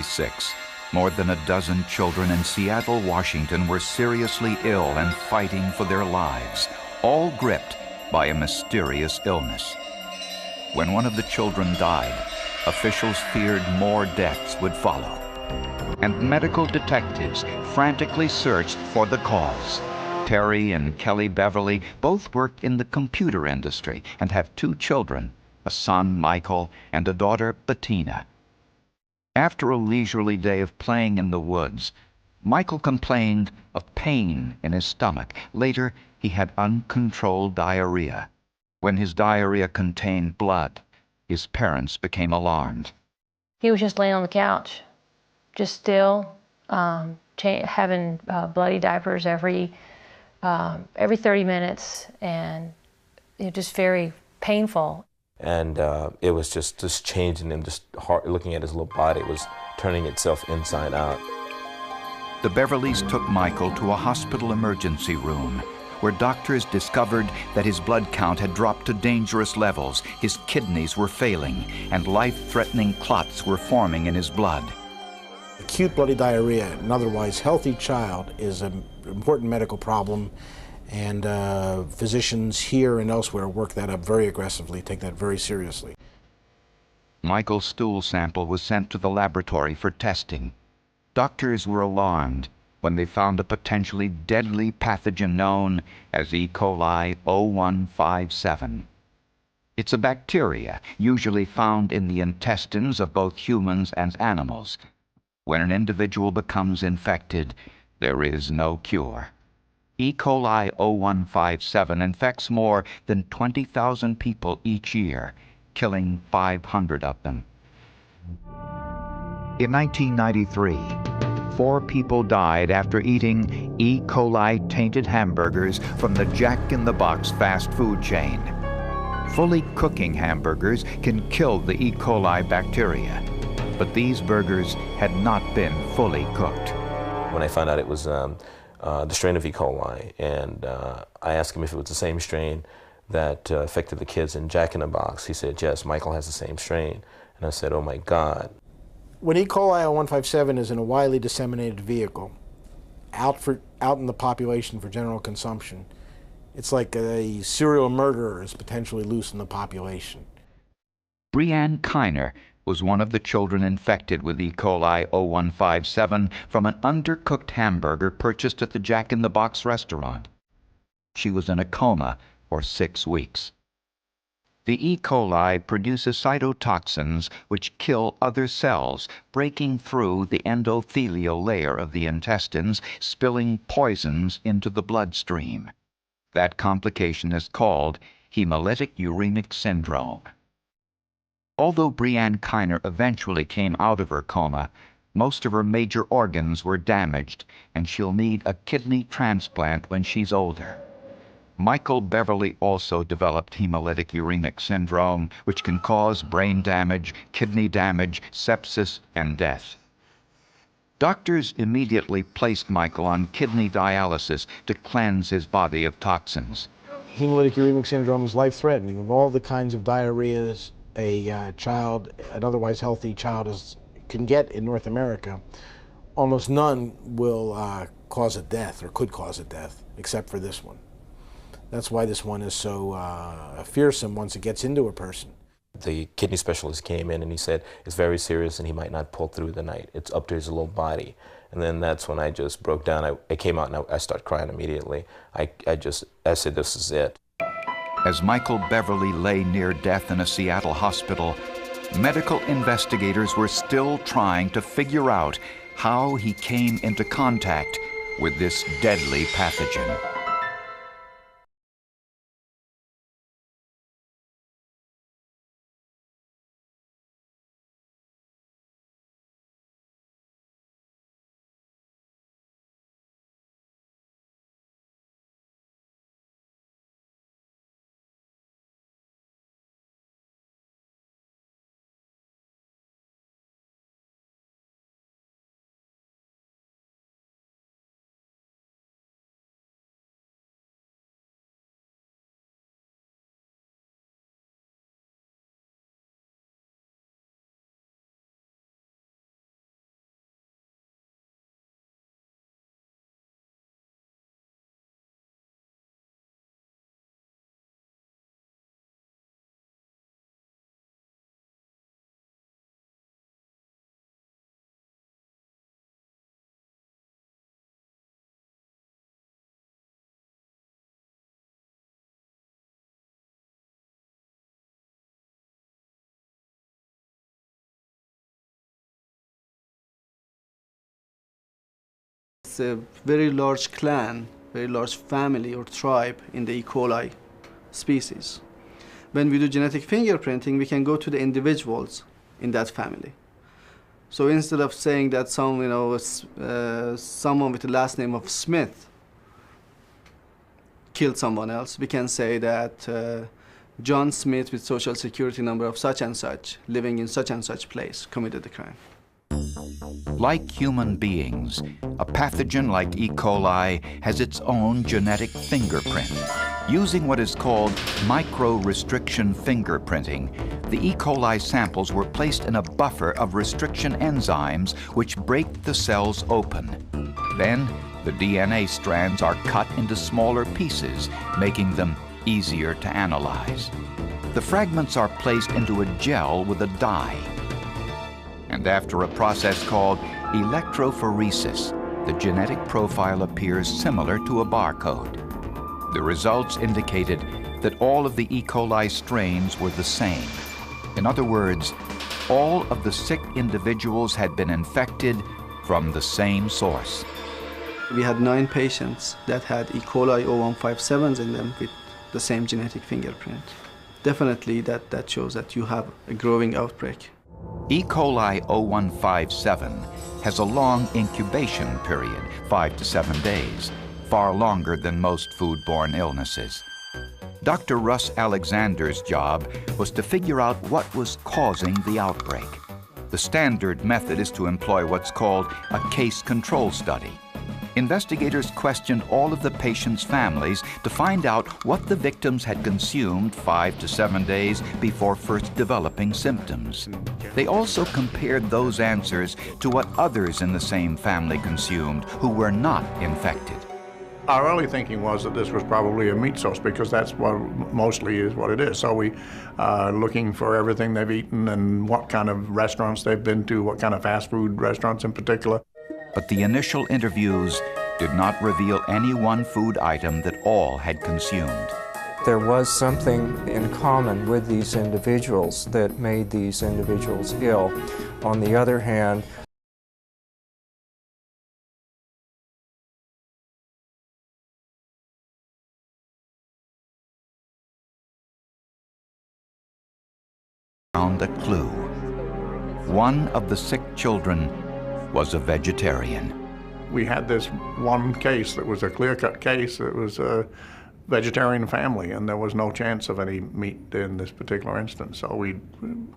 1966, more than a dozen children in Seattle, Washington were seriously ill and fighting for their lives, all gripped by a mysterious illness. When one of the children died, officials feared more deaths would follow, and medical detectives frantically searched for the cause. Terry and Kelly Beverly both work in the computer industry and have 2 children, a son, Michael, and a daughter, Bettina. After a leisurely day of playing in the woods, Michael complained of pain in his stomach. Later, he had uncontrolled diarrhea. When his diarrhea contained blood, his parents became alarmed. He was just laying on the couch, just still, having bloody diapers every 30 minutes, and just very painful. And it was just changing him, just looking at his little body. It was turning itself inside out. The Beverleys took Michael to a hospital emergency room, where doctors discovered that his blood count had dropped to dangerous levels, his kidneys were failing, and life-threatening clots were forming in his blood. Acute bloody diarrhea in an otherwise healthy child is an important medical problem, and physicians here and elsewhere work that up very aggressively, take that very seriously. Michael's stool sample was sent to the laboratory for testing. Doctors were alarmed when they found a potentially deadly pathogen known as E. coli 0157. It's a bacteria usually found in the intestines of both humans and animals. When an individual becomes infected, there is no cure. E. coli 0157 infects more than 20,000 people each year, killing 500 of them. In 1993, 4 people died after eating E. coli-tainted hamburgers from the Jack in the Box fast food chain. Fully cooking hamburgers can kill the E. coli bacteria, but these burgers had not been fully cooked. When I found out it was the strain of E. coli, and I asked him if it was the same strain that affected the kids in Jack in the Box. He said, yes, Michael has the same strain. And I said, oh my God. When E. coli 0157 is in a widely disseminated vehicle, out in the population for general consumption, it's like a serial murderer is potentially loose in the population. Brianne Kiner was one of the children infected with E. coli 0157 from an undercooked hamburger purchased at the Jack in the Box restaurant. She was in a coma for 6 weeks. The E. coli produces cytotoxins which kill other cells, breaking through the endothelial layer of the intestines, spilling poisons into the bloodstream. That complication is called hemolytic uremic syndrome. Although Brianne Kiner eventually came out of her coma, most of her major organs were damaged, and she'll need a kidney transplant when she's older. Michael Beverly also developed hemolytic uremic syndrome, which can cause brain damage, kidney damage, sepsis, and death. Doctors immediately placed Michael on kidney dialysis to cleanse his body of toxins. Hemolytic uremic syndrome is life-threatening. Of all the kinds of diarrheas an otherwise healthy child can get in North America, almost none will cause a death or could cause a death, except for this one. That's why this one is so fearsome once it gets into a person. The kidney specialist came in and he said it's very serious and he might not pull through the night. It's up to his little body. And then that's when I just broke down. I came out and I started crying immediately. I said, this is it. As Michael Beverly lay near death in a Seattle hospital, medical investigators were still trying to figure out how he came into contact with this deadly pathogen. it's a very large clan, very large family or tribe in the E. coli species. When we do genetic fingerprinting, we can go to the individuals in that family. So instead of saying that someone with the last name of Smith killed someone else, we can say that John Smith with social security number of such and such, living in such and such place, committed the crime. Like human beings, a pathogen like E. coli has its own genetic fingerprint. Using what is called micro-restriction fingerprinting, the E. coli samples were placed in a buffer of restriction enzymes which break the cells open. Then, the DNA strands are cut into smaller pieces, making them easier to analyze. The fragments are placed into a gel with a dye. And after a process called electrophoresis, the genetic profile appears similar to a barcode. The results indicated that all of the E. coli strains were the same. In other words, all of the sick individuals had been infected from the same source. We had 9 patients that had E. coli 0157s in them with the same genetic fingerprint. Definitely that shows that you have a growing outbreak. E. coli 0157 has a long incubation period, 5 to 7 days, far longer than most foodborne illnesses. Dr. Russ Alexander's job was to figure out what was causing the outbreak. The standard method is to employ what's called a case control study. Investigators questioned all of the patients' families to find out what the victims had consumed 5 to 7 days before first developing symptoms. They also compared those answers to what others in the same family consumed who were not infected. Our early thinking was that this was probably a meat source because that's what mostly is what it is. So we are looking for everything they've eaten and what kind of restaurants they've been to, what kind of fast food restaurants in particular. But the initial interviews did not reveal any one food item that all had consumed. There was something in common with these individuals that made these individuals ill. On the other hand, found a clue. One of the sick children was a vegetarian. We had this one case that was a clear-cut case. It was a vegetarian family, and there was no chance of any meat in this particular instance. So we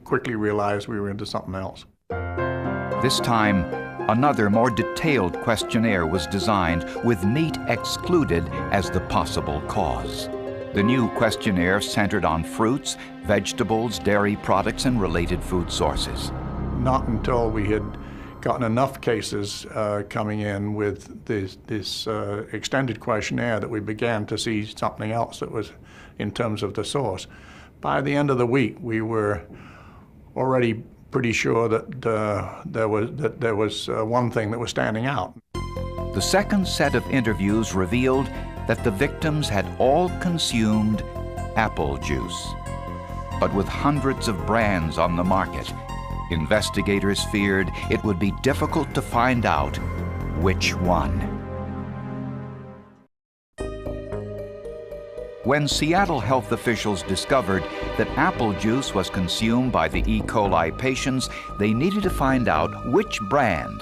quickly realized we were into something else. This time, another more detailed questionnaire was designed with meat excluded as the possible cause. The new questionnaire centered on fruits, vegetables, dairy products, and related food sources. Not until we had gotten enough cases coming in with this extended questionnaire that we began to see something else that was in terms of the source. By the end of the week, we were already pretty sure that there was one thing that was standing out. The second set of interviews revealed that the victims had all consumed apple juice. But with hundreds of brands on the market, investigators feared it would be difficult to find out which one. When Seattle health officials discovered that apple juice was consumed by the E. coli patients, they needed to find out which brand,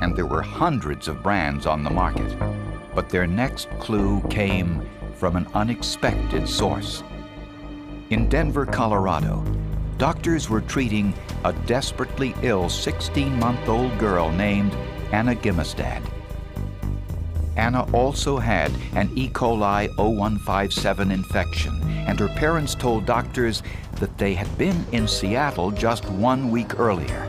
and there were hundreds of brands on the market. But their next clue came from an unexpected source. In Denver, Colorado, doctors were treating a desperately ill 16-month-old girl named Anna Gimestad. Anna also had an E. coli 0157 infection, and her parents told doctors that they had been in Seattle just 1 week earlier.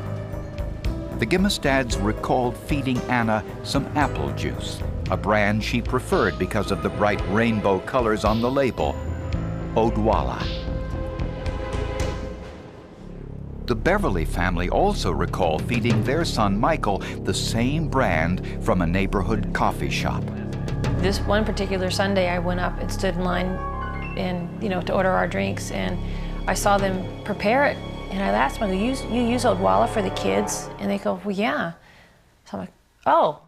The Gimestads recalled feeding Anna some apple juice, a brand she preferred because of the bright rainbow colors on the label, Odwalla. The Beverly family also recalled feeding their son Michael the same brand from a neighborhood coffee shop. This one particular Sunday, I went up and stood in line to order our drinks, and I saw them prepare it. And I asked them, you use Odwalla for the kids? And they go, well, yeah. So I'm like, Oh,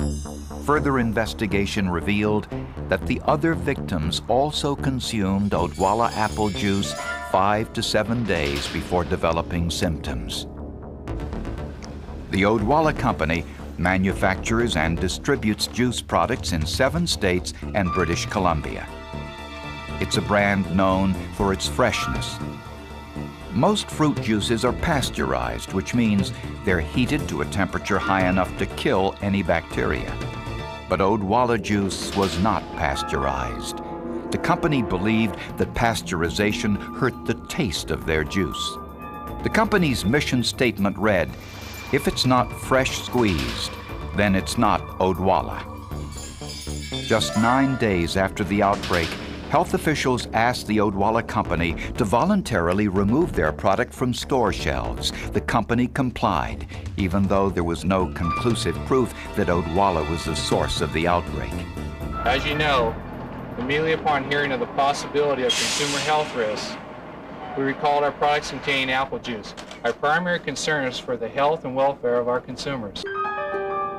Further investigation revealed that the other victims also consumed Odwalla apple juice 5 to 7 days before developing symptoms. The Odwalla Company manufactures and distributes juice products in 7 states and British Columbia. It's a brand known for its freshness. Most fruit juices are pasteurized, which means they're heated to a temperature high enough to kill any bacteria. But Odwalla juice was not pasteurized. The company believed that pasteurization hurt the taste of their juice. The company's mission statement read, "If it's not fresh squeezed, then it's not Odwalla." Just 9 days after the outbreak, health officials asked the Odwalla Company to voluntarily remove their product from store shelves. The company complied, even though there was no conclusive proof that Odwalla was the source of the outbreak. As you know, immediately upon hearing of the possibility of consumer health risks, we recalled our products containing apple juice. Our primary concern is for the health and welfare of our consumers.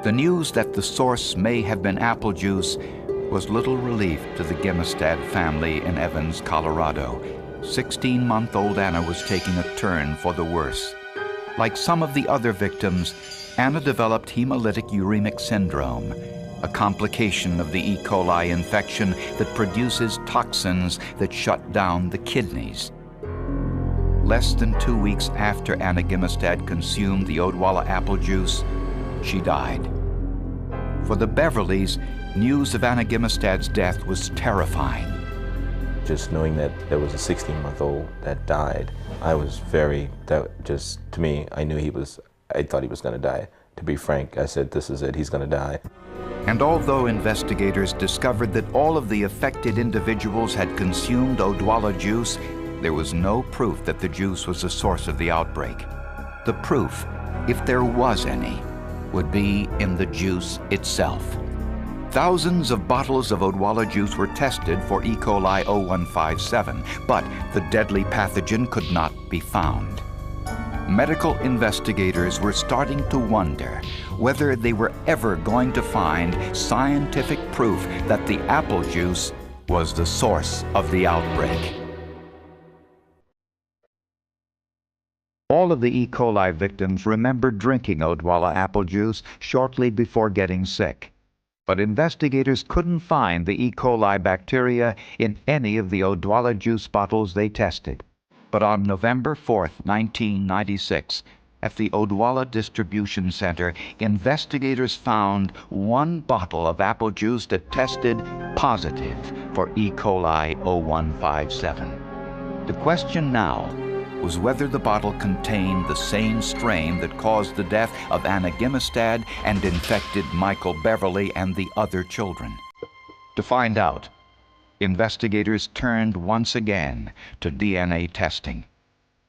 The news that the source may have been apple juice was little relief to the Gimestad family in Evans, Colorado. 16-month-old Anna was taking a turn for the worse. Like some of the other victims, Anna developed hemolytic uremic syndrome, a complication of the E. coli infection that produces toxins that shut down the kidneys. Less than 2 weeks after Anna Gimestad consumed the Odwalla apple juice, she died. For the Beverleys, news of Anna Gimestad's death was terrifying. Just knowing that there was a 16-month-old that died, to me, I thought he was going to die. To be frank, I said, this is it, he's going to die. And although investigators discovered that all of the affected individuals had consumed Odwalla juice, there was no proof that the juice was the source of the outbreak. The proof, if there was any, would be in the juice itself. Thousands of bottles of Odwalla juice were tested for E. coli 0157, but the deadly pathogen could not be found. Medical investigators were starting to wonder whether they were ever going to find scientific proof that the apple juice was the source of the outbreak. All of the E. coli victims remembered drinking Odwalla apple juice shortly before getting sick. But investigators couldn't find the E. coli bacteria in any of the Odwalla juice bottles they tested. But on November 4, 1996, at the Odwalla Distribution Center, investigators found 1 bottle of apple juice that tested positive for E. coli 0157. The question now was whether the bottle contained the same strain that caused the death of Anna Gimestad and infected Michael Beverly and the other children. To find out, investigators turned once again to DNA testing.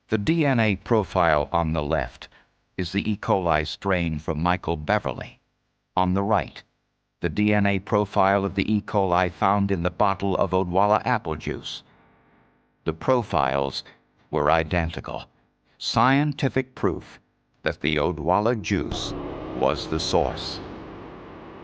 The DNA profile on the left is the E. coli strain from Michael Beverly. On the right, the DNA profile of the E. coli found in the bottle of Odwalla apple juice. The profiles were identical. Scientific proof that the Odwalla juice was the source.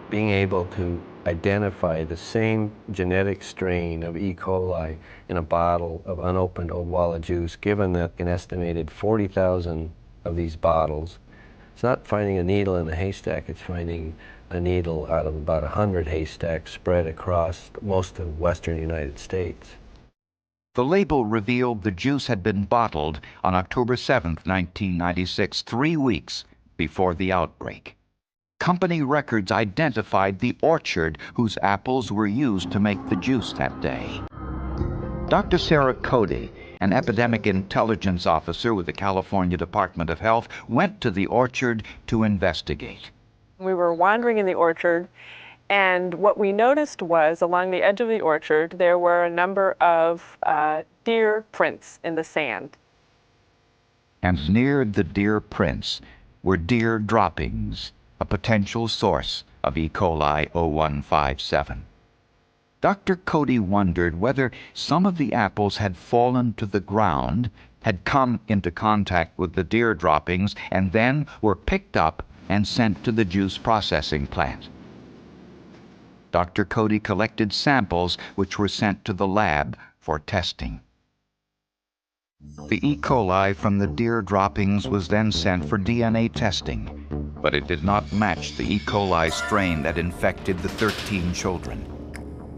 Being able to identify the same genetic strain of E. coli in a bottle of unopened Odwalla juice, given that an estimated 40,000 of these bottles, it's not finding a needle in a haystack, it's finding a needle out of about 100 haystacks spread across most of western United States. The label revealed the juice had been bottled on October 7, 1996, 3 weeks before the outbreak. Company records identified the orchard whose apples were used to make the juice that day. Dr. Sarah Cody, an epidemic intelligence officer with the California Department of Health, went to the orchard to investigate. We were wandering in the orchard, and what we noticed was along the edge of the orchard there were a number of deer prints in the sand. And near the deer prints were deer droppings, a potential source of E. coli 0157. Dr. Cody wondered whether some of the apples had fallen to the ground, had come into contact with the deer droppings, and then were picked up and sent to the juice processing plant. Dr. Cody collected samples which were sent to the lab for testing. The E. coli from the deer droppings was then sent for DNA testing, but it did not match the E. coli strain that infected the 13 children.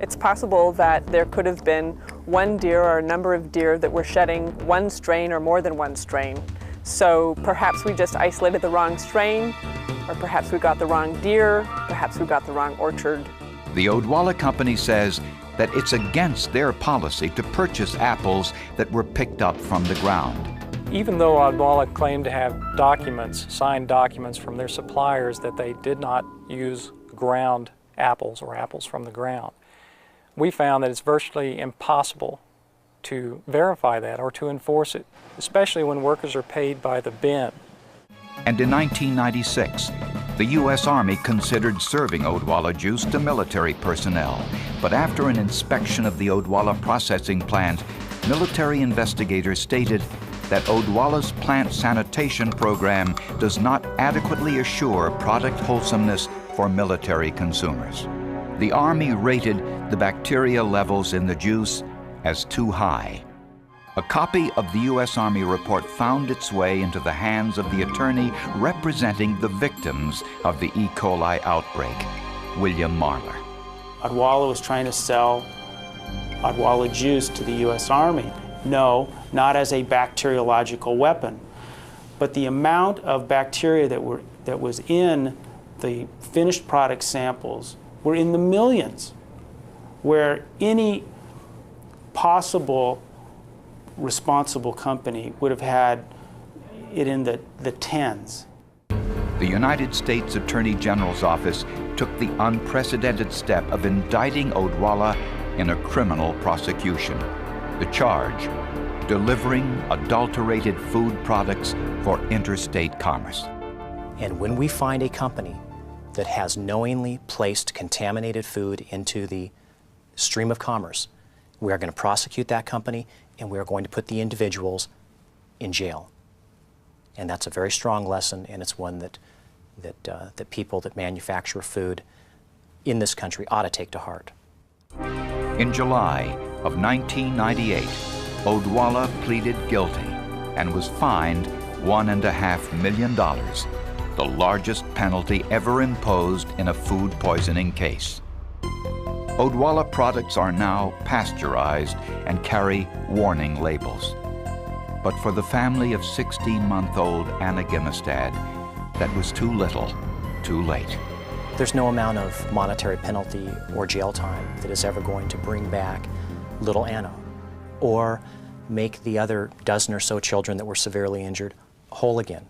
It's possible that there could have been one deer or a number of deer that were shedding one strain or more than one strain. So perhaps we just isolated the wrong strain, or perhaps we got the wrong deer, perhaps we got the wrong orchard. The Odwalla Company says that it's against their policy to purchase apples that were picked up from the ground. Even though Odwalla claimed to have documents, signed documents from their suppliers that they did not use ground apples or apples from the ground, we found that it's virtually impossible to verify that or to enforce it, especially when workers are paid by the bin. And in 1996, the U.S. Army considered serving Odwalla juice to military personnel. But after an inspection of the Odwalla processing plant, military investigators stated that Odwalla's plant sanitation program does not adequately assure product wholesomeness for military consumers. The Army rated the bacteria levels in the juice as too high. A copy of the U.S. Army report found its way into the hands of the attorney representing the victims of the E. coli outbreak, William Marler. Odwalla was trying to sell Odwalla juice to the U.S. Army. No, not as a bacteriological weapon, but the amount of bacteria that was in the finished product samples were in the millions, where any possible responsible company would have had it in the tens. The United States Attorney General's office took the unprecedented step of indicting Odwalla in a criminal prosecution. The charge, delivering adulterated food products for interstate commerce. And when we find a company that has knowingly placed contaminated food into the stream of commerce, we are going to prosecute that company and we are going to put the individuals in jail. And that's a very strong lesson, and it's one that people that manufacture food in this country ought to take to heart. In July of 1998, Odwalla pleaded guilty and was fined $1.5 million, the largest penalty ever imposed in a food poisoning case. Odwalla products are now pasteurized and carry warning labels. But for the family of 16-month-old Anna Gimmestad, that was too little, too late. There's no amount of monetary penalty or jail time that is ever going to bring back little Anna or make the other dozen or so children that were severely injured whole again.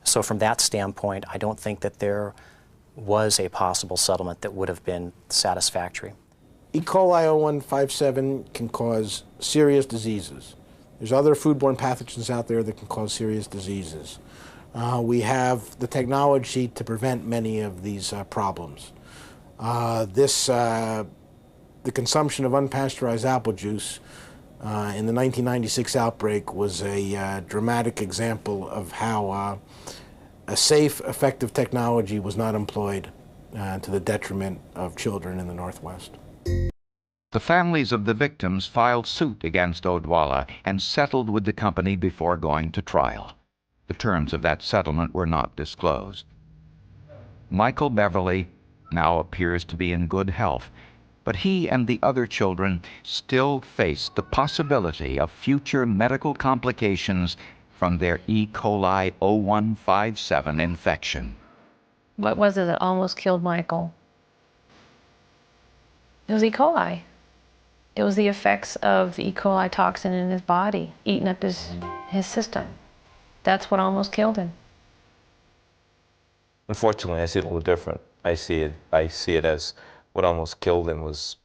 So from that standpoint, I don't think that there was a possible settlement that would have been satisfactory. E. coli 0157 can cause serious diseases. There's other foodborne pathogens out there that can cause serious diseases. We have the technology to prevent many of these problems. The consumption of unpasteurized apple juice in the 1996 outbreak was a dramatic example of how a safe, effective technology was not employed to the detriment of children in the Northwest. The families of the victims filed suit against Odwalla and settled with the company before going to trial. The terms of that settlement were not disclosed. Michael Beverly now appears to be in good health, but he and the other children still face the possibility of future medical complications from their E. coli 0157 infection. What was it that almost killed Michael? It was E. coli. It was the effects of the E. coli toxin in his body, eating up his system. That's what almost killed him. Unfortunately, I see it a little different. I see it as what almost killed him was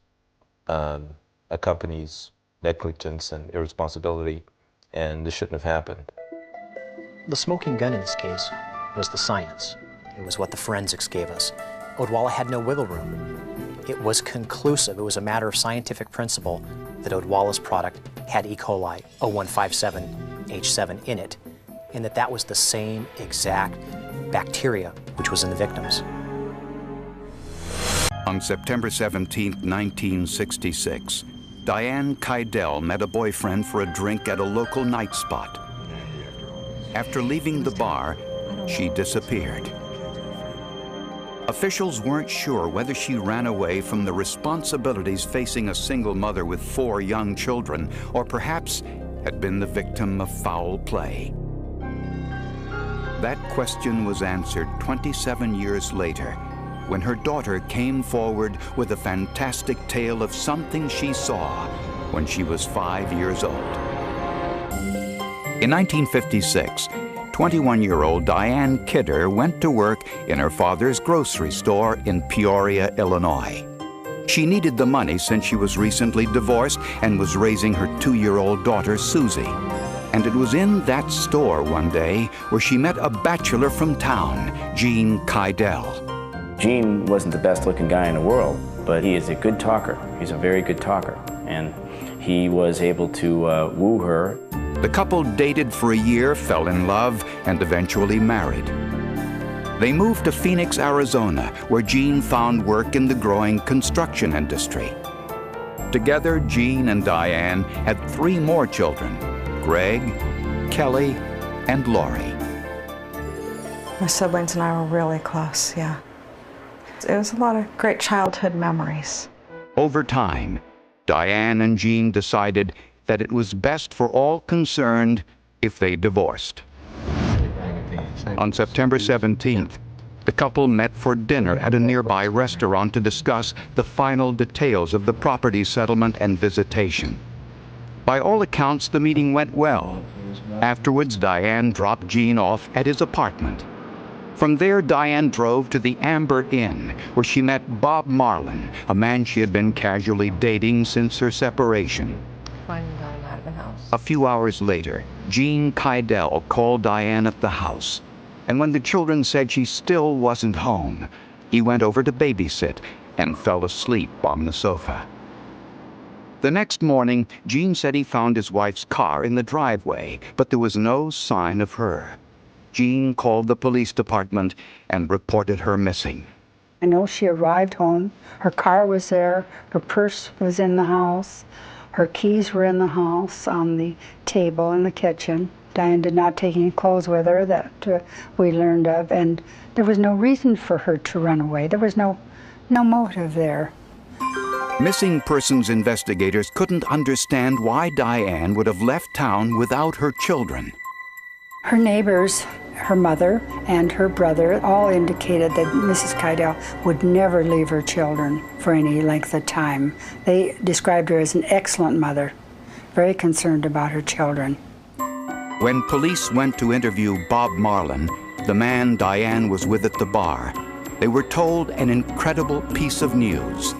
a company's negligence and irresponsibility, and this shouldn't have happened. The smoking gun in this case was the science. It was what the forensics gave us. Odwalla had no wiggle room. It was conclusive. It was a matter of scientific principle that Odwalla's product had E. coli 0157H7 in it, and that was the same exact bacteria which was in the victims. On September 17, 1966, Diane Keidel met a boyfriend for a drink at a local night spot. After leaving the bar, she disappeared. Officials weren't sure whether she ran away from the responsibilities facing a single mother with 4 young children, or perhaps had been the victim of foul play. That question was answered 27 years later, when her daughter came forward with a fantastic tale of something she saw when she was 5 years old. In 1956, 21-year-old Diane Kidder went to work in her father's grocery store in Peoria, Illinois. She needed the money since she was recently divorced and was raising her 2-year-old daughter, Susie. And it was in that store one day where she met a bachelor from town, Gene Keidel. Gene wasn't the best looking guy in the world, but he is a good talker. He's a very good talker. And he was able to woo her. The couple dated for a year, fell in love, and eventually married. They moved to Phoenix, Arizona, where Gene found work in the growing construction industry. Together, Gene and Diane had 3 more children, Greg, Kelly, and Lori. My siblings and I were really close, yeah. It was a lot of great childhood memories. Over time, Diane and Gene decided that it was best for all concerned if they divorced. On September 17th, the couple met for dinner at a nearby restaurant to discuss the final details of the property settlement and visitation. By all accounts, the meeting went well. Afterwards, Diane dropped Gene off at his apartment. From there, Diane drove to the Amber Inn, where she met Bob Marlin, a man she had been casually dating since her separation. A few hours later, Gene Keidel called Diane at the house, and when the children said she still wasn't home, he went over to babysit and fell asleep on the sofa. The next morning, Gene said he found his wife's car in the driveway, but there was no sign of her. Gene called the police department and reported her missing. I know she arrived home. Her car was there. Her purse was in the house. Her keys were in the house on the table in the kitchen. Diane did not take any clothes with her that we learned of, and there was no reason for her to run away. There was no motive there. Missing persons investigators couldn't understand why Diane would have left town without her children. Her neighbors, her mother, and her brother all indicated that Mrs. Keidel would never leave her children for any length of time. They described her as an excellent mother, very concerned about her children. When police went to interview Bob Marlin, the man Diane was with at the bar, they were told an incredible piece of news.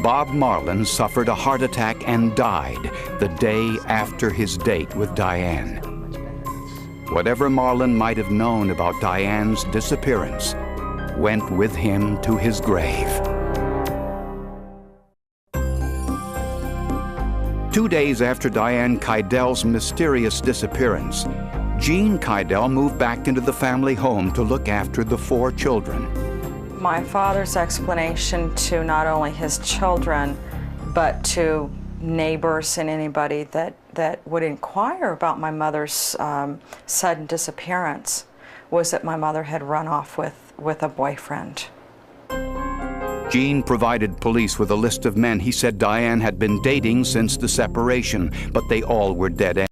Bob Marlin suffered a heart attack and died the day after his date with Diane. Whatever Marlin might have known about Diane's disappearance went with him to his grave. 2 days after Diane Keidel's mysterious disappearance, Gene Keidel moved back into the family home to look after the 4 children. My father's explanation to not only his children, but to neighbors and anybody that would inquire about my mother's sudden disappearance was that my mother had run off with a boyfriend. Gene provided police with a list of men he said Diane had been dating since the separation, but they all were dead ends.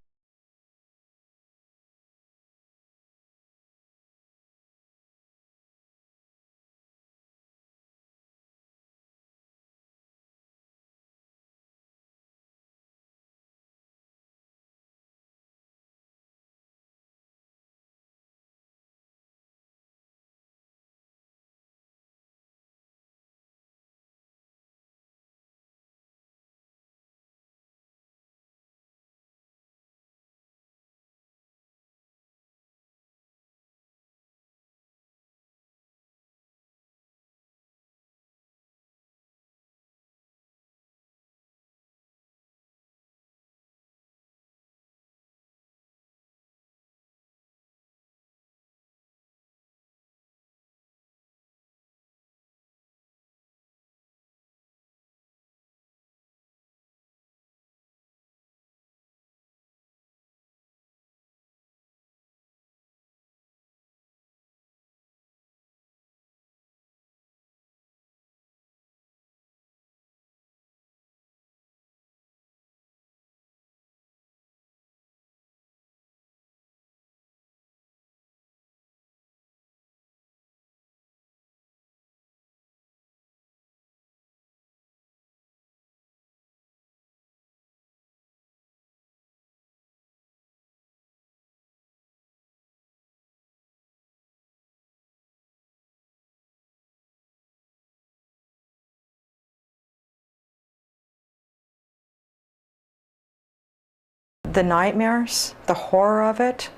the nightmares, the horror of it,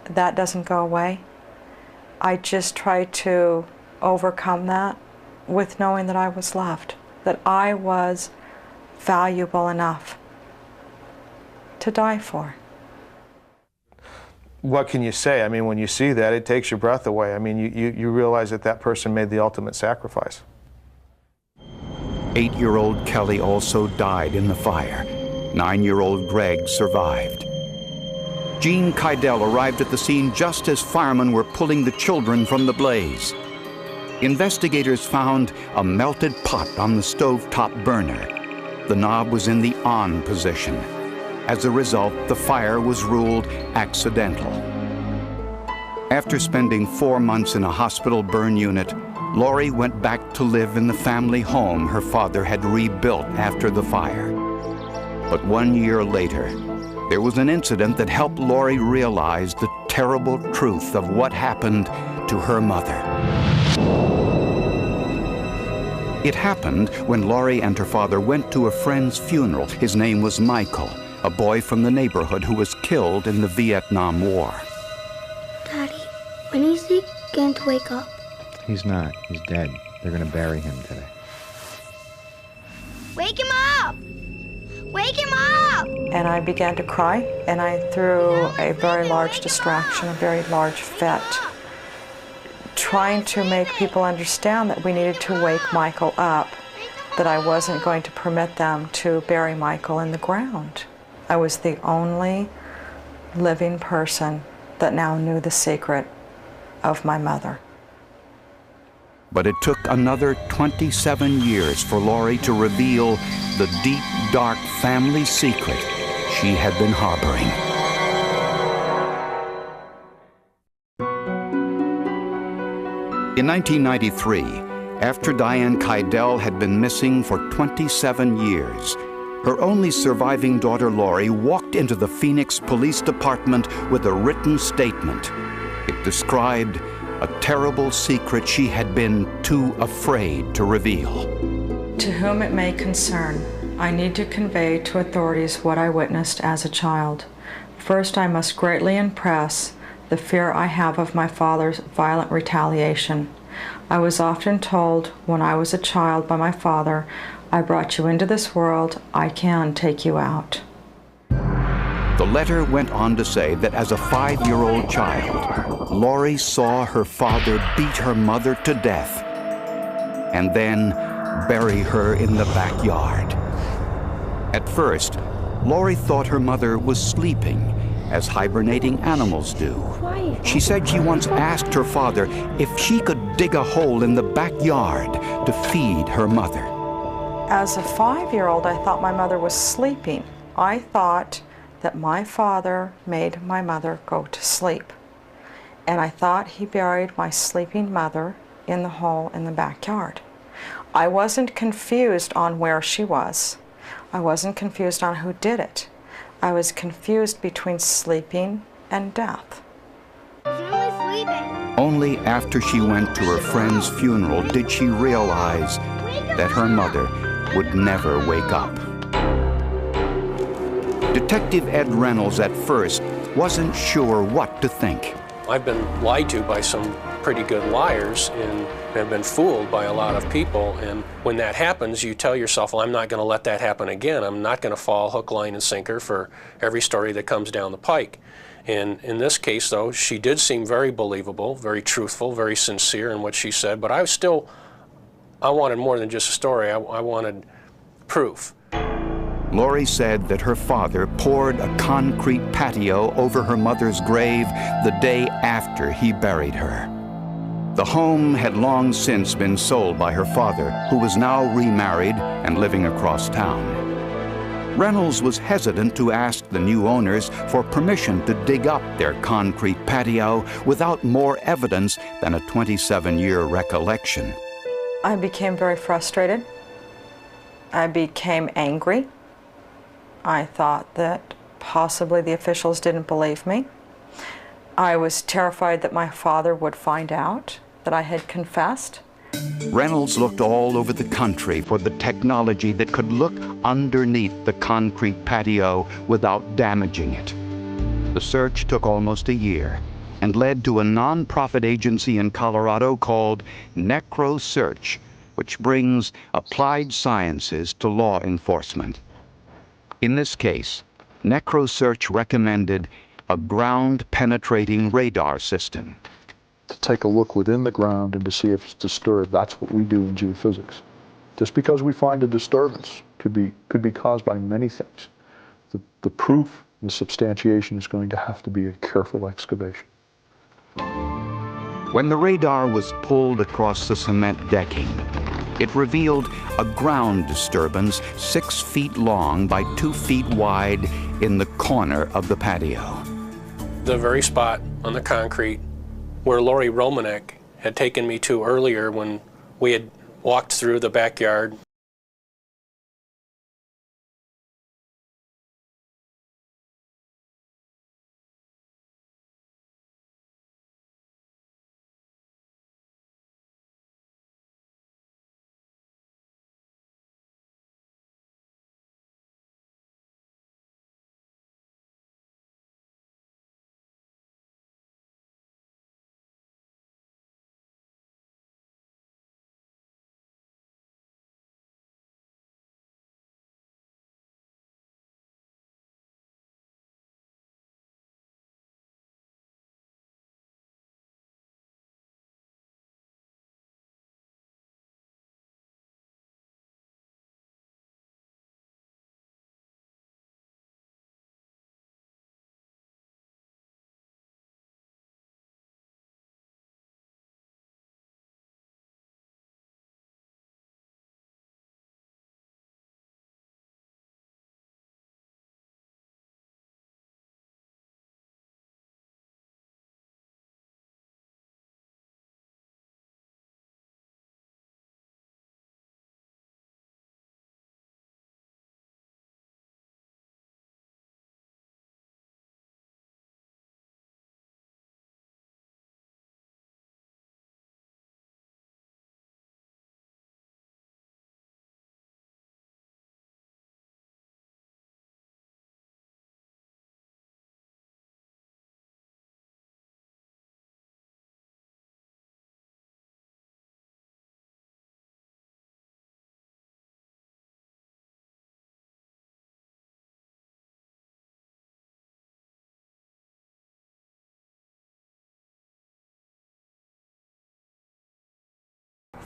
that doesn't go away. I just try to overcome that with knowing that I was loved, that I was valuable enough to die for. What can you say? I mean, when you see that, it takes your breath away. I mean, you realize that that person made the ultimate sacrifice. 8-year-old Kelly also died in the fire. 9-year-old Greg survived. Gene Kydell arrived at the scene just as firemen were pulling the children from the blaze. Investigators found a melted pot on the stovetop burner. The knob was in the on position. As a result, the fire was ruled accidental. After spending 4 months in a hospital burn unit, Lori went back to live in the family home her father had rebuilt after the fire. But 1 year later, there was an incident that helped Lori realize the terrible truth of what happened to her mother. It happened when Lori and her father went to a friend's funeral. His name was Michael, a boy from the neighborhood who was killed in the Vietnam War. Daddy, when is he going to wake up? He's not. He's dead. They're going to bury him today. Wake him up! Wake him up! And I began to cry, and I threw a very large distraction, a very large fit, trying to make people understand that we needed to wake Michael up, that I wasn't going to permit them to bury Michael in the ground. I was the only living person that now knew the secret of my mother. But it took another 27 years for Lori to reveal the deep, dark family secret she had been harboring. In 1993, after Diane Kydell had been missing for 27 years, her only surviving daughter, Lori, walked into the Phoenix Police Department with a written statement. It described a terrible secret she had been too afraid to reveal. To whom it may concern, I need to convey to authorities what I witnessed as a child. First, I must greatly impress the fear I have of my father's violent retaliation. I was often told when I was a child by my father, I brought you into this world, I can take you out. The letter went on to say that as a 5-year-old child, Lori saw her father beat her mother to death and then bury her in the backyard. At first, Lori thought her mother was sleeping, as hibernating animals do. She said she once asked her father if she could dig a hole in the backyard to feed her mother. As a 5-year-old, I thought my mother was sleeping. I thought that my father made my mother go to sleep. And I thought he buried my sleeping mother in the hole in the backyard. I wasn't confused on where she was. I wasn't confused on who did it. I was confused between sleeping and death. Only after she went to her friend's funeral did she realize that her mother would never wake up. Detective Ed Reynolds at first wasn't sure what to think. I've been lied to by some pretty good liars and have been fooled by a lot of people, and when that happens you tell yourself, well, I'm not going to let that happen again. I'm not going to fall hook, line, and sinker for every story that comes down the pike. And in this case, though, she did seem very believable, very truthful, very sincere in what she said, but I wanted more than just a story. I wanted proof. Lori said that her father poured a concrete patio over her mother's grave the day after he buried her. The home had long since been sold by her father, who was now remarried and living across town. Reynolds was hesitant to ask the new owners for permission to dig up their concrete patio without more evidence than a 27-year recollection. I became very frustrated. I became angry. I thought that possibly the officials didn't believe me. I was terrified that my father would find out that I had confessed, Reynolds looked all over the country for the technology that could look underneath the concrete patio without damaging it. The search took almost a year and led to a non-profit agency in Colorado called NecroSearch, which brings applied sciences to law enforcement. In this case, NecroSearch recommended a ground-penetrating radar system. To take a look within the ground and to see if it's disturbed. That's what we do in geophysics. Just because we find a disturbance could be caused by many things. The proof and substantiation is going to have to be a careful excavation. When the radar was pulled across the cement decking, it revealed a ground disturbance 6 feet long by 2 feet wide in the corner of the patio. The very spot on the concrete where Lori Romanek had taken me to earlier when we had walked through the backyard.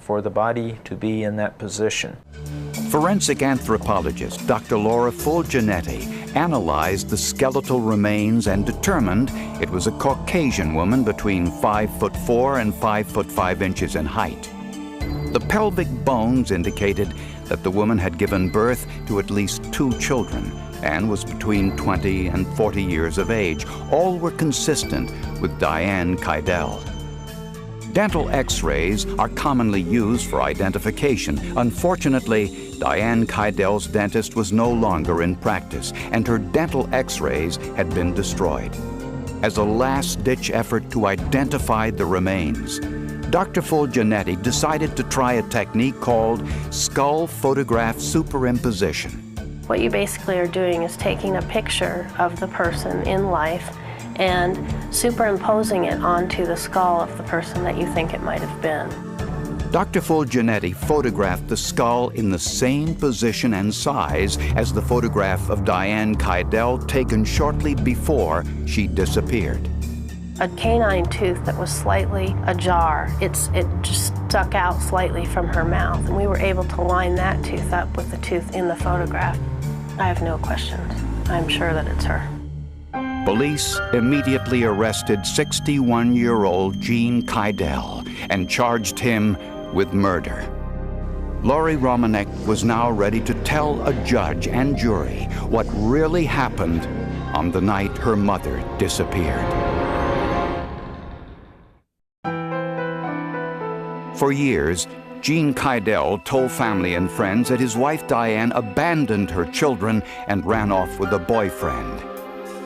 For the body to be in that position. Forensic anthropologist Dr. Laura Fulginetti analyzed the skeletal remains and determined it was a Caucasian woman between 5'4" and 5'5" in height. The pelvic bones indicated that the woman had given birth to at least 2 children and was between 20 and 40 years of age. All were consistent with Diane Keidel. Dental x-rays are commonly used for identification. Unfortunately, Diane Keidel's dentist was no longer in practice, and her dental x-rays had been destroyed. As a last-ditch effort to identify the remains, Dr. Fulginetti decided to try a technique called skull photograph superimposition. What you basically are doing is taking a picture of the person in life and superimposing it onto the skull of the person that you think it might have been. Dr. Fulginetti photographed the skull in the same position and size as the photograph of Diane Keidel taken shortly before she disappeared. A canine tooth that was slightly ajar, it just stuck out slightly from her mouth, and we were able to line that tooth up with the tooth in the photograph. I have no questions. I'm sure that it's her. Police immediately arrested 61-year-old Gene Keidel and charged him with murder. Lori Romanek was now ready to tell a judge and jury what really happened on the night her mother disappeared. For years, Gene Keidel told family and friends that his wife Diane abandoned her children and ran off with a boyfriend.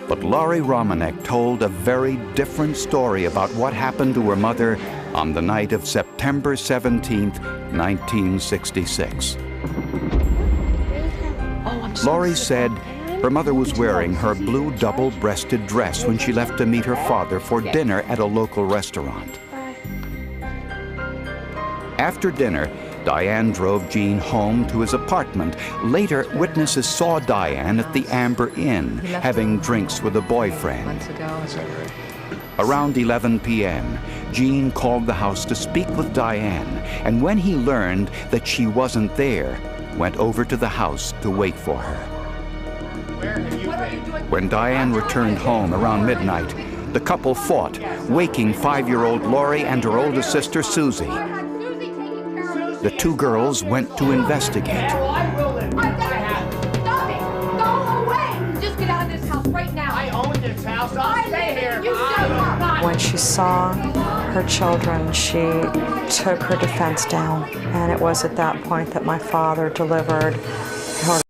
But Lori Romanek told a very different story about what happened to her mother on the night of September 17, 1966. Laurie said her mother was wearing her blue double-breasted dress when she left to meet her father for dinner at a local restaurant. After dinner, Diane drove Gene home to his apartment. Later, witnesses saw Diane at the Amber Inn having drinks with a boyfriend. Around 11 p.m., Gene called the house to speak with Diane, and when he learned that she wasn't there, went over to the house to wait for her. When Diane returned home around midnight, the couple fought, waking 5-year-old Laurie and her oldest sister, Susie. The two girls went to investigate. When she saw her children, she took her defense down, and it was at that point that my father delivered her.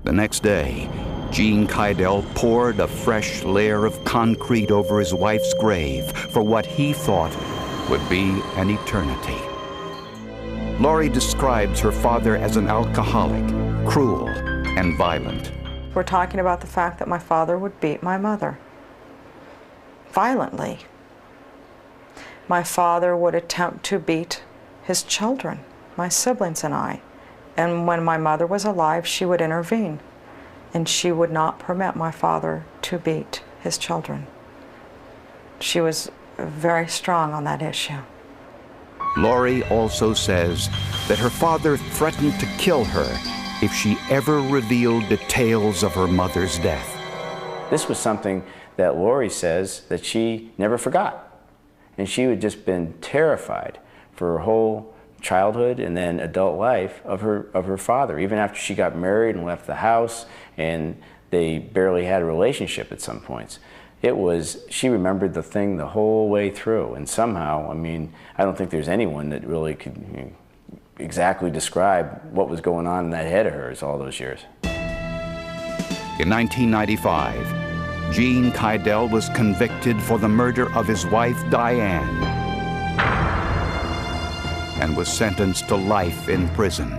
The next day, Gene Kydell poured a fresh layer of concrete over his wife's grave for what he thought would be an eternity. Laurie describes her father as an alcoholic, cruel, and violent. We're talking about the fact that my father would beat my mother violently. My father would attempt to beat his children, my siblings and I. And when my mother was alive, she would intervene, and she would not permit my father to beat his children. She was very strong on that issue. Laurie also says that her father threatened to kill her if she ever revealed details of her mother's death. This was something that Laurie says that she never forgot. And she had just been terrified for her whole childhood and then adult life of her father, even after she got married and left the house, and they barely had a relationship at some points. It was, she remembered the thing the whole way through, and somehow, I mean, I don't think there's anyone that really could exactly describe what was going on in that head of hers all those years. In 1995, Gene Kydell was convicted for the murder of his wife, Diane, and was sentenced to life in prison.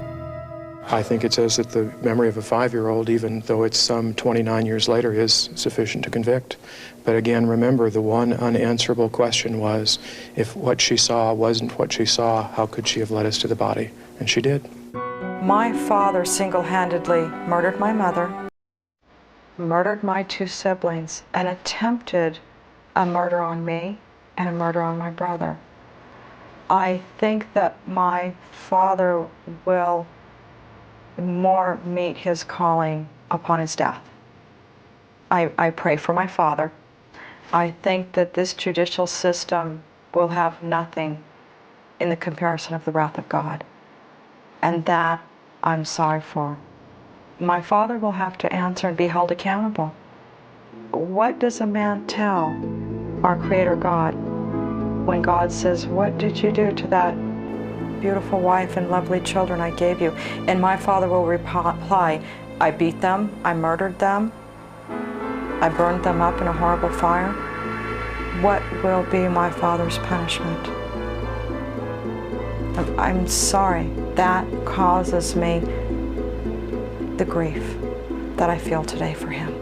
I think it says that the memory of a 5-year-old, even though it's some 29 years later, is sufficient to convict. But again, remember, the one unanswerable question was, if what she saw wasn't what she saw, how could she have led us to the body? And she did. My father single-handedly murdered my mother, murdered my 2 siblings, and attempted a murder on me and a murder on my brother. I think that my father will more meet his calling upon his death. I pray for my father. I think that this judicial system will have nothing in the comparison of the wrath of God. And that I'm sorry for. My father will have to answer and be held accountable. What does a man tell our Creator God when God says, what did you do to that beautiful wife and lovely children I gave you? And my father will reply, I beat them, I murdered them, I burned them up in a horrible fire. What will be my father's punishment? I'm sorry. That causes me the grief that I feel today for him.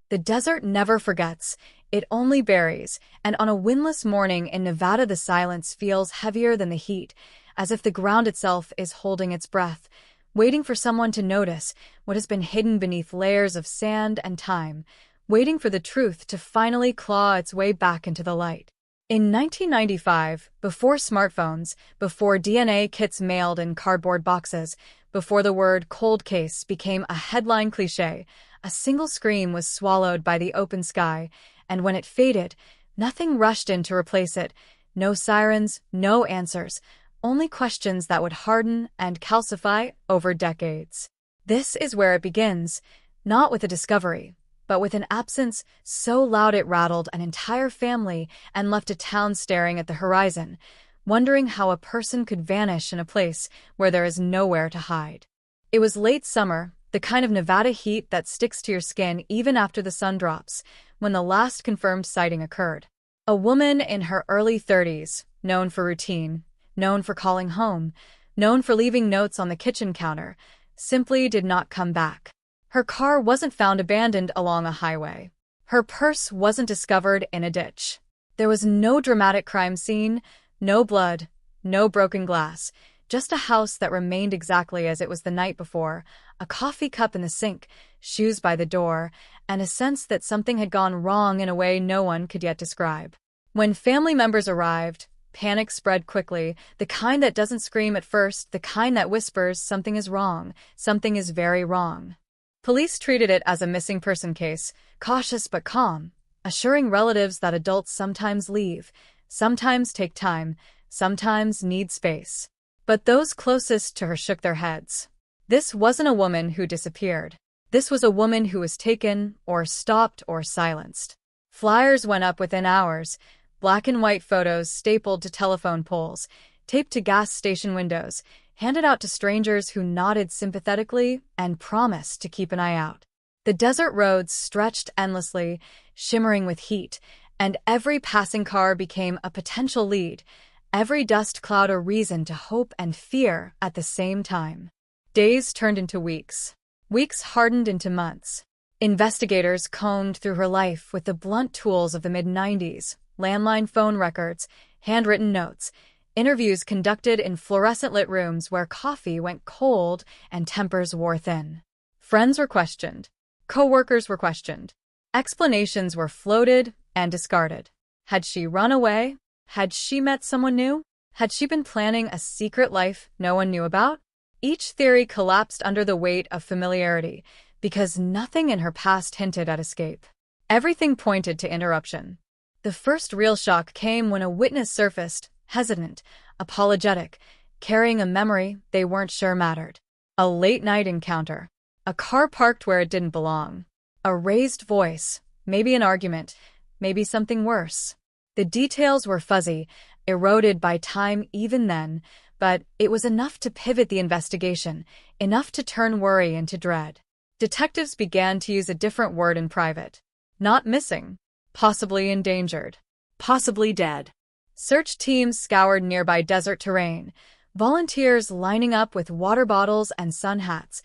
The desert never forgets. It only buries, and on a windless morning in Nevada, the silence feels heavier than the heat, as if the ground itself is holding its breath, waiting for someone to notice what has been hidden beneath layers of sand and time, waiting for the truth to finally claw its way back into the light. In 1995, before smartphones, before DNA kits mailed in cardboard boxes, before the word cold case became a headline cliché, a single scream was swallowed by the open sky, and when it faded, nothing rushed in to replace it. No sirens, no answers, only questions that would harden and calcify over decades. This is where it begins, not with a discovery, but with an absence so loud it rattled an entire family and left a town staring at the horizon, wondering how a person could vanish in a place where there is nowhere to hide. It was late summer, the kind of Nevada heat that sticks to your skin even after the sun drops, when the last confirmed sighting occurred. A woman in her early 30s, known for routine, known for calling home, known for leaving notes on the kitchen counter, simply did not come back. Her car wasn't found abandoned along a highway. Her purse wasn't discovered in a ditch. There was no dramatic crime scene, no blood, no broken glass, just a house that remained exactly as it was the night before, a coffee cup in the sink, shoes by the door, and a sense that something had gone wrong in a way no one could yet describe. When family members arrived, panic spread quickly, the kind that doesn't scream at first, the kind that whispers something is wrong, something is very wrong. Police treated it as a missing person case, cautious but calm, assuring relatives that adults sometimes leave, sometimes take time, sometimes need space. But those closest to her shook their heads. This wasn't a woman who disappeared. This was a woman who was taken, or stopped, or silenced. Flyers went up within hours, black and white photos stapled to telephone poles, taped to gas station windows, handed out to strangers who nodded sympathetically and promised to keep an eye out. The desert roads stretched endlessly, shimmering with heat, and every passing car became a potential lead, every dust cloud a reason to hope and fear at the same time. Days turned into weeks. Weeks hardened into months. Investigators combed through her life with the blunt tools of the mid-90s, landline phone records, handwritten notes, interviews conducted in fluorescent-lit rooms where coffee went cold and tempers wore thin. Friends were questioned. Co-workers were questioned. Explanations were floated and discarded. Had she run away? Had she met someone new? Had she been planning a secret life no one knew about? Each theory collapsed under the weight of familiarity, because nothing in her past hinted at escape. Everything pointed to interruption. The first real shock came when a witness surfaced, hesitant, apologetic, carrying a memory they weren't sure mattered. A late-night encounter. A car parked where it didn't belong. A raised voice. Maybe an argument. Maybe something worse. The details were fuzzy, eroded by time even then, but it was enough to pivot the investigation, enough to turn worry into dread. Detectives began to use a different word in private. Not missing. Possibly endangered. Possibly dead. Search teams scoured nearby desert terrain, volunteers lining up with water bottles and sun hats,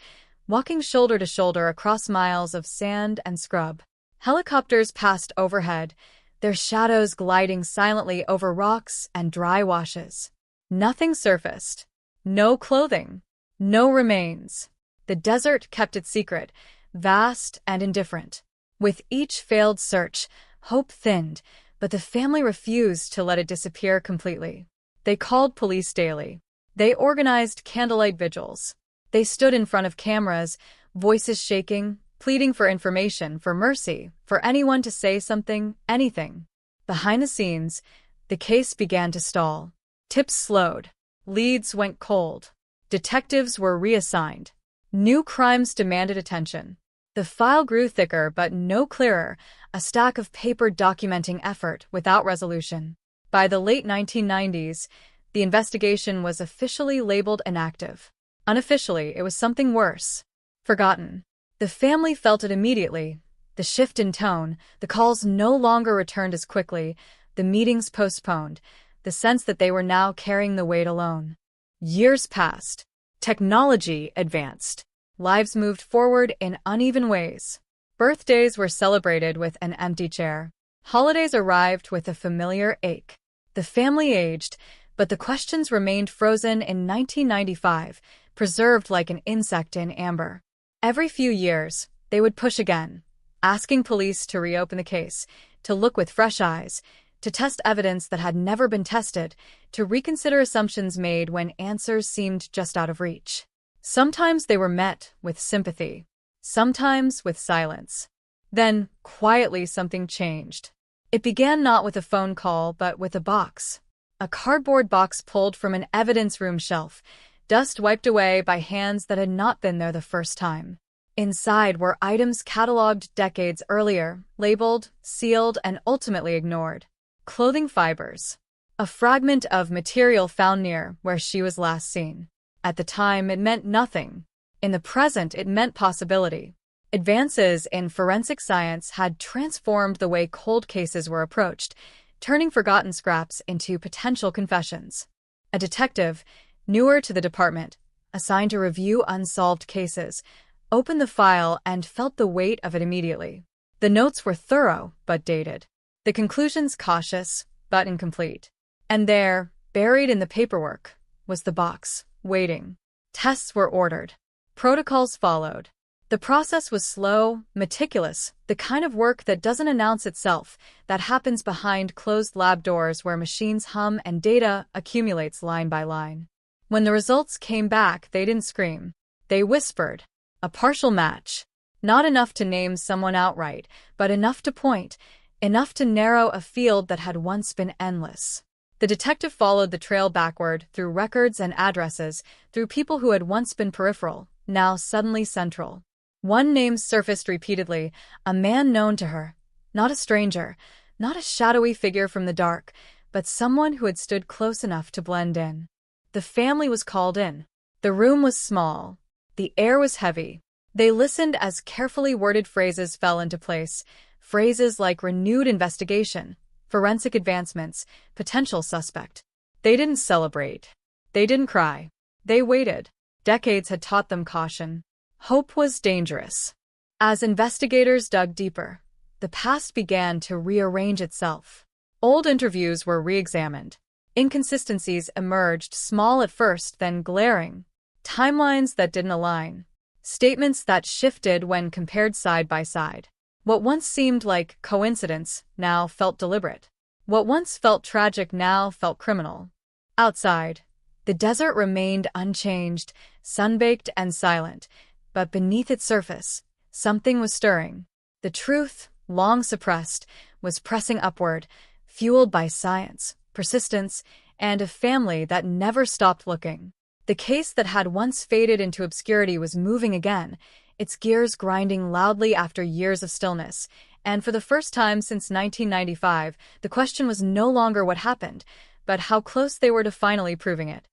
walking shoulder to shoulder across miles of sand and scrub. Helicopters passed overhead, their shadows gliding silently over rocks and dry washes. Nothing surfaced. No clothing. No remains. The desert kept its secret, vast and indifferent. With each failed search, hope thinned, but the family refused to let it disappear completely. They called police daily. They organized candlelight vigils. They stood in front of cameras, voices shaking, pleading for information, for mercy, for anyone to say something, anything. Behind the scenes, the case began to stall. Tips slowed. Leads went cold. Detectives were reassigned. New crimes demanded attention. The file grew thicker but no clearer, a stack of paper documenting effort without resolution. By the late 1990s, the investigation was officially labeled inactive. Unofficially, it was something worse. Forgotten. The family felt it immediately. The shift in tone, the calls no longer returned as quickly, the meetings postponed, the sense that they were now carrying the weight alone. Years passed. Technology advanced. Lives moved forward in uneven ways. Birthdays were celebrated with an empty chair. Holidays arrived with a familiar ache. The family aged, but the questions remained frozen in 1995, preserved like an insect in amber. Every few years, they would push again, asking police to reopen the case, to look with fresh eyes, to test evidence that had never been tested, to reconsider assumptions made when answers seemed just out of reach. Sometimes they were met with sympathy, sometimes with silence. Then, quietly, something changed. It began not with a phone call, but with a box. A cardboard box pulled from an evidence room shelf, dust wiped away by hands that had not been there the first time. Inside were items cataloged decades earlier, labeled, sealed, and ultimately ignored. Clothing fibers. A fragment of material found near where she was last seen. At the time, it meant nothing. In the present, it meant possibility. Advances in forensic science had transformed the way cold cases were approached, turning forgotten scraps into potential confessions. A detective, newer to the department, assigned to review unsolved cases, opened the file and felt the weight of it immediately. The notes were thorough but dated. The conclusions cautious but incomplete. And there, buried in the paperwork, was the box, waiting. Tests were ordered. Protocols followed. The process was slow, meticulous, the kind of work that doesn't announce itself, that happens behind closed lab doors where machines hum and data accumulates line by line. When the results came back, they didn't scream. They whispered. A partial match. Not enough to name someone outright, but enough to point, enough to narrow a field that had once been endless. The detective followed the trail backward, through records and addresses, through people who had once been peripheral, now suddenly central. One name surfaced repeatedly, a man known to her. Not a stranger, not a shadowy figure from the dark, but someone who had stood close enough to blend in. The family was called in. The room was small. The air was heavy. They listened as carefully worded phrases fell into place, phrases like renewed investigation, forensic advancements, potential suspect. They didn't celebrate. They didn't cry. They waited. Decades had taught them caution. Hope was dangerous. As investigators dug deeper, the past began to rearrange itself. Old interviews were re-examined. Inconsistencies emerged, small at first, then glaring. Timelines that didn't align. Statements that shifted when compared side by side. What once seemed like coincidence now felt deliberate. What once felt tragic now felt criminal. Outside, the desert remained unchanged, sun-baked and silent, but beneath its surface, something was stirring. The truth, long suppressed, was pressing upward, fueled by science, persistence, and a family that never stopped looking. The case that had once faded into obscurity was moving again, its gears grinding loudly after years of stillness, and for the first time since 1995, the question was no longer what happened, but how close they were to finally proving it.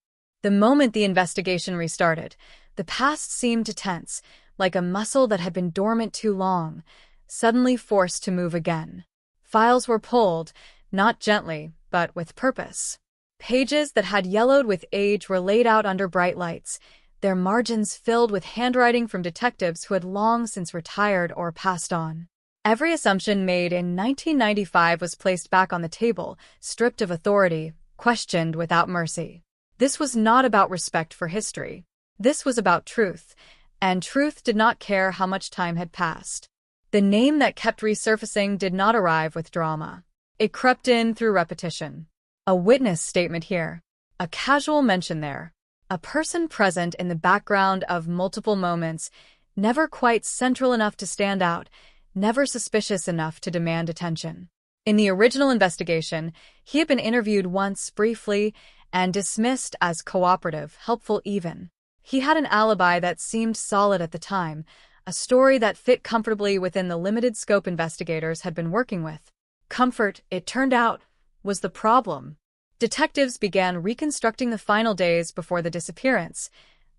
The moment the investigation restarted, the past seemed to tense, like a muscle that had been dormant too long, suddenly forced to move again. Files were pulled, not gently, but with purpose. Pages that had yellowed with age were laid out under bright lights, their margins filled with handwriting from detectives who had long since retired or passed on. Every assumption made in 1995 was placed back on the table, stripped of authority, questioned without mercy. This was not about respect for history. This was about truth, and truth did not care how much time had passed. The name that kept resurfacing did not arrive with drama. It crept in through repetition. A witness statement here, a casual mention there, a person present in the background of multiple moments, never quite central enough to stand out, never suspicious enough to demand attention. In the original investigation, he had been interviewed once briefly and dismissed as cooperative, helpful even. He had an alibi that seemed solid at the time, a story that fit comfortably within the limited scope investigators had been working with. Comfort, it turned out, was the problem. Detectives began reconstructing the final days before the disappearance,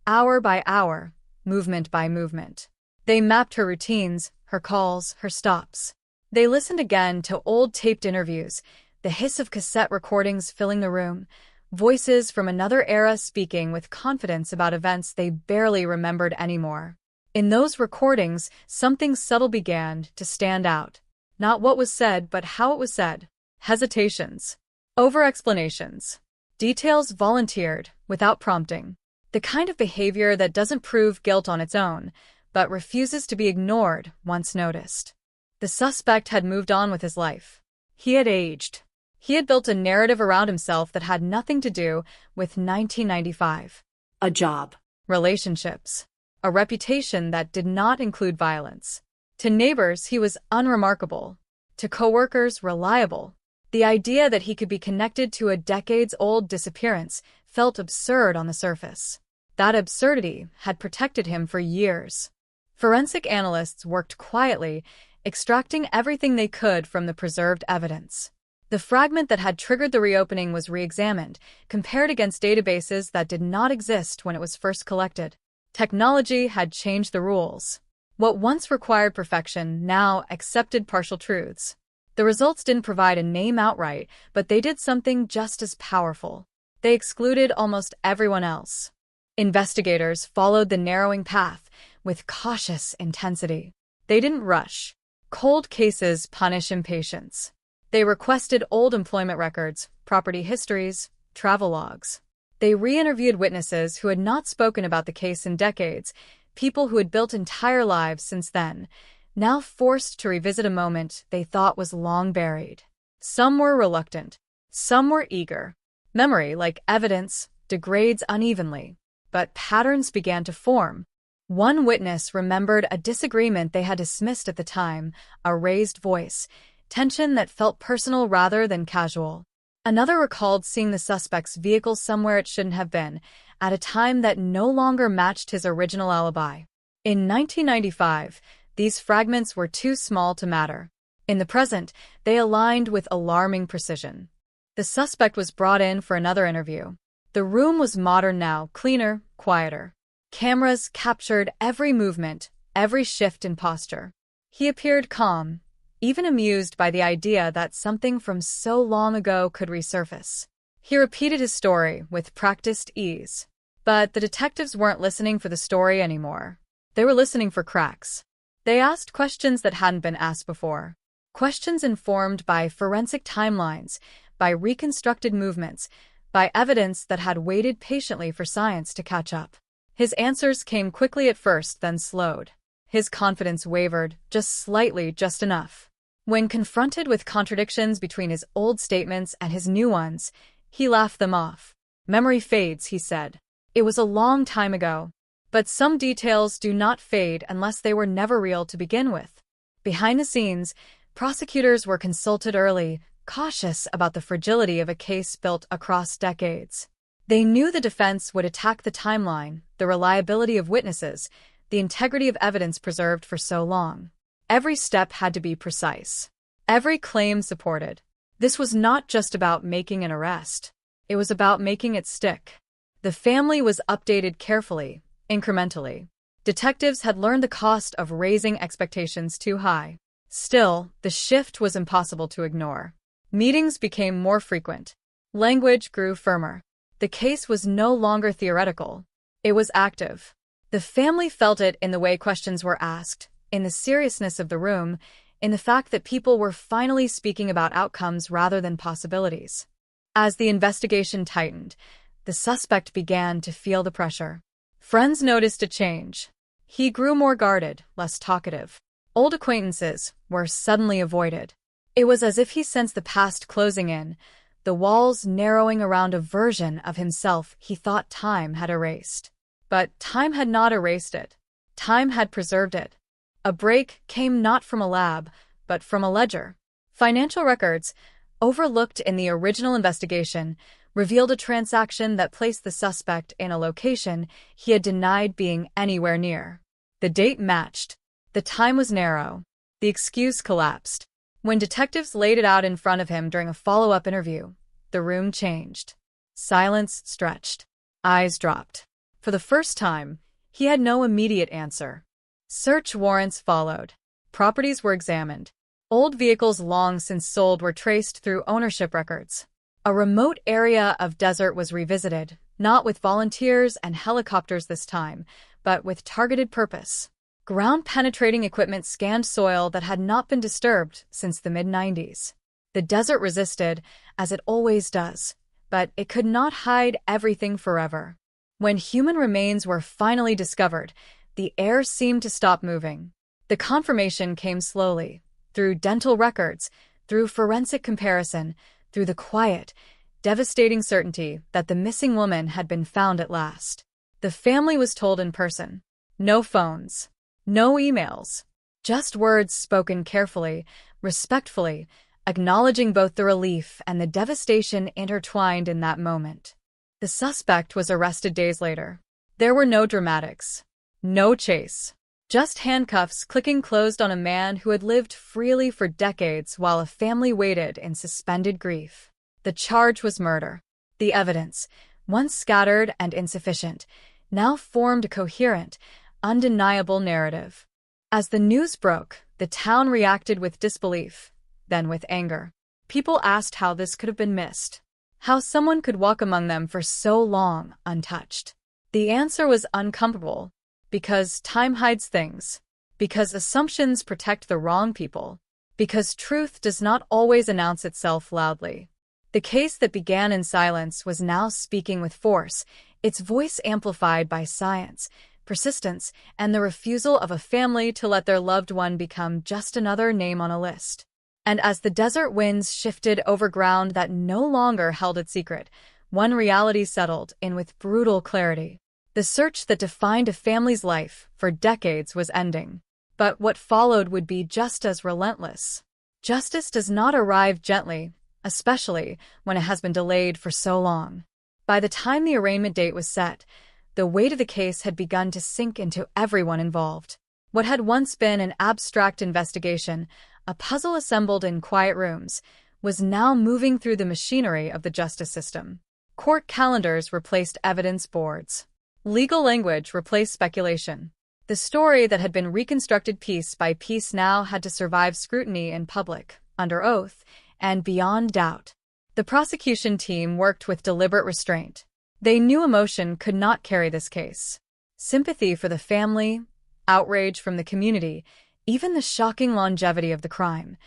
hour by hour, movement by movement. They mapped her routines, her calls, her stops. They listened again to old taped interviews, the hiss of cassette recordings filling the room, voices from another era speaking with confidence about events they barely remembered anymore. In those recordings, something subtle began to stand out. Not what was said, but how it was said. Hesitations. Over-explanations. Details volunteered, without prompting. The kind of behavior that doesn't prove guilt on its own, but refuses to be ignored once noticed. The suspect had moved on with his life. He had aged. He had built a narrative around himself that had nothing to do with 1995. A job. Relationships. A reputation that did not include violence. To neighbors, he was unremarkable. To coworkers, reliable. The idea that he could be connected to a decades-old disappearance felt absurd on the surface. That absurdity had protected him for years. Forensic analysts worked quietly, extracting everything they could from the preserved evidence. The fragment that had triggered the reopening was re-examined, compared against databases that did not exist when it was first collected. Technology had changed the rules. What once required perfection now accepted partial truths. The results didn't provide a name outright, but they did something just as powerful. They excluded almost everyone else. Investigators followed the narrowing path with cautious intensity. They didn't rush. Cold cases punish impatience. They requested old employment records, property histories, travel logs. They re-interviewed witnesses who had not spoken about the case in decades, people who had built entire lives since then, now forced to revisit a moment they thought was long buried. Some were reluctant. Some were eager. Memory, like evidence, degrades unevenly. But patterns began to form. One witness remembered a disagreement they had dismissed at the time, a raised voice, tension that felt personal rather than casual. Another recalled seeing the suspect's vehicle somewhere it shouldn't have been, at a time that no longer matched his original alibi. In 1995, these fragments were too small to matter. In the present, they aligned with alarming precision. The suspect was brought in for another interview. The room was modern now, cleaner, quieter. Cameras captured every movement, every shift in posture. He appeared calm, even amused by the idea that something from so long ago could resurface. He repeated his story with practiced ease. But the detectives weren't listening for the story anymore. They were listening for cracks. They asked questions that hadn't been asked before. Questions informed by forensic timelines, by reconstructed movements, by evidence that had waited patiently for science to catch up. His answers came quickly at first, then slowed. His confidence wavered, just slightly, just enough. When confronted with contradictions between his old statements and his new ones, he laughed them off. Memory fades, he said. It was a long time ago. But some details do not fade unless they were never real to begin with. Behind the scenes, prosecutors were consulted early, cautious about the fragility of a case built across decades. They knew the defense would attack the timeline, the reliability of witnesses, the integrity of evidence preserved for so long. Every step had to be precise. Every claim supported. This was not just about making an arrest. It was about making it stick. The family was updated carefully, incrementally. Detectives had learned the cost of raising expectations too high. Still, the shift was impossible to ignore. Meetings became more frequent. Language grew firmer. The case was no longer theoretical. It was active. The family felt it in the way questions were asked, in the seriousness of the room, in the fact that people were finally speaking about outcomes rather than possibilities. As the investigation tightened, the suspect began to feel the pressure. Friends noticed a change. He grew more guarded, less talkative. Old acquaintances were suddenly avoided. It was as if he sensed the past closing in, the walls narrowing around a version of himself he thought time had erased. But time had not erased it. Time had preserved it. A break came not from a lab, but from a ledger. Financial records, overlooked in the original investigation, revealed a transaction that placed the suspect in a location he had denied being anywhere near. The date matched. The time was narrow. The excuse collapsed. When detectives laid it out in front of him during a follow-up interview, the room changed. Silence stretched. Eyes dropped. For the first time, he had no immediate answer. Search warrants followed. Properties were examined. Old vehicles long since sold were traced through ownership records. A remote area of desert was revisited, not with volunteers and helicopters this time, but with targeted purpose. Ground-penetrating equipment scanned soil that had not been disturbed since the mid-90s. The desert resisted, as it always does, but it could not hide everything forever. When human remains were finally discovered, the air seemed to stop moving. The confirmation came slowly, through dental records, through forensic comparison, through the quiet, devastating certainty that the missing woman had been found at last. The family was told in person. No phones. No emails. Just words spoken carefully, respectfully, acknowledging both the relief and the devastation intertwined in that moment. The suspect was arrested days later. There were no dramatics. No chase. Just handcuffs clicking closed on a man who had lived freely for decades while a family waited in suspended grief. The charge was murder. The evidence, once scattered and insufficient, now formed a coherent, undeniable narrative. As the news broke, the town reacted with disbelief, then with anger. People asked how this could have been missed, how someone could walk among them for so long untouched. The answer was uncomfortable, because time hides things, because assumptions protect the wrong people, because truth does not always announce itself loudly. The case that began in silence was now speaking with force, its voice amplified by science, persistence, and the refusal of a family to let their loved one become just another name on a list. And as the desert winds shifted over ground that no longer held its secret, one reality settled in with brutal clarity. The search that defined a family's life for decades was ending. But what followed would be just as relentless. Justice does not arrive gently, especially when it has been delayed for so long. By the time the arraignment date was set, the weight of the case had begun to sink into everyone involved. What had once been an abstract investigation, a puzzle assembled in quiet rooms, was now moving through the machinery of the justice system. Court calendars replaced evidence boards. Legal language replaced speculation. The story that had been reconstructed piece by piece now had to survive scrutiny in public, under oath, and beyond doubt. The prosecution team worked with deliberate restraint. They knew emotion could not carry this case. Sympathy for the family, outrage from the community, even the shocking longevity of the crime.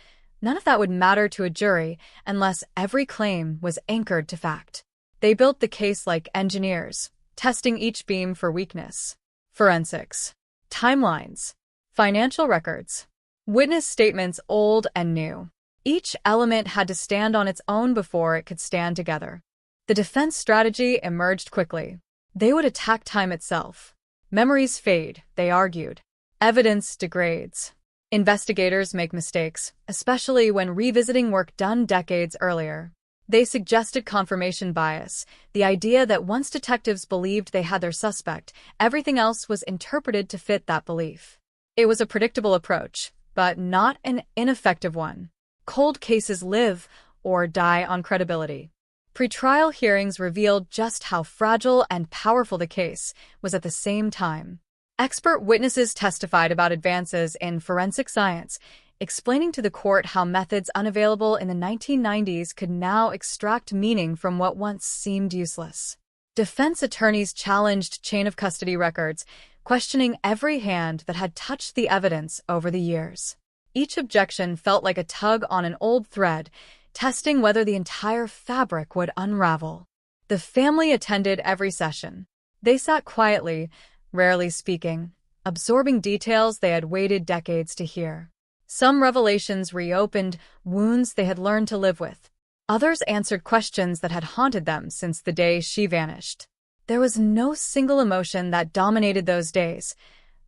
None of that would matter to a jury unless every claim was anchored to fact. They built the case like engineers, testing each beam for weakness. Forensics. Timelines. Financial records. Witness statements old and new. Each element had to stand on its own before it could stand together. The defense strategy emerged quickly. They would attack time itself. Memories fade, they argued. Evidence degrades. Investigators make mistakes, especially when revisiting work done decades earlier. They suggested confirmation bias, the idea that once detectives believed they had their suspect, everything else was interpreted to fit that belief. It was a predictable approach, but not an ineffective one. Cold cases live or die on credibility. Pretrial hearings revealed just how fragile and powerful the case was at the same time. Expert witnesses testified about advances in forensic science, explaining to the court how methods unavailable in the 1990s could now extract meaning from what once seemed useless. Defense attorneys challenged chain of custody records, questioning every hand that had touched the evidence over the years. Each objection felt like a tug on an old thread, testing whether the entire fabric would unravel. The family attended every session. They sat quietly, rarely speaking, absorbing details they had waited decades to hear. Some revelations reopened wounds they had learned to live with. Others answered questions that had haunted them since the day she vanished. There was no single emotion that dominated those days,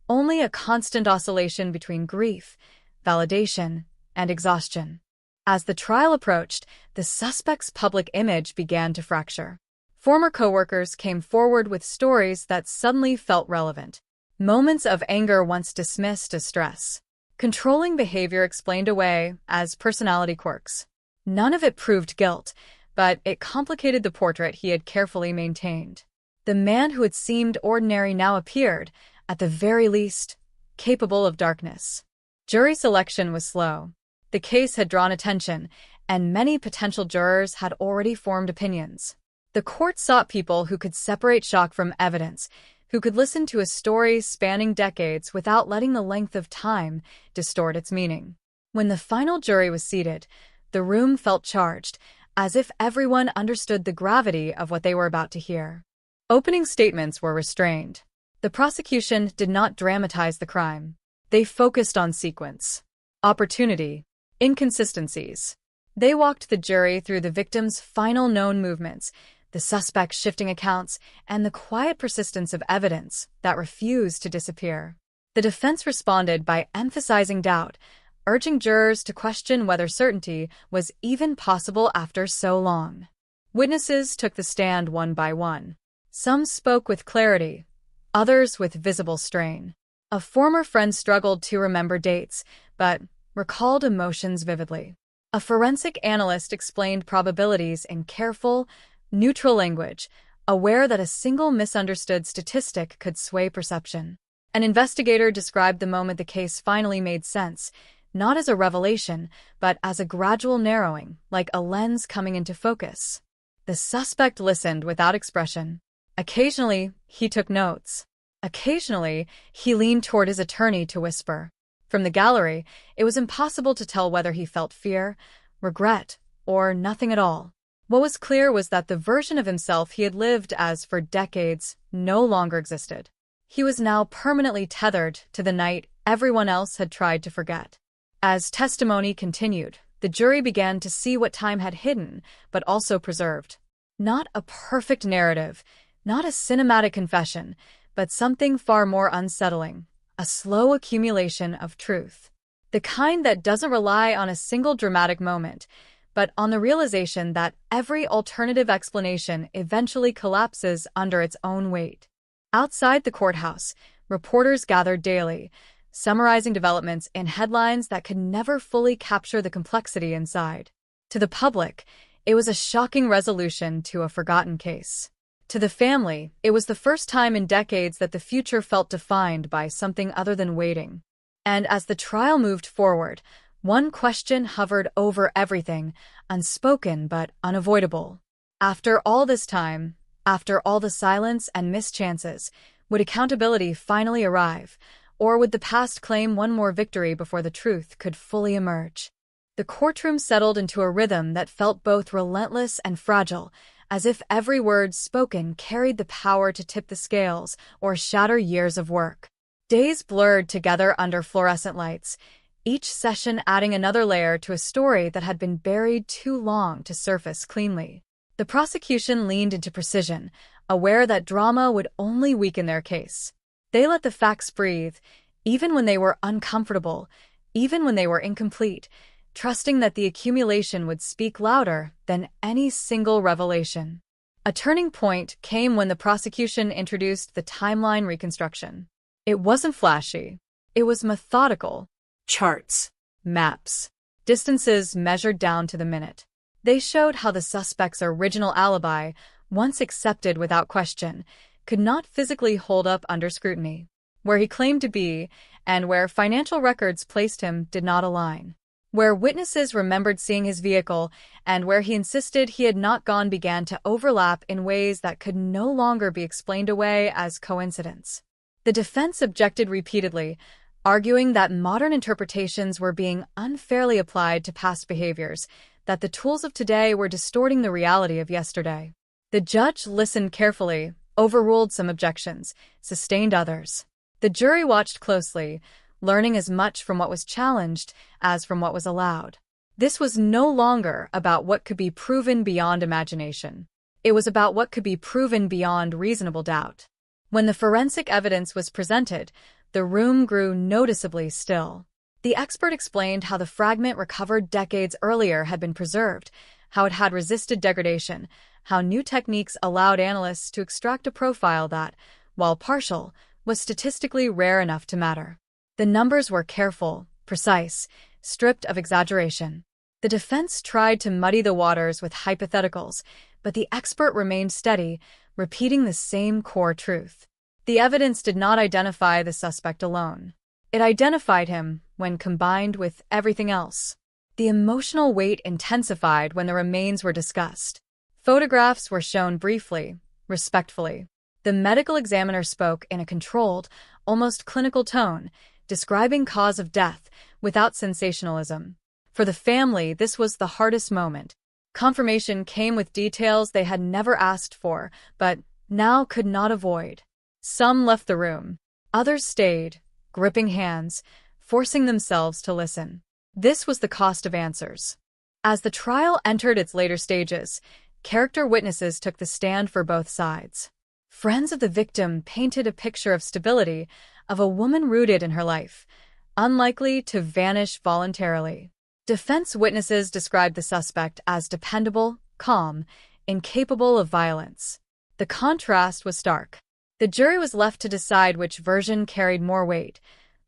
only a constant oscillation between grief, validation, and exhaustion. As the trial approached, the suspect's public image began to fracture. Former coworkers came forward with stories that suddenly felt relevant. Moments of anger once dismissed as stress. Controlling behavior explained away as personality quirks. None of it proved guilt, but it complicated the portrait he had carefully maintained. The man who had seemed ordinary now appeared, at the very least, capable of darkness. Jury selection was slow. The case had drawn attention, and many potential jurors had already formed opinions. The court sought people who could separate shock from evidence, who could listen to a story spanning decades without letting the length of time distort its meaning. When the final jury was seated, the room felt charged, as if everyone understood the gravity of what they were about to hear. Opening statements were restrained. The prosecution did not dramatize the crime. They focused on sequence, opportunity, inconsistencies. They walked the jury through the victim's final known movements, the suspect's shifting accounts, and the quiet persistence of evidence that refused to disappear. The defense responded by emphasizing doubt, urging jurors to question whether certainty was even possible after so long. Witnesses took the stand one by one. Some spoke with clarity, others with visible strain. A former friend struggled to remember dates, but recalled emotions vividly. A forensic analyst explained probabilities in careful, neutral language, aware that a single misunderstood statistic could sway perception. An investigator described the moment the case finally made sense, not as a revelation, but as a gradual narrowing, like a lens coming into focus. The suspect listened without expression. Occasionally, he took notes. Occasionally, he leaned toward his attorney to whisper. From the gallery, it was impossible to tell whether he felt fear, regret, or nothing at all. What was clear was that the version of himself he had lived as for decades no longer existed. He was now permanently tethered to the night everyone else had tried to forget. As testimony continued, the jury began to see what time had hidden, but also preserved. Not a perfect narrative, not a cinematic confession, but something far more unsettling, a slow accumulation of truth. The kind that doesn't rely on a single dramatic moment, but on the realization that every alternative explanation eventually collapses under its own weight. Outside the courthouse, reporters gathered daily, summarizing developments in headlines that could never fully capture the complexity inside. To the public, it was a shocking resolution to a forgotten case. To the family, it was the first time in decades that the future felt defined by something other than waiting. And as the trial moved forward, one question hovered over everything, unspoken but unavoidable. After all this time, after all the silence and missed chances, would accountability finally arrive, or would the past claim one more victory before the truth could fully emerge? The courtroom settled into a rhythm that felt both relentless and fragile, as if every word spoken carried the power to tip the scales or shatter years of work. Days blurred together under fluorescent lights, each session adding another layer to a story that had been buried too long to surface cleanly. The prosecution leaned into precision, aware that drama would only weaken their case. They let the facts breathe, even when they were uncomfortable, even when they were incomplete, trusting that the accumulation would speak louder than any single revelation. A turning point came when the prosecution introduced the timeline reconstruction. It wasn't flashy. It was methodical. Charts, maps, distances measured down to the minute. They showed how the suspect's original alibi, once accepted without question, could not physically hold up under scrutiny. Where he claimed to be, and where financial records placed him, did not align. Where witnesses remembered seeing his vehicle, and where he insisted he had not gone, began to overlap in ways that could no longer be explained away as coincidence. The defense objected repeatedly, arguing that modern interpretations were being unfairly applied to past behaviors, that the tools of today were distorting the reality of yesterday. The judge listened carefully, overruled some objections, sustained others. The jury watched closely, learning as much from what was challenged as from what was allowed. This was no longer about what could be proven beyond imagination. It was about what could be proven beyond reasonable doubt. When the forensic evidence was presented, the room grew noticeably still. The expert explained how the fragment recovered decades earlier had been preserved, how it had resisted degradation, how new techniques allowed analysts to extract a profile that, while partial, was statistically rare enough to matter. The numbers were careful, precise, stripped of exaggeration. The defense tried to muddy the waters with hypotheticals, but the expert remained steady, repeating the same core truth. The evidence did not identify the suspect alone. It identified him when combined with everything else. The emotional weight intensified when the remains were discussed. Photographs were shown briefly, respectfully. The medical examiner spoke in a controlled, almost clinical tone, describing cause of death without sensationalism. For the family, this was the hardest moment. Confirmation came with details they had never asked for, but now could not avoid. Some left the room. Others stayed, gripping hands, forcing themselves to listen. This was the cost of answers. As the trial entered its later stages, character witnesses took the stand for both sides. Friends of the victim painted a picture of stability, of a woman rooted in her life, unlikely to vanish voluntarily. Defense witnesses described the suspect as dependable, calm, incapable of violence. The contrast was stark. The jury was left to decide which version carried more weight,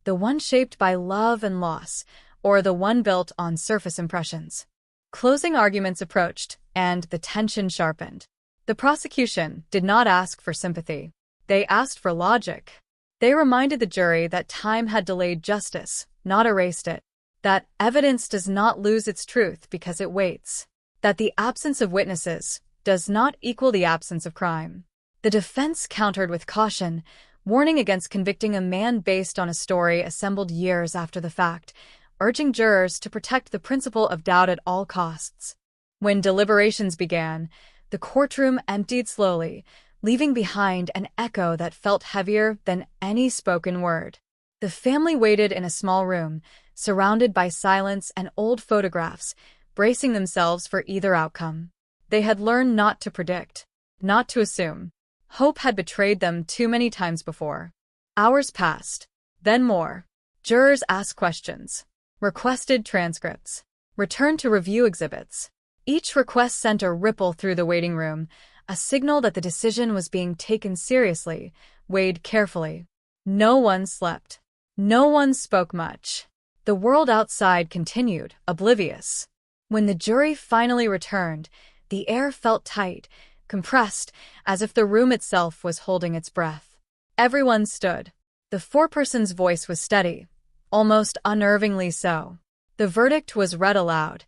the one shaped by love and loss, or the one built on surface impressions. Closing arguments approached, and the tension sharpened. The prosecution did not ask for sympathy. They asked for logic. They reminded the jury that time had delayed justice, not erased it. That evidence does not lose its truth because it waits. That the absence of witnesses does not equal the absence of crime. The defense countered with caution, warning against convicting a man based on a story assembled years after the fact, urging jurors to protect the principle of doubt at all costs. When deliberations began, the courtroom emptied slowly, leaving behind an echo that felt heavier than any spoken word. The family waited in a small room, surrounded by silence and old photographs, bracing themselves for either outcome. They had learned not to predict, not to assume. Hope had betrayed them too many times before. Hours passed, then more. Jurors asked questions, requested transcripts, returned to review exhibits. Each request sent a ripple through the waiting room, a signal that the decision was being taken seriously, weighed carefully. No one slept. No one spoke much. The world outside continued, oblivious. When the jury finally returned, the air felt tight, compressed, as if the room itself was holding its breath. Everyone stood. The foreperson's voice was steady, almost unnervingly so. The verdict was read aloud,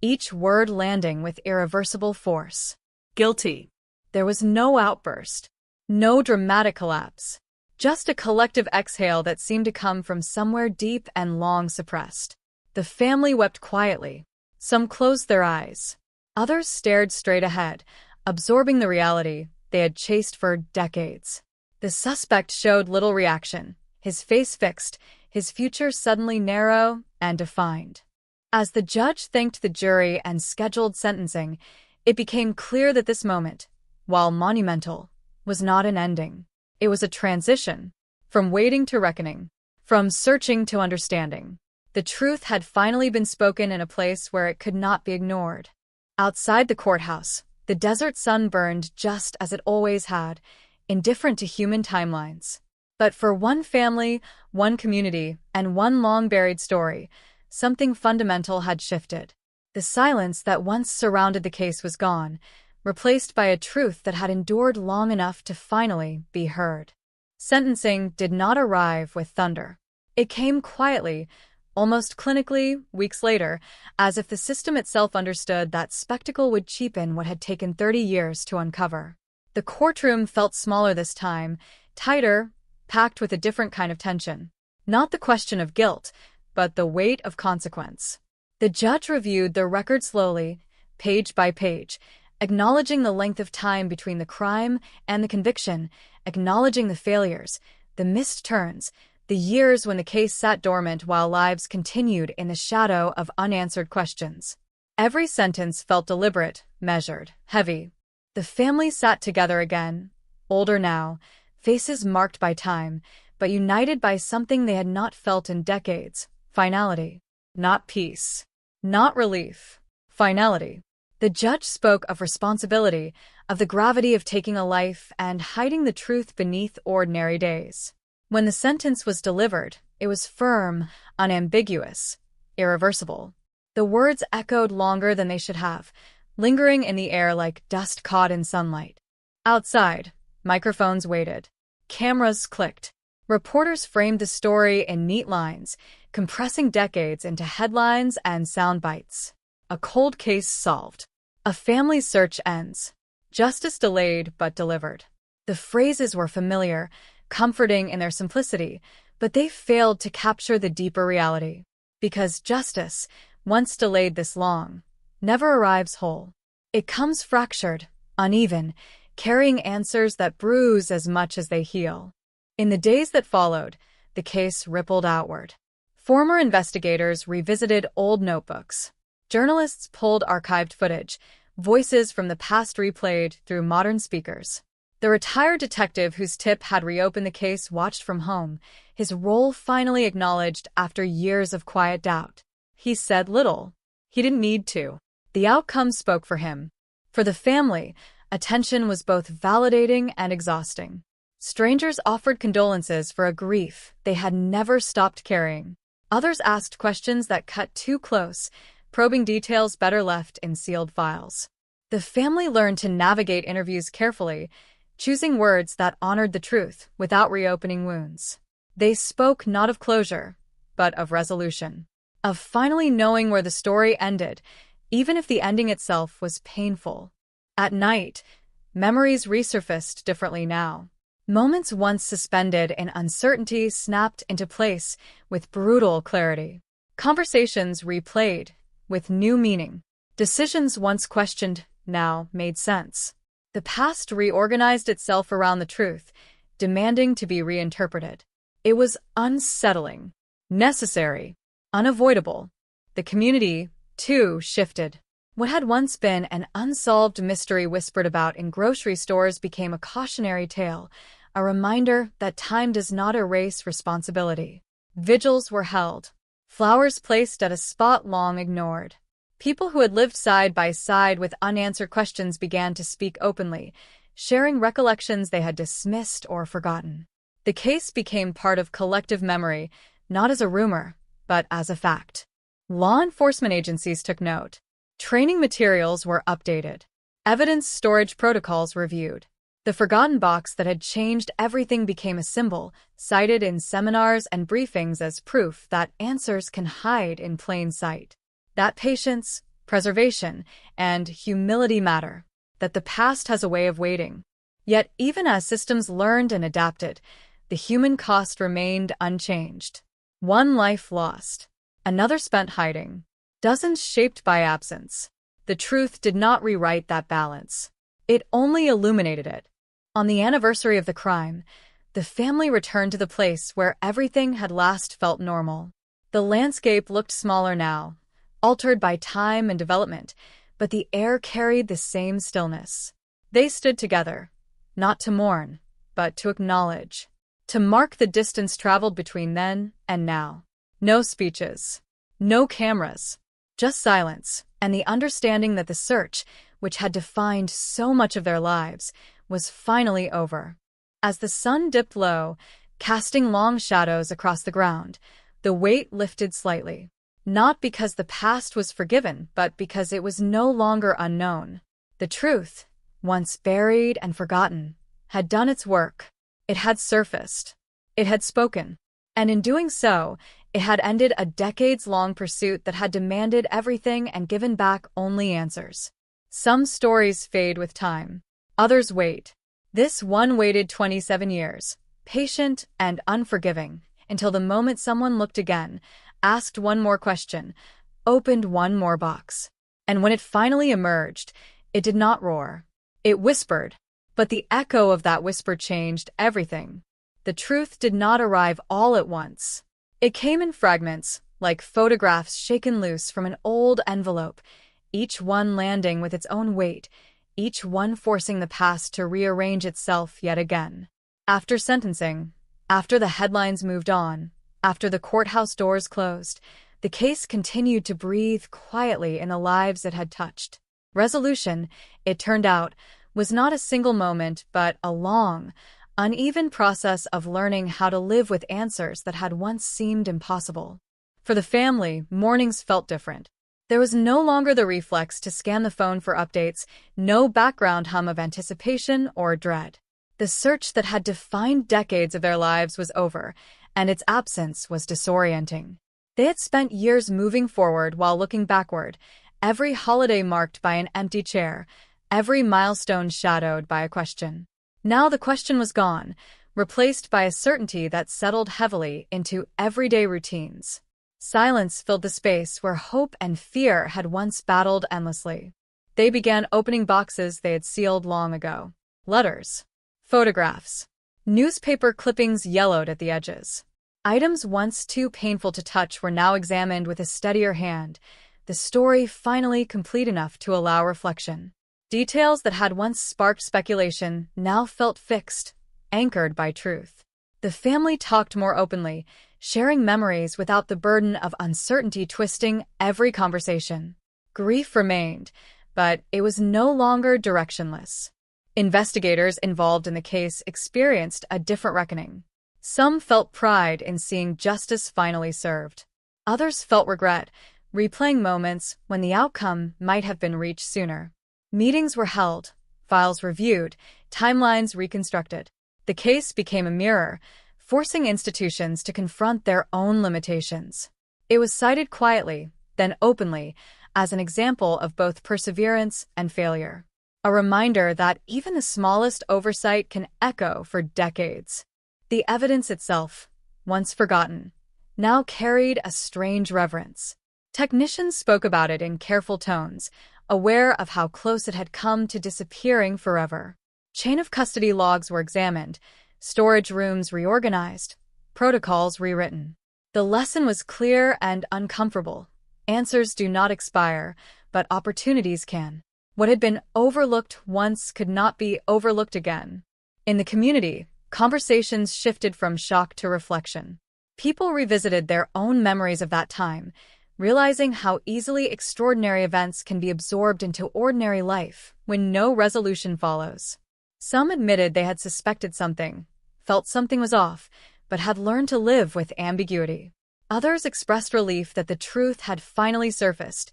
each word landing with irreversible force. Guilty. There was no outburst, no dramatic collapse, just a collective exhale that seemed to come from somewhere deep and long suppressed. The family wept quietly. Some closed their eyes. Others stared straight ahead, absorbing the reality they had chased for decades. The suspect showed little reaction, his face fixed, his future suddenly narrow and defined. As the judge thanked the jury and scheduled sentencing, it became clear that this moment, while monumental, was not an ending. It was a transition, from waiting to reckoning, from searching to understanding. The truth had finally been spoken in a place where it could not be ignored. Outside the courthouse, the desert sun burned just as it always had, indifferent to human timelines. But for one family, one community, and one long-buried story, something fundamental had shifted. The silence that once surrounded the case was gone, replaced by a truth that had endured long enough to finally be heard. Sentencing did not arrive with thunder. It came quietly, almost clinically, weeks later, as if the system itself understood that spectacle would cheapen what had taken 30 years to uncover. The courtroom felt smaller this time, tighter, packed with a different kind of tension. Not the question of guilt, but the weight of consequence. The judge reviewed the record slowly, page by page, acknowledging the length of time between the crime and the conviction, acknowledging the failures, the missed turns, the years when the case sat dormant while lives continued in the shadow of unanswered questions. Every sentence felt deliberate, measured, heavy. The family sat together again, older now, faces marked by time, but united by something they had not felt in decades: finality. Not peace. Not relief. Finality. The judge spoke of responsibility, of the gravity of taking a life and hiding the truth beneath ordinary days. When the sentence was delivered, it was firm, unambiguous, irreversible. The words echoed longer than they should have, lingering in the air like dust caught in sunlight. Outside, microphones waited. Cameras clicked. Reporters framed the story in neat lines, compressing decades into headlines and sound bites. A cold case solved. A family search ends. Justice delayed but delivered. The phrases were familiar, comforting in their simplicity, but they failed to capture the deeper reality. Because justice, once delayed this long, never arrives whole. It comes fractured, uneven, carrying answers that bruise as much as they heal. In the days that followed, the case rippled outward. Former investigators revisited old notebooks. Journalists pulled archived footage, voices from the past replayed through modern speakers. The retired detective whose tip had reopened the case watched from home, his role finally acknowledged after years of quiet doubt. He said little. He didn't need to. The outcome spoke for him. For the family, attention was both validating and exhausting. Strangers offered condolences for a grief they had never stopped carrying. Others asked questions that cut too close, probing details better left in sealed files. The family learned to navigate interviews carefully, choosing words that honored the truth without reopening wounds. They spoke not of closure, but of resolution, of finally knowing where the story ended, even if the ending itself was painful. At night, memories resurfaced differently now. Moments once suspended in uncertainty snapped into place with brutal clarity. Conversations replayed with new meaning. Decisions once questioned now made sense. The past reorganized itself around the truth, demanding to be reinterpreted. It was unsettling, necessary, unavoidable. The community, too, shifted. What had once been an unsolved mystery whispered about in grocery stores became a cautionary tale, a reminder that time does not erase responsibility. Vigils were held, flowers placed at a spot long ignored. People who had lived side by side with unanswered questions began to speak openly, sharing recollections they had dismissed or forgotten. The case became part of collective memory, not as a rumor, but as a fact. Law enforcement agencies took note. Training materials were updated. Evidence storage protocols reviewed. The forgotten box that had changed everything became a symbol, cited in seminars and briefings as proof that answers can hide in plain sight. That patience, preservation, and humility matter, that the past has a way of waiting. Yet even as systems learned and adapted, the human cost remained unchanged. One life lost, another spent hiding, dozens shaped by absence. The truth did not rewrite that balance. It only illuminated it. On the anniversary of the crime, the family returned to the place where everything had last felt normal. The landscape looked smaller now, altered by time and development, but the air carried the same stillness. They stood together, not to mourn, but to acknowledge, to mark the distance traveled between then and now. No speeches, no cameras, just silence, and the understanding that the search, which had defined so much of their lives, was finally over. As the sun dipped low, casting long shadows across the ground, the weight lifted slightly. Not because the past was forgiven, but because it was no longer unknown. The truth, once buried and forgotten, had done its work. It had surfaced. It had spoken. And in doing so, it had ended a decades-long pursuit that had demanded everything and given back only answers. Some stories fade with time. Others wait. This one waited 27 years, patient and unforgiving, until the moment someone looked again, asked one more question, opened one more box. And when it finally emerged, it did not roar. It whispered, but the echo of that whisper changed everything. The truth did not arrive all at once. It came in fragments, like photographs shaken loose from an old envelope, each one landing with its own weight, each one forcing the past to rearrange itself yet again. After sentencing, after the headlines moved on, after the courthouse doors closed, the case continued to breathe quietly in the lives it had touched. Resolution, it turned out, was not a single moment, but a long, uneven process of learning how to live with answers that had once seemed impossible. For the family, mornings felt different. There was no longer the reflex to scan the phone for updates, no background hum of anticipation or dread. The search that had defined decades of their lives was over, and its absence was disorienting. They had spent years moving forward while looking backward, every holiday marked by an empty chair, every milestone shadowed by a question. Now the question was gone, replaced by a certainty that settled heavily into everyday routines. Silence filled the space where hope and fear had once battled endlessly. They began opening boxes they had sealed long ago. Letters, photographs, newspaper clippings yellowed at the edges. Items once too painful to touch were now examined with a steadier hand, the story finally complete enough to allow reflection. Details that had once sparked speculation now felt fixed, anchored by truth. The family talked more openly, sharing memories without the burden of uncertainty twisting every conversation. Grief remained, but it was no longer directionless. Investigators involved in the case experienced a different reckoning. Some felt pride in seeing justice finally served. Others felt regret, replaying moments when the outcome might have been reached sooner. Meetings were held, files reviewed, timelines reconstructed. The case became a mirror, forcing institutions to confront their own limitations. It was cited quietly, then openly, as an example of both perseverance and failure. A reminder that even the smallest oversight can echo for decades. The evidence itself, once forgotten, now carried a strange reverence. Technicians spoke about it in careful tones, aware of how close it had come to disappearing forever. Chain of custody logs were examined, storage rooms reorganized, protocols rewritten. The lesson was clear and uncomfortable. Answers do not expire, but opportunities can. What had been overlooked once could not be overlooked again. In the community, conversations shifted from shock to reflection. People revisited their own memories of that time, realizing how easily extraordinary events can be absorbed into ordinary life when no resolution follows. Some admitted they had suspected something, felt something was off, but had learned to live with ambiguity. Others expressed relief that the truth had finally surfaced,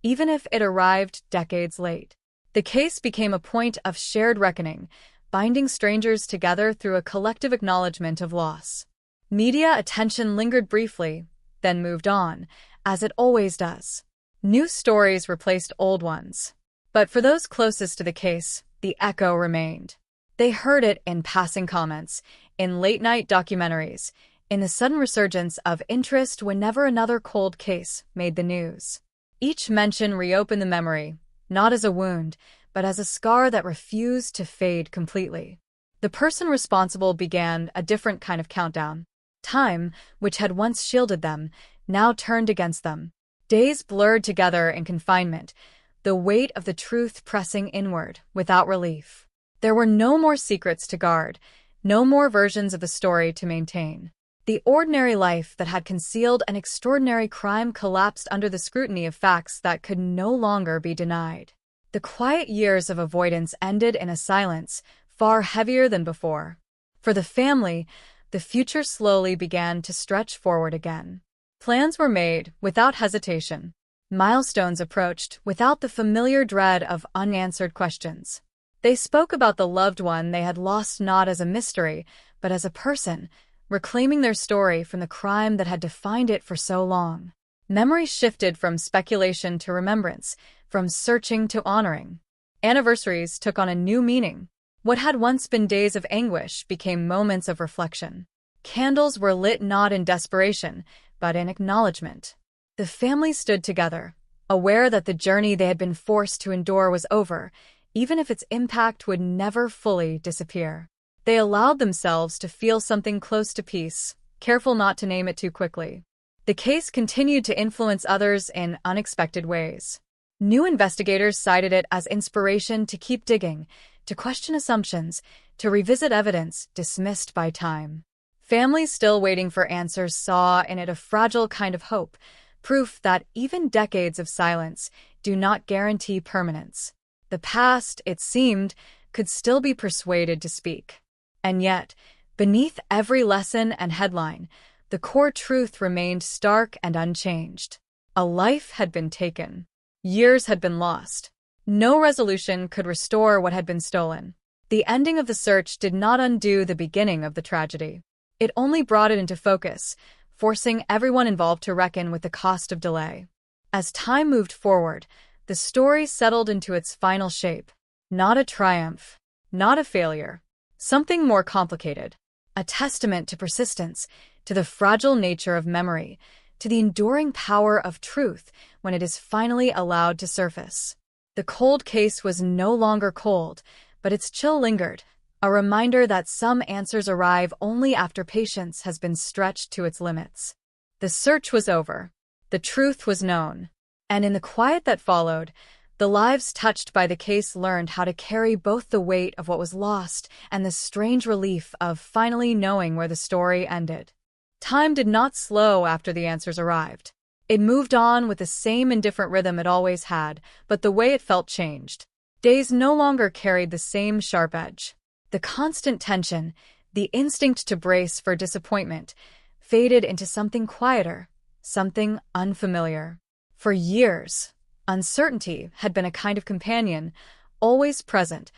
even if it arrived decades late. The case became a point of shared reckoning, binding strangers together through a collective acknowledgement of loss. Media attention lingered briefly, then moved on, as it always does. New stories replaced old ones. But for those closest to the case, the echo remained. They heard it in passing comments, in late-night documentaries, in the sudden resurgence of interest whenever another cold case made the news. Each mention reopened the memory, not as a wound, but as a scar that refused to fade completely. The person responsible began a different kind of countdown. Time, which had once shielded them, now turned against them. Days blurred together in confinement, the weight of the truth pressing inward without relief. There were no more secrets to guard, no more versions of the story to maintain. The ordinary life that had concealed an extraordinary crime collapsed under the scrutiny of facts that could no longer be denied. The quiet years of avoidance ended in a silence far heavier than before. For the family, the future slowly began to stretch forward again. Plans were made without hesitation. Milestones approached without the familiar dread of unanswered questions. They spoke about the loved one they had lost not as a mystery, but as a person, reclaiming their story from the crime that had defined it for so long. Memory shifted from speculation to remembrance, from searching to honoring. Anniversaries took on a new meaning. What had once been days of anguish became moments of reflection. Candles were lit not in desperation, but in acknowledgement. The family stood together, aware that the journey they had been forced to endure was over, even if its impact would never fully disappear. They allowed themselves to feel something close to peace, careful not to name it too quickly. The case continued to influence others in unexpected ways. New investigators cited it as inspiration to keep digging, to question assumptions, to revisit evidence dismissed by time. Families still waiting for answers saw in it a fragile kind of hope, proof that even decades of silence do not guarantee permanence. The past, it seemed, could still be persuaded to speak. And yet, beneath every lesson and headline, the core truth remained stark and unchanged. A life had been taken. Years had been lost. No resolution could restore what had been stolen. The ending of the search did not undo the beginning of the tragedy. It only brought it into focus, forcing everyone involved to reckon with the cost of delay. As time moved forward, the story settled into its final shape. Not a triumph, not a failure, Something more complicated, a testament to persistence, to the fragile nature of memory, to the enduring power of truth when it is finally allowed to surface. The cold case was no longer cold, but its chill lingered, a reminder that some answers arrive only after patience has been stretched to its limits. The search was over. The truth was known. And in the quiet that followed, the lives touched by the case learned how to carry both the weight of what was lost and the strange relief of finally knowing where the story ended. Time did not slow after the answers arrived. It moved on with the same indifferent rhythm it always had, but the way it felt changed. Days no longer carried the same sharp edge. The constant tension, the instinct to brace for disappointment, faded into something quieter, something unfamiliar. For years, uncertainty had been a kind of companion, always present,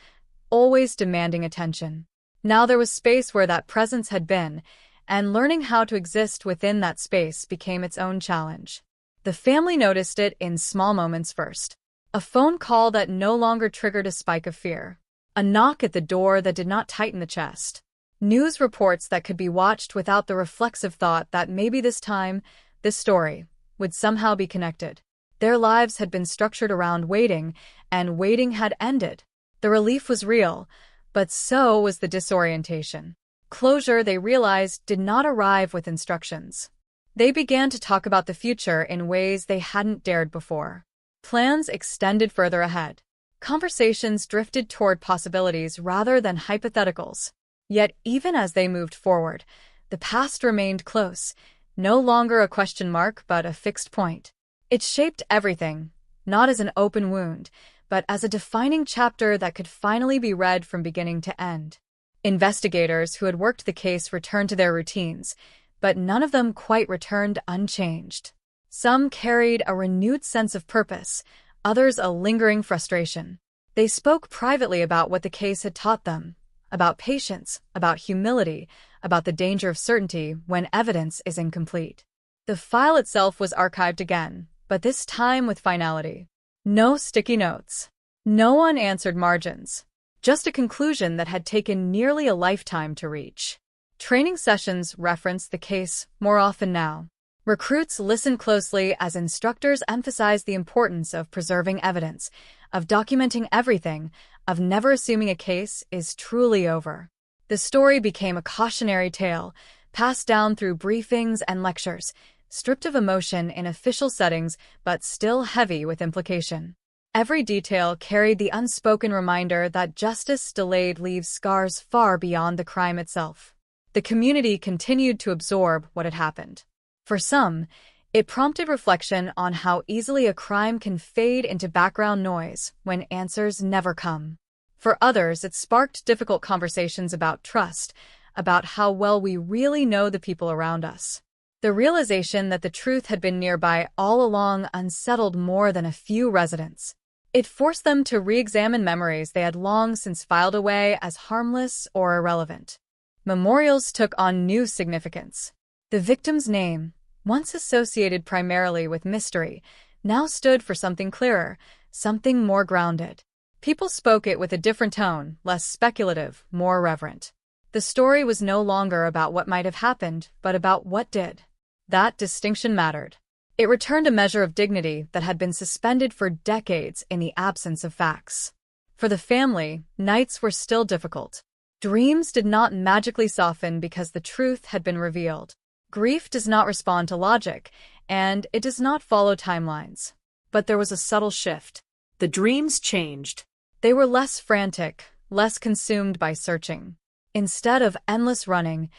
always demanding attention. Now there was space where that presence had been, and learning how to exist within that space became its own challenge. The family noticed it in small moments first. A phone call that no longer triggered a spike of fear. A knock at the door that did not tighten the chest. News reports that could be watched without the reflexive thought that maybe this time, this story, would somehow be connected. Their lives had been structured around waiting, and waiting had ended. The relief was real, but so was the disorientation. Closure, they realized, did not arrive with instructions. They began to talk about the future in ways they hadn't dared before. Plans extended further ahead. Conversations drifted toward possibilities rather than hypotheticals. Yet even as they moved forward, the past remained close, no longer a question mark but a fixed point. It shaped everything, not as an open wound, but as a defining chapter that could finally be read from beginning to end. Investigators who had worked the case returned to their routines, but none of them quite returned unchanged. Some carried a renewed sense of purpose, others a lingering frustration. They spoke privately about what the case had taught them, about patience, about humility, about the danger of certainty when evidence is incomplete. The file itself was archived again, but this time with finality. No sticky notes. No unanswered margins. Just a conclusion that had taken nearly a lifetime to reach. Training sessions referenced the case more often now. Recruits listened closely as instructors emphasized the importance of preserving evidence, of documenting everything, of never assuming a case is truly over. The story became a cautionary tale, passed down through briefings and lectures, stripped of emotion in official settings but still heavy with implication. Every detail carried the unspoken reminder that justice delayed leaves scars far beyond the crime itself. The community continued to absorb what had happened. For some, it prompted reflection on how easily a crime can fade into background noise when answers never come. For others, it sparked difficult conversations about trust, about how well we really know the people around us. The realization that the truth had been nearby all along unsettled more than a few residents. It forced them to re-examine memories they had long since filed away as harmless or irrelevant. Memorials took on new significance. The victim's name, once associated primarily with mystery, now stood for something clearer, something more grounded. People spoke it with a different tone, less speculative, more reverent. The story was no longer about what might have happened, but about what did. That distinction mattered. It returned a measure of dignity that had been suspended for decades in the absence of facts. For the family, nights were still difficult. Dreams did not magically soften because the truth had been revealed. Grief does not respond to logic, and it does not follow timelines. But there was a subtle shift. The dreams changed. They were less frantic, less consumed by searching. Instead of endless running,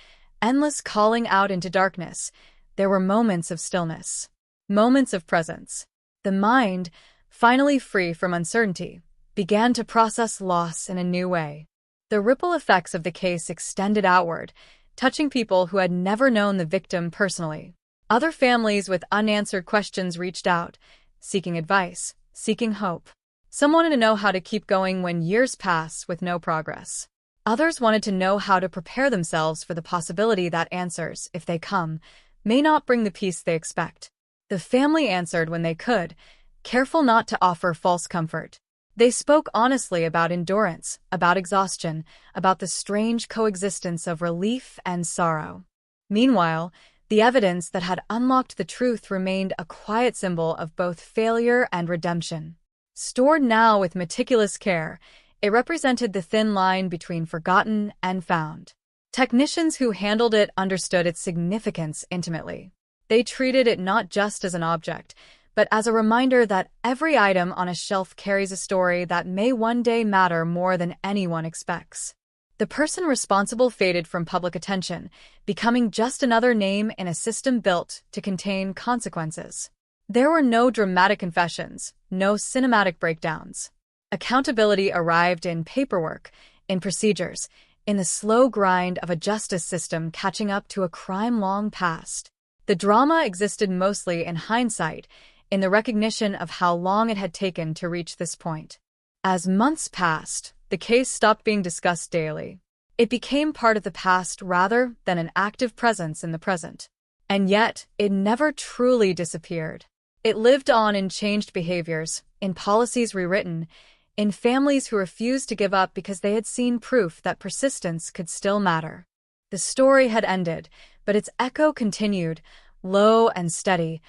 endless calling out into darkness, there were moments of stillness, moments of presence. The mind, finally free from uncertainty, began to process loss in a new way. The ripple effects of the case extended outward, touching people who had never known the victim personally. Other families with unanswered questions reached out, seeking advice, seeking hope. Some wanted to know how to keep going when years pass with no progress. Others wanted to know how to prepare themselves for the possibility that answers, if they come, may not bring the peace they expect. The family answered when they could, careful not to offer false comfort. They spoke honestly about endurance, about exhaustion, about the strange coexistence of relief and sorrow. Meanwhile, the evidence that had unlocked the truth remained a quiet symbol of both failure and redemption. Stored now with meticulous care, it represented the thin line between forgotten and found. Technicians who handled it understood its significance intimately. They treated it not just as an object, but as a reminder that every item on a shelf carries a story that may one day matter more than anyone expects. The person responsible faded from public attention, becoming just another name in a system built to contain consequences. There were no dramatic confessions, no cinematic breakdowns. Accountability arrived in paperwork, in procedures, in the slow grind of a justice system catching up to a crime long past. The drama existed mostly in hindsight, in the recognition of how long it had taken to reach this point. As months passed, the case stopped being discussed daily. It became part of the past rather than an active presence in the present. And yet, it never truly disappeared. It lived on in changed behaviors, in policies rewritten, in families who refused to give up because they had seen proof that persistence could still matter. The story had ended, but its echo continued, low and steady,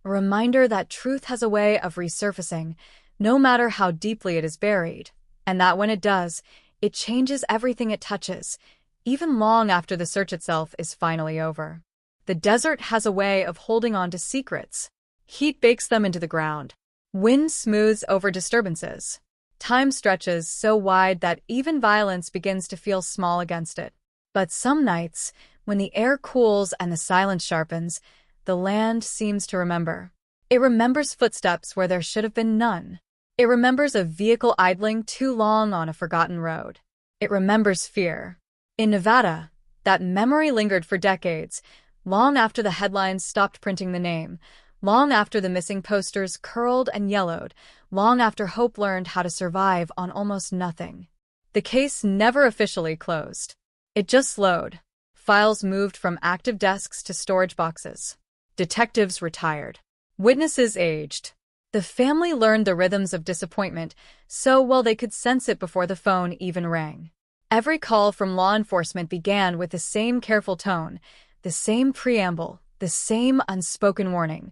a reminder that truth has a way of resurfacing, no matter how deeply it is buried, and that when it does, it changes everything it touches, even long after the search itself is finally over. The desert has a way of holding on to secrets. Heat bakes them into the ground. Wind smooths over disturbances. Time stretches so wide that even violence begins to feel small against it. But some nights, when the air cools and the silence sharpens, the land seems to remember. It remembers footsteps where there should have been none. It remembers a vehicle idling too long on a forgotten road. It remembers fear. In Nevada, that memory lingered for decades, long after the headlines stopped printing the name, long after the missing posters curled and yellowed, long after hope learned how to survive on almost nothing. The case never officially closed. It just slowed. Files moved from active desks to storage boxes. Detectives retired. Witnesses aged. The family learned the rhythms of disappointment so well they could sense it before the phone even rang. Every call from law enforcement began with the same careful tone, the same preamble, the same unspoken warning.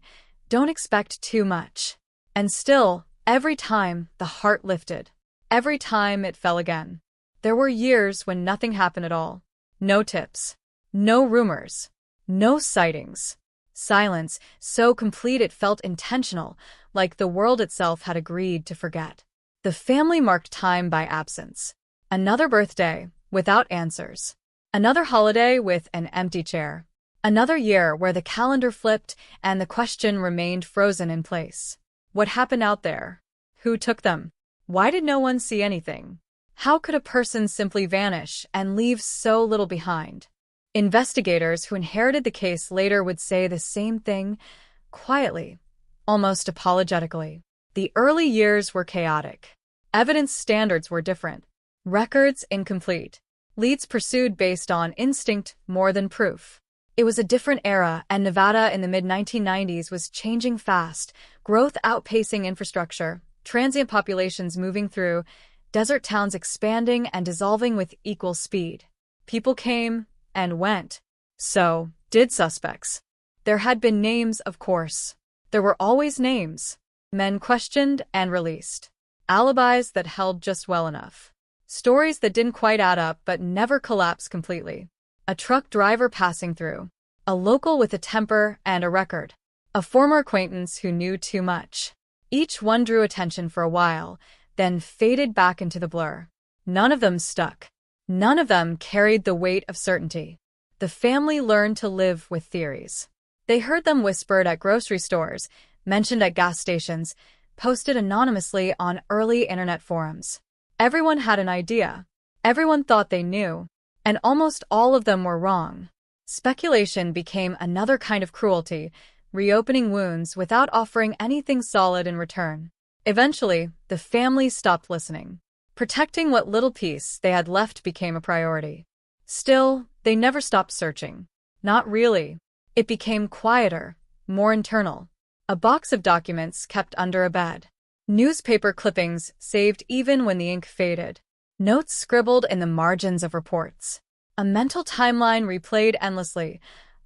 Don't expect too much. And still, every time, the heart lifted. Every time it fell again. There were years when nothing happened at all. No tips. No rumors. No sightings. Silence, so complete it felt intentional, like the world itself had agreed to forget. The family marked time by absence. Another birthday, without answers. Another holiday with an empty chair. Another year where the calendar flipped and the question remained frozen in place. What happened out there? Who took them? Why did no one see anything? How could a person simply vanish and leave so little behind? Investigators who inherited the case later would say the same thing, quietly, almost apologetically. The early years were chaotic. Evidence standards were different. Records incomplete. Leads pursued based on instinct more than proof. It was a different era, and Nevada in the mid-1990s was changing fast, growth outpacing infrastructure, transient populations moving through, desert towns expanding and dissolving with equal speed. People came and went. So did suspects. There had been names, of course. There were always names. Men questioned and released. Alibis that held just well enough. Stories that didn't quite add up but never collapsed completely. A truck driver passing through. A local with a temper and a record. A former acquaintance who knew too much. Each one drew attention for a while, then faded back into the blur. None of them stuck. None of them carried the weight of certainty. The family learned to live with theories. They heard them whispered at grocery stores, mentioned at gas stations, posted anonymously on early internet forums. Everyone had an idea. Everyone thought they knew. And almost all of them were wrong. Speculation became another kind of cruelty, reopening wounds without offering anything solid in return. Eventually, the family stopped listening. Protecting what little peace they had left became a priority. Still, they never stopped searching. Not really. It became quieter, more internal. A box of documents kept under a bed. Newspaper clippings saved even when the ink faded. Notes scribbled in the margins of reports. A mental timeline replayed endlessly,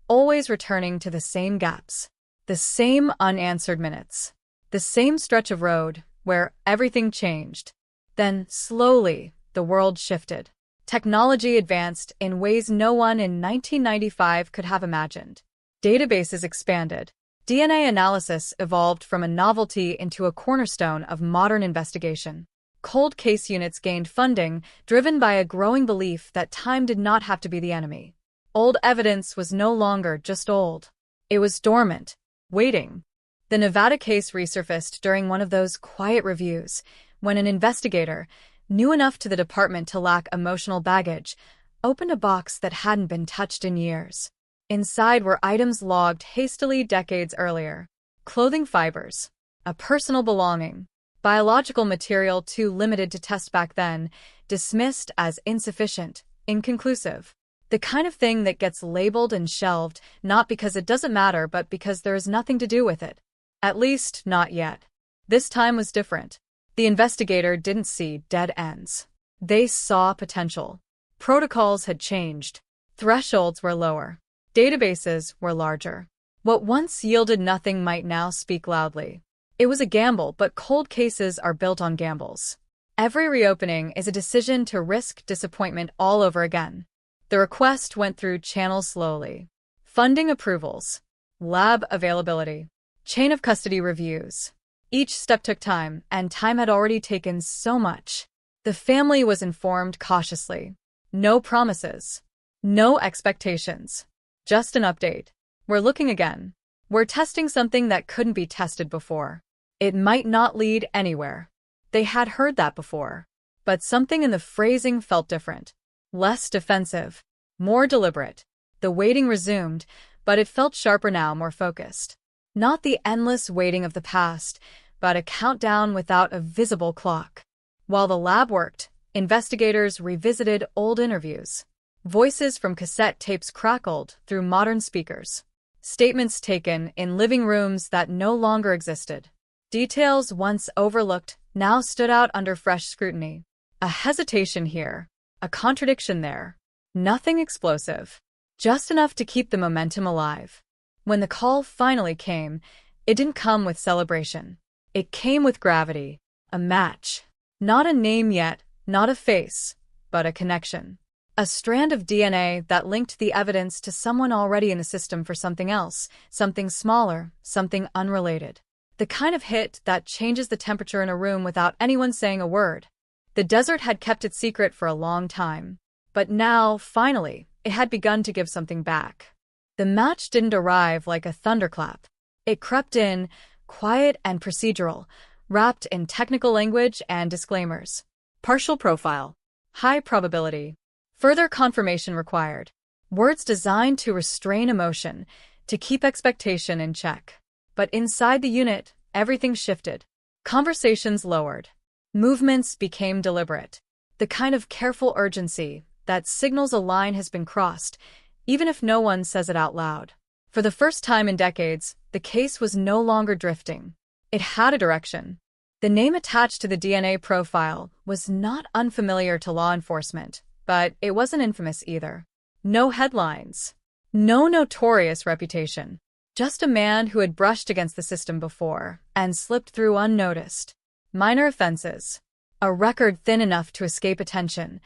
always returning to the same gaps, the same unanswered minutes, the same stretch of road where everything changed. Then, slowly, the world shifted. Technology advanced in ways no one in 1995 could have imagined. Databases expanded. DNA analysis evolved from a novelty into a cornerstone of modern investigation. Cold case units gained funding, driven by a growing belief that time did not have to be the enemy. Old evidence was no longer just old. It was dormant, waiting. The Nevada case resurfaced during one of those quiet reviews, when an investigator, new enough to the department to lack emotional baggage, opened a box that hadn't been touched in years. Inside were items logged hastily decades earlier. Clothing fibers, a personal belonging, biological material too limited to test back then, dismissed as insufficient, inconclusive. The kind of thing that gets labeled and shelved, not because it doesn't matter but because there is nothing to do with it. At least, not yet. This time was different. The investigator didn't see dead ends. They saw potential. Protocols had changed. Thresholds were lower. Databases were larger. What once yielded nothing might now speak loudly. It was a gamble, but cold cases are built on gambles. Every reopening is a decision to risk disappointment all over again. The request went through channels slowly. Funding approvals, lab availability, chain of custody reviews. Each step took time, and time had already taken so much. The family was informed cautiously. No promises. No expectations. Just an update. We're looking again. We're testing something that couldn't be tested before. It might not lead anywhere. They had heard that before. But something in the phrasing felt different. Less defensive. More deliberate. The waiting resumed, but it felt sharper now, more focused. Not the endless waiting of the past, but a countdown without a visible clock. While the lab worked, investigators revisited old interviews. Voices from cassette tapes crackled through modern speakers. Statements taken in living rooms that no longer existed. Details once overlooked now stood out under fresh scrutiny. A hesitation here, a contradiction there. Nothing explosive, just enough to keep the momentum alive. When the call finally came, it didn't come with celebration. It came with gravity, a match. Not a name yet, not a face, but a connection. A strand of DNA that linked the evidence to someone already in the system for something else, something smaller, something unrelated. The kind of hit that changes the temperature in a room without anyone saying a word. The desert had kept it secret for a long time. But now, finally, it had begun to give something back. The match didn't arrive like a thunderclap. It crept in, quiet and procedural, wrapped in technical language and disclaimers. Partial profile. High probability. Further confirmation required. Words designed to restrain emotion, to keep expectation in check. But inside the unit, everything shifted. Conversations lowered. Movements became deliberate. The kind of careful urgency that signals a line has been crossed, even if no one says it out loud. For the first time in decades, the case was no longer drifting. It had a direction. The name attached to the DNA profile was not unfamiliar to law enforcement, but it wasn't infamous either. No headlines. No notorious reputation. Just a man who had brushed against the system before and slipped through unnoticed. Minor offenses. A record thin enough to escape attention,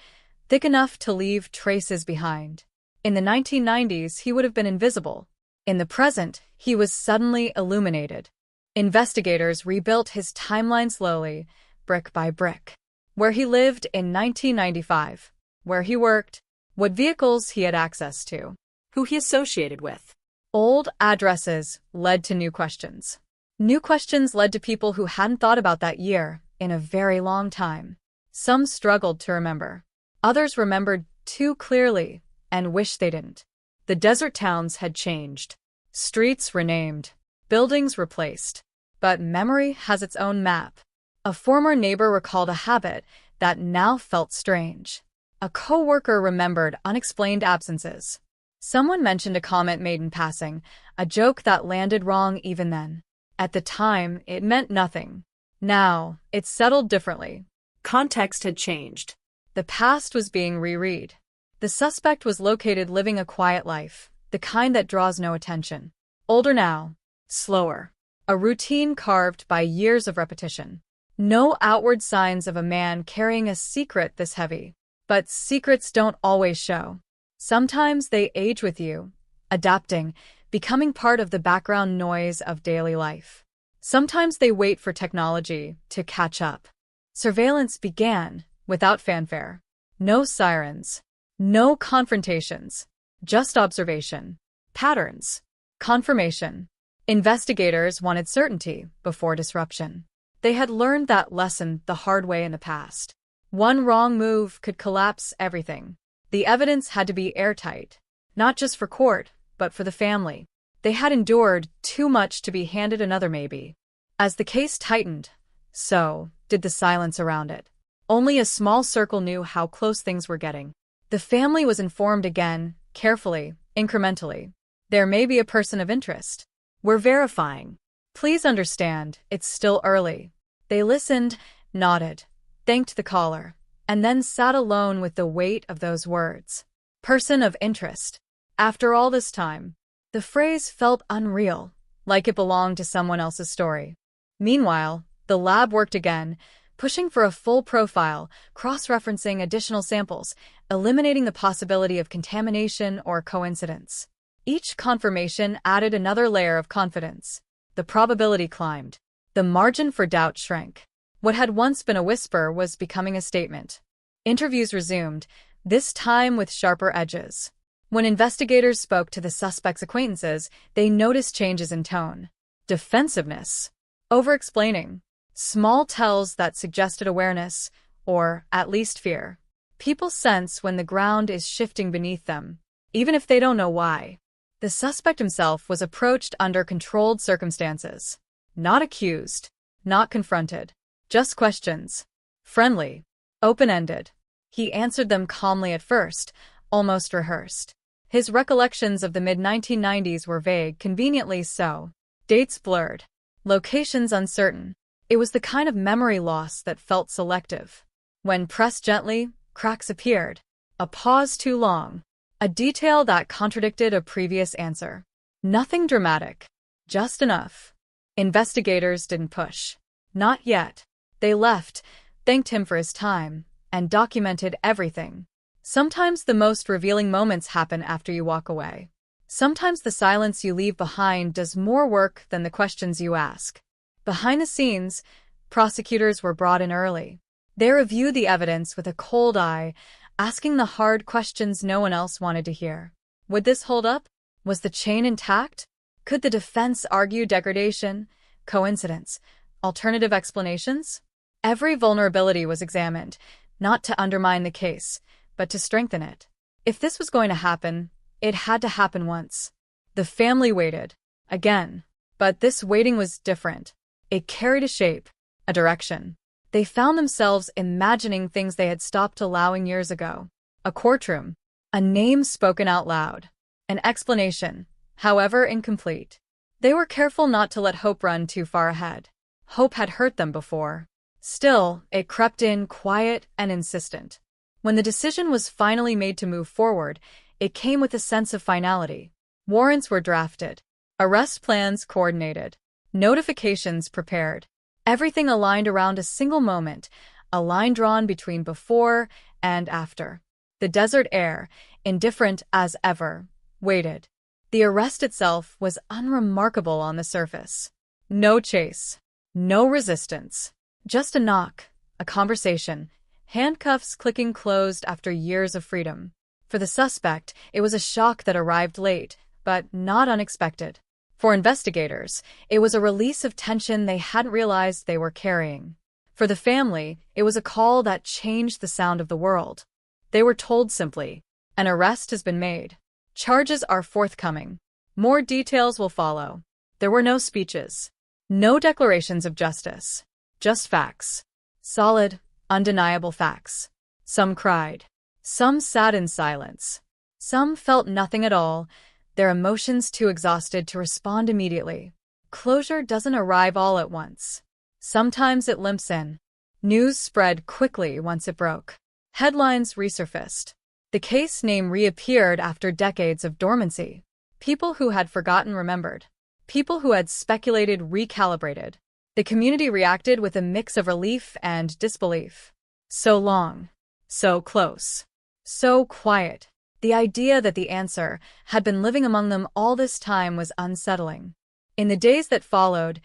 thick enough to leave traces behind. In the 1990s, he would have been invisible. In the present, he was suddenly illuminated. Investigators rebuilt his timeline slowly, brick by brick. Where he lived in 1995, where he worked, what vehicles he had access to, who he associated with. Old addresses led to new questions. New questions led to people who hadn't thought about that year in a very long time. Some struggled to remember. Others remembered too clearly and wished they didn't. The desert towns had changed. Streets renamed. Buildings replaced. But memory has its own map. A former neighbor recalled a habit that now felt strange. A co-worker remembered unexplained absences. Someone mentioned a comment made in passing, a joke that landed wrong even then. At the time, it meant nothing. Now, it settled differently. Context had changed. The past was being reread. The suspect was located living a quiet life, the kind that draws no attention. Older now, slower. A routine carved by years of repetition. No outward signs of a man carrying a secret this heavy. But secrets don't always show. Sometimes they age with you, adapting, becoming part of the background noise of daily life. Sometimes they wait for technology to catch up. Surveillance began without fanfare. No sirens. No confrontations. Just observation. Patterns. Confirmation. Investigators wanted certainty before disruption. They had learned that lesson the hard way in the past. One wrong move could collapse everything. The evidence had to be airtight, not just for court, but for the family. They had endured too much to be handed another maybe. As the case tightened, so did the silence around it. Only a small circle knew how close things were getting. The family was informed again, carefully, incrementally. There may be a person of interest. We're verifying. Please understand, it's still early. They listened, nodded, thanked the caller, and then sat alone with the weight of those words. Person of interest. After all this time, the phrase felt unreal, like it belonged to someone else's story. Meanwhile, the lab worked again, pushing for a full profile, cross-referencing additional samples, eliminating the possibility of contamination or coincidence. Each confirmation added another layer of confidence. The probability climbed. The margin for doubt shrank. What had once been a whisper was becoming a statement. Interviews resumed, this time with sharper edges. When investigators spoke to the suspect's acquaintances, they noticed changes in tone. Defensiveness. Over-explaining. Small tells that suggested awareness, or at least fear. People sense when the ground is shifting beneath them, even if they don't know why. The suspect himself was approached under controlled circumstances. Not accused, not confronted, just questions. Friendly, open-ended. He answered them calmly at first, almost rehearsed. His recollections of the mid-1990s were vague, conveniently so. Dates blurred. Locations uncertain. It was the kind of memory loss that felt selective. When pressed gently, cracks appeared. A pause too long. A detail that contradicted a previous answer. Nothing dramatic. Just enough. Investigators didn't push. Not yet. They left, thanked him for his time, and documented everything. Sometimes the most revealing moments happen after you walk away. Sometimes the silence you leave behind does more work than the questions you ask. Behind the scenes, prosecutors were brought in early. They reviewed the evidence with a cold eye, asking the hard questions no one else wanted to hear. Would this hold up? Was the chain intact? Could the defense argue degradation, coincidence, alternative explanations? Every vulnerability was examined, not to undermine the case, but to strengthen it. If this was going to happen, it had to happen once. The family waited. Again. But this waiting was different. It carried a shape, a direction. They found themselves imagining things they had stopped allowing years ago. A courtroom. A name spoken out loud. An explanation, however incomplete. They were careful not to let hope run too far ahead. Hope had hurt them before. Still, it crept in quiet and insistent. When the decision was finally made to move forward, it came with a sense of finality. Warrants were drafted. Arrest plans coordinated. Notifications prepared. Everything aligned around a single moment, a line drawn between before and after. The desert air, indifferent as ever, waited. The arrest itself was unremarkable on the surface. No chase. No resistance. Just a knock, a conversation, handcuffs clicking closed after years of freedom. For the suspect, it was a shock that arrived late, but not unexpected. For investigators, it was a release of tension they hadn't realized they were carrying. For the family, it was a call that changed the sound of the world. They were told simply, an arrest has been made. Charges are forthcoming. More details will follow. There were no speeches. No declarations of justice. Just facts. Solid, undeniable facts. Some cried. Some sat in silence. Some felt nothing at all, their emotions too exhausted to respond immediately. Closure doesn't arrive all at once. Sometimes it limps in. News spread quickly once it broke. Headlines resurfaced. The case name reappeared after decades of dormancy. People who had forgotten remembered. People who had speculated recalibrated. The community reacted with a mix of relief and disbelief. So long. So close. So quiet. The idea that the answer had been living among them all this time was unsettling. In the days that followed,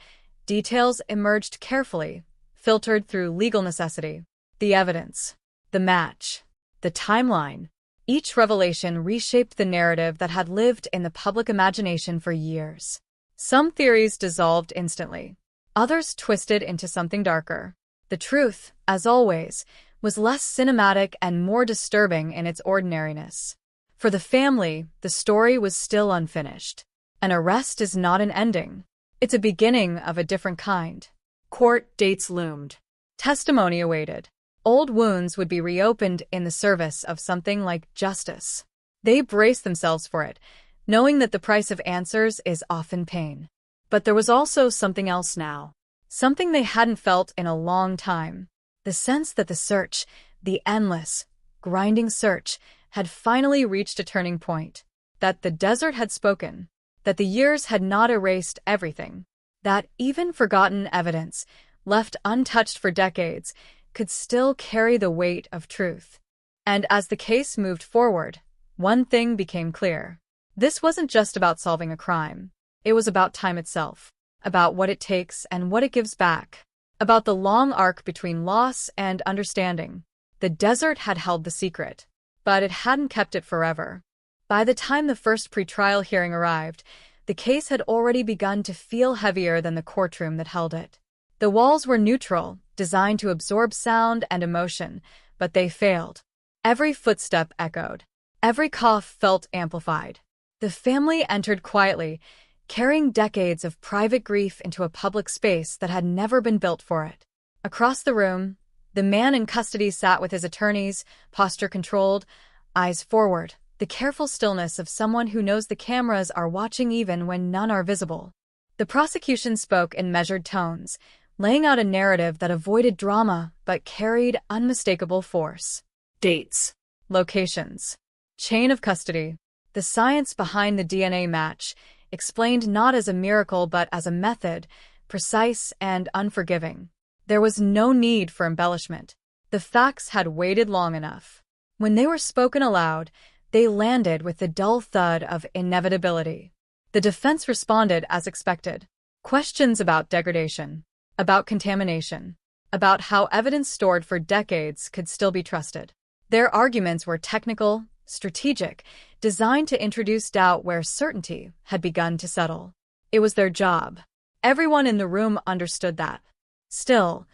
details emerged carefully, filtered through legal necessity. The evidence, the match, the timeline. Each revelation reshaped the narrative that had lived in the public imagination for years. Some theories dissolved instantly. Others twisted into something darker. The truth, as always, was less cinematic and more disturbing in its ordinariness. For the family, the story was still unfinished. An arrest is not an ending. It's a beginning of a different kind. Court dates loomed. Testimony awaited. Old wounds would be reopened in the service of something like justice. They braced themselves for it, knowing that the price of answers is often pain. But there was also something else now. Something they hadn't felt in a long time. The sense that the search, the endless, grinding search, had finally reached a turning point. That the desert had spoken. That the years had not erased everything. That even forgotten evidence, left untouched for decades, could still carry the weight of truth. And as the case moved forward, one thing became clear. This wasn't just about solving a crime. It was about time itself, about what it takes and what it gives back, about the long arc between loss and understanding. The desert had held the secret, but it hadn't kept it forever. By the time the first pretrial hearing arrived, the case had already begun to feel heavier than the courtroom that held it. The walls were neutral, designed to absorb sound and emotion, but they failed. Every footstep echoed. Every cough felt amplified. The family entered quietly, carrying decades of private grief into a public space that had never been built for it. Across the room, the man in custody sat with his attorneys, posture controlled, eyes forward, the careful stillness of someone who knows the cameras are watching even when none are visible. The prosecution spoke in measured tones, laying out a narrative that avoided drama but carried unmistakable force. Dates, locations, chain of custody. The science behind the DNA match, explained not as a miracle but as a method, precise and unforgiving. There was no need for embellishment. The facts had waited long enough. When they were spoken aloud, they landed with the dull thud of inevitability. The defense responded as expected. Questions about degradation, about contamination, about how evidence stored for decades could still be trusted. Their arguments were technical, strategic, designed to introduce doubt where certainty had begun to settle. It was their job. Everyone in the room understood that. Still,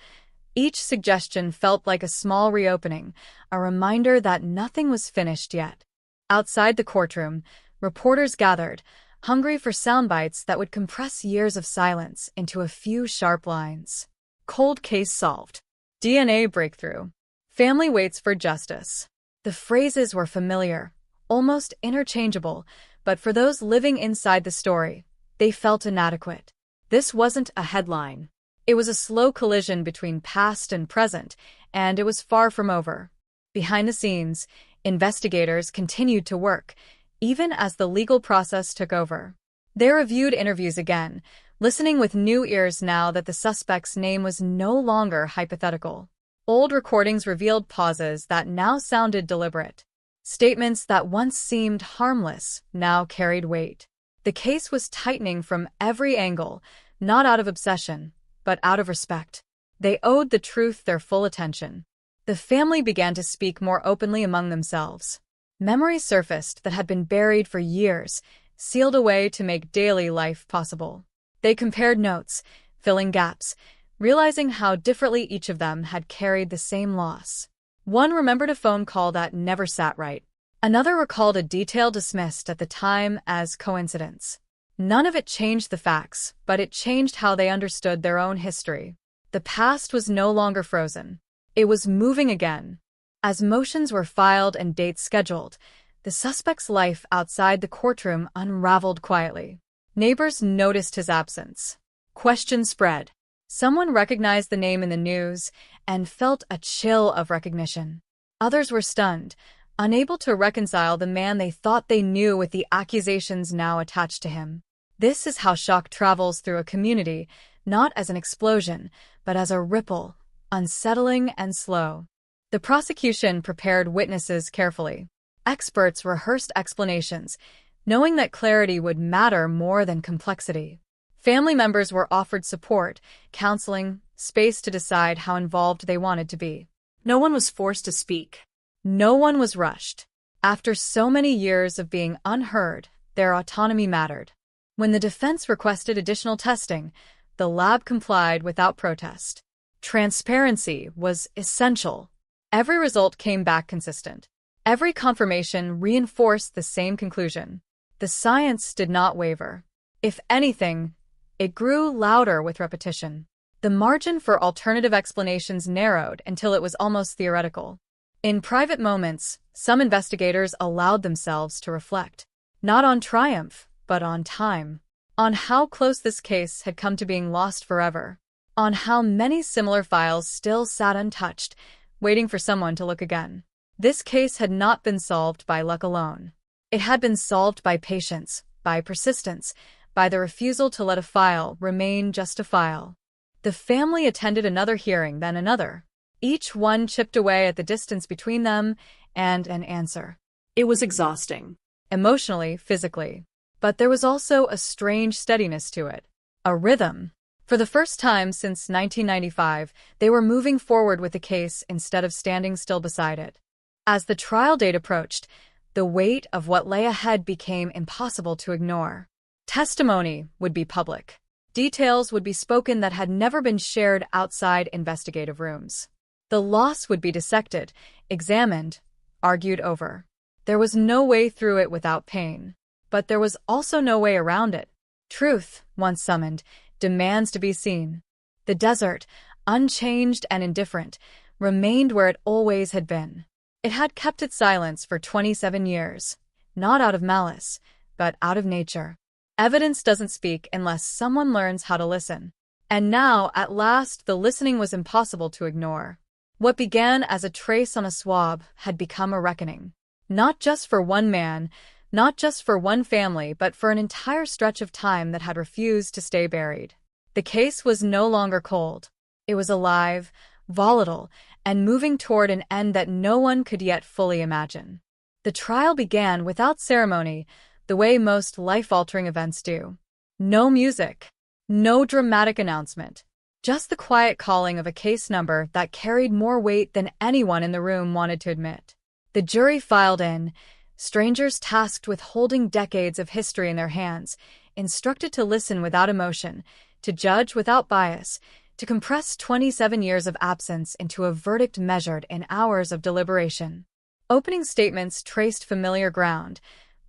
each suggestion felt like a small reopening, a reminder that nothing was finished yet. Outside the courtroom, reporters gathered, hungry for soundbites that would compress years of silence into a few sharp lines. Cold case solved. DNA breakthrough. Family waits for justice. The phrases were familiar, almost interchangeable, but for those living inside the story, they felt inadequate. This wasn't a headline. It was a slow collision between past and present, and it was far from over. Behind the scenes, investigators continued to work, even as the legal process took over. They reviewed interviews again, listening with new ears now that the suspect's name was no longer hypothetical. Old recordings revealed pauses that now sounded deliberate. Statements that once seemed harmless now carried weight. The case was tightening from every angle, not out of obsession, but out of respect. They owed the truth their full attention. The family began to speak more openly among themselves. Memories surfaced that had been buried for years, sealed away to make daily life possible. They compared notes, filling gaps, realizing how differently each of them had carried the same loss. One remembered a phone call that never sat right. Another recalled a detail dismissed at the time as coincidence. None of it changed the facts, but it changed how they understood their own history. The past was no longer frozen. It was moving again. As motions were filed and dates scheduled, the suspect's life outside the courtroom unraveled quietly. Neighbors noticed his absence. Questions spread. Someone recognized the name in the news and felt a chill of recognition. Others were stunned, unable to reconcile the man they thought they knew with the accusations now attached to him. This is how shock travels through a community, not as an explosion, but as a ripple, unsettling and slow. The prosecution prepared witnesses carefully. Experts rehearsed explanations, knowing that clarity would matter more than complexity. Family members were offered support, counseling, space to decide how involved they wanted to be. No one was forced to speak. No one was rushed. After so many years of being unheard, their autonomy mattered. When the defense requested additional testing, the lab complied without protest. Transparency was essential. Every result came back consistent. Every confirmation reinforced the same conclusion. The science did not waver. If anything, it grew louder with repetition. The margin for alternative explanations narrowed until it was almost theoretical. In private moments, some investigators allowed themselves to reflect, not on triumph, but on time, on how close this case had come to being lost forever, on how many similar files still sat untouched, waiting for someone to look again. This case had not been solved by luck alone. It had been solved by patience, by persistence, by the refusal to let a file remain just a file. The family attended another hearing, then another. Each one chipped away at the distance between them and an answer. It was exhausting. Emotionally, physically. But there was also a strange steadiness to it. A rhythm. For the first time since 1995, they were moving forward with the case instead of standing still beside it. As the trial date approached, the weight of what lay ahead became impossible to ignore. Testimony would be public. Details would be spoken that had never been shared outside investigative rooms. The loss would be dissected, examined, argued over. There was no way through it without pain. But there was also no way around it. Truth, once summoned, demands to be seen. The desert, unchanged and indifferent, remained where it always had been. It had kept its silence for 27 years, not out of malice, but out of nature. Evidence doesn't speak unless someone learns how to listen. And now, at last, the listening was impossible to ignore. What began as a trace on a swab had become a reckoning. Not just for one man, not just for one family, but for an entire stretch of time that had refused to stay buried. The case was no longer cold. It was alive, volatile, and moving toward an end that no one could yet fully imagine. The trial began without ceremony, the way most life-altering events do. No music, no dramatic announcement, just the quiet calling of a case number that carried more weight than anyone in the room wanted to admit. The jury filed in, strangers tasked with holding decades of history in their hands, instructed to listen without emotion, to judge without bias, to compress 27 years of absence into a verdict measured in hours of deliberation. Opening statements traced familiar ground,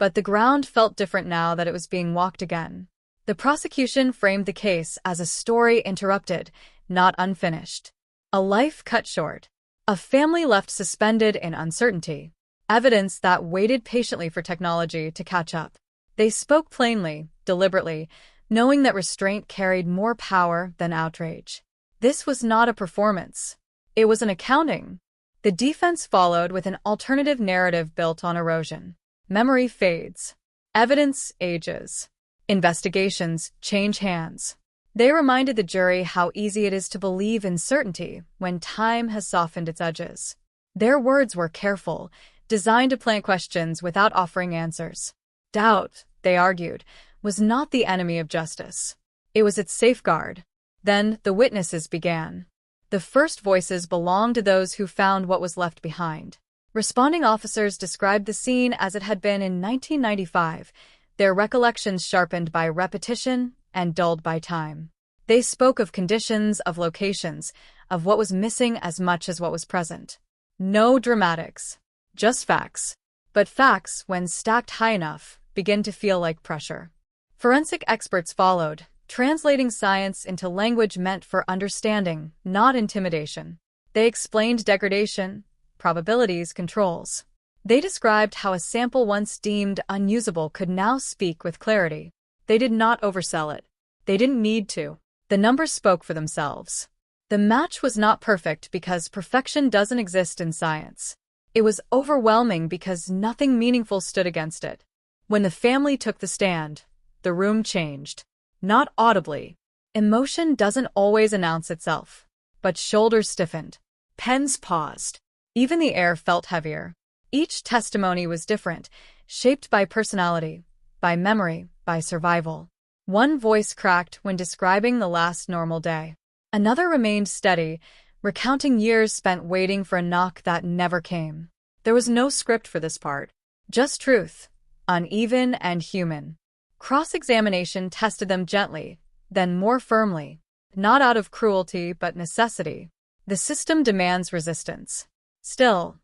but the ground felt different now that it was being walked again. The prosecution framed the case as a story interrupted, not unfinished. A life cut short. A family left suspended in uncertainty. Evidence that waited patiently for technology to catch up. They spoke plainly, deliberately, knowing that restraint carried more power than outrage. This was not a performance. It was an accounting. The defense followed with an alternative narrative built on erosion. Memory fades. Evidence ages. Investigations change hands. They reminded the jury how easy it is to believe in certainty when time has softened its edges. Their words were careful, designed to plant questions without offering answers. Doubt, they argued, was not the enemy of justice. It was its safeguard. Then the witnesses began. The first voices belonged to those who found what was left behind. Responding officers described the scene as it had been in 1995, their recollections sharpened by repetition and dulled by time. They spoke of conditions, of locations, of what was missing as much as what was present. No dramatics, just facts. But facts, when stacked high enough, begin to feel like pressure. Forensic experts followed, translating science into language meant for understanding, not intimidation. They explained degradation, probabilities, controls. They described how a sample once deemed unusable could now speak with clarity. They did not oversell it. They didn't need to. The numbers spoke for themselves. The match was not perfect because perfection doesn't exist in science. It was overwhelming because nothing meaningful stood against it. When the family took the stand, the room changed. Not audibly. Emotion doesn't always announce itself. But shoulders stiffened. Pens paused. Even the air felt heavier. Each testimony was different, shaped by personality, by memory, by survival. One voice cracked when describing the last normal day. Another remained steady, recounting years spent waiting for a knock that never came. There was no script for this part. Just truth, uneven and human. Cross-examination tested them gently, then more firmly. Not out of cruelty, but necessity. The system demands resistance. Still,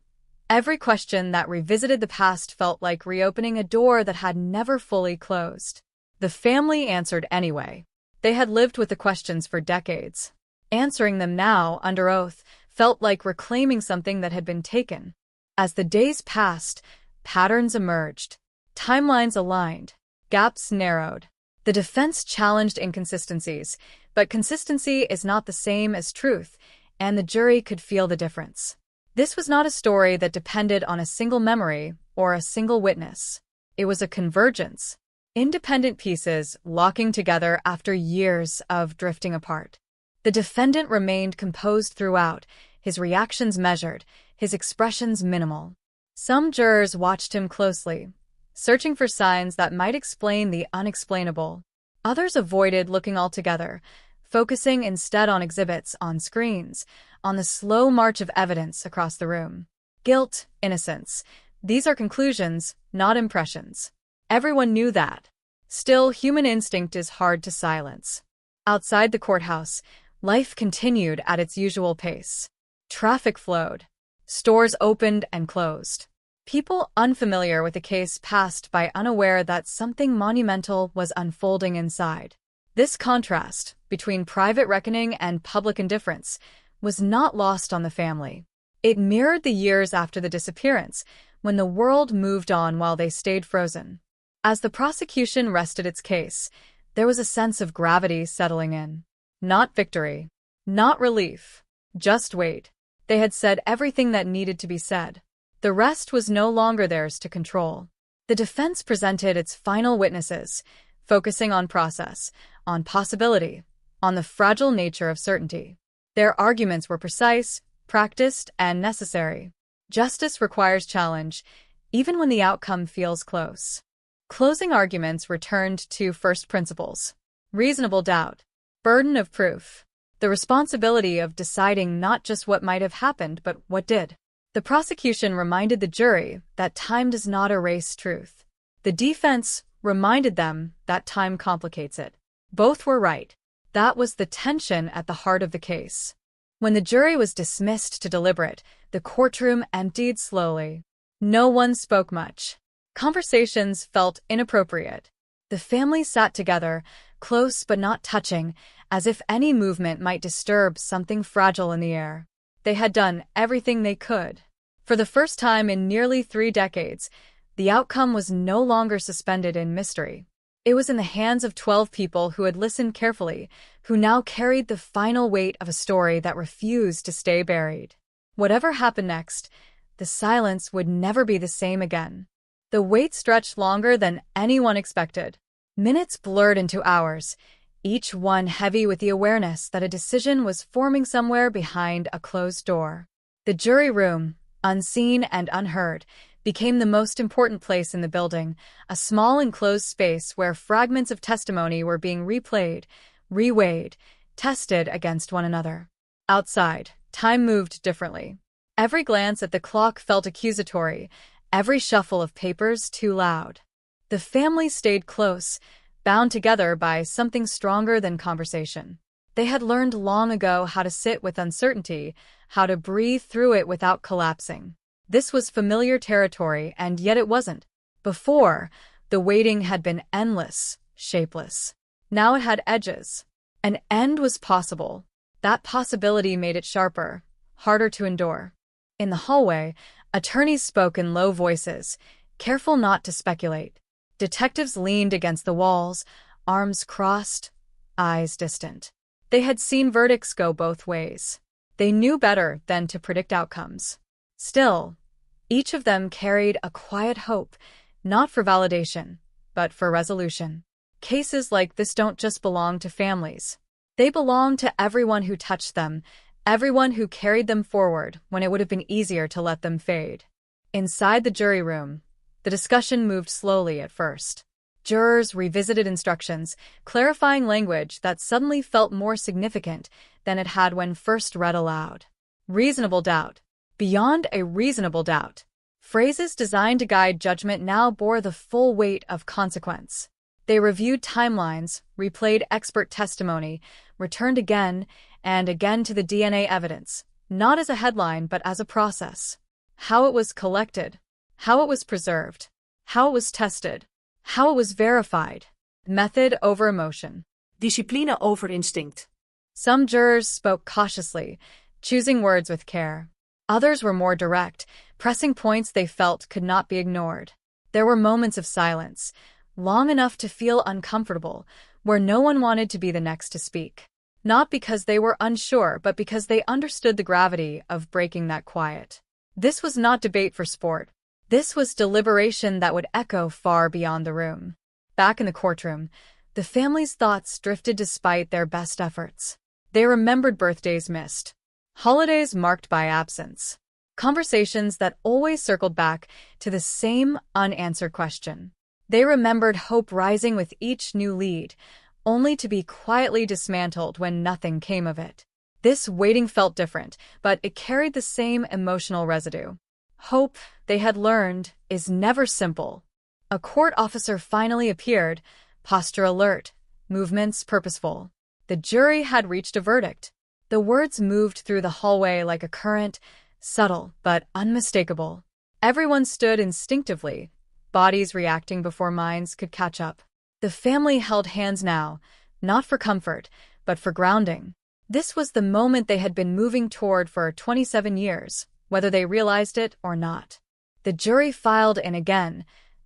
every question that revisited the past felt like reopening a door that had never fully closed. The family answered anyway. They had lived with the questions for decades. Answering them now, under oath, felt like reclaiming something that had been taken. As the days passed, patterns emerged. Timelines aligned. Gaps narrowed. The defense challenged inconsistencies, but consistency is not the same as truth, and the jury could feel the difference. This was not a story that depended on a single memory or a single witness. It was a convergence. Independent pieces locking together after years of drifting apart. The defendant remained composed throughout, his reactions measured, his expressions minimal. Some jurors watched him closely, searching for signs that might explain the unexplainable. Others avoided looking altogether, focusing instead on exhibits, on screens, on the slow march of evidence across the room. Guilt, innocence. These are conclusions, not impressions. Everyone knew that. Still, human instinct is hard to silence. Outside the courthouse, life continued at its usual pace. Traffic flowed. Stores opened and closed. People unfamiliar with the case passed by, unaware that something monumental was unfolding inside. This contrast between private reckoning and public indifference was not lost on the family. It mirrored the years after the disappearance, when the world moved on while they stayed frozen. As the prosecution rested its case, there was a sense of gravity settling in. Not victory. Not relief. Just weight. They had said everything that needed to be said. The rest was no longer theirs to control. The defense presented its final witnesses, focusing on process, on possibility, on the fragile nature of certainty. Their arguments were precise, practiced, and necessary. Justice requires challenge, even when the outcome feels close. Closing arguments returned to first principles. Reasonable doubt. Burden of proof. The responsibility of deciding not just what might have happened, but what did. The prosecution reminded the jury that time does not erase truth. The defense reminded them that time complicates it. Both were right. That was the tension at the heart of the case. When the jury was dismissed to deliberate, the courtroom emptied slowly. No one spoke much. Conversations felt inappropriate. The family sat together, close but not touching, as if any movement might disturb something fragile in the air. They had done everything they could. For the first time in nearly 3 decades, the outcome was no longer suspended in mystery. It was in the hands of 12 people who had listened carefully, who now carried the final weight of a story that refused to stay buried. Whatever happened next, the silence would never be the same again. The wait stretched longer than anyone expected. Minutes blurred into hours, each one heavy with the awareness that a decision was forming somewhere behind a closed door. The jury room, unseen and unheard, became the most important place in the building, a small enclosed space where fragments of testimony were being replayed, reweighed, tested against one another. Outside, time moved differently. Every glance at the clock felt accusatory, every shuffle of papers too loud. The family stayed close, bound together by something stronger than conversation. They had learned long ago how to sit with uncertainty, how to breathe through it without collapsing. This was familiar territory, and yet it wasn't. Before, the waiting had been endless, shapeless. Now it had edges. An end was possible. That possibility made it sharper, harder to endure. In the hallway, attorneys spoke in low voices, careful not to speculate. Detectives leaned against the walls, arms crossed, eyes distant. They had seen verdicts go both ways. They knew better than to predict outcomes. Still, each of them carried a quiet hope, not for validation, but for resolution. Cases like this don't just belong to families. They belong to everyone who touched them, everyone who carried them forward when it would have been easier to let them fade. Inside the jury room, the discussion moved slowly at first. Jurors revisited instructions, clarifying language that suddenly felt more significant than it had when first read aloud. Reasonable doubt. Beyond a reasonable doubt. Phrases designed to guide judgment now bore the full weight of consequence. They reviewed timelines, replayed expert testimony, returned again and again to the DNA evidence, not as a headline but as a process. How it was collected, how it was preserved, how it was tested, how it was verified. Method over emotion. Discipline over instinct. Some jurors spoke cautiously, choosing words with care. Others were more direct, pressing points they felt could not be ignored. There were moments of silence, long enough to feel uncomfortable, where no one wanted to be the next to speak. Not because they were unsure, but because they understood the gravity of breaking that quiet. This was not debate for sport. This was deliberation that would echo far beyond the room. Back in the courtroom, the family's thoughts drifted despite their best efforts. They remembered birthdays missed, holidays marked by absence, conversations that always circled back to the same unanswered question. They remembered hope rising with each new lead, only to be quietly dismantled when nothing came of it. This waiting felt different, but it carried the same emotional residue. Hope, they had learned, is never simple. A court officer finally appeared, posture alert, movements purposeful. The jury had reached a verdict. The words moved through the hallway like a current, subtle but unmistakable. Everyone stood instinctively, bodies reacting before minds could catch up. The family held hands now, not for comfort, but for grounding. This was the moment they had been moving toward for 27 years, whether they realized it or not. The jury filed in again,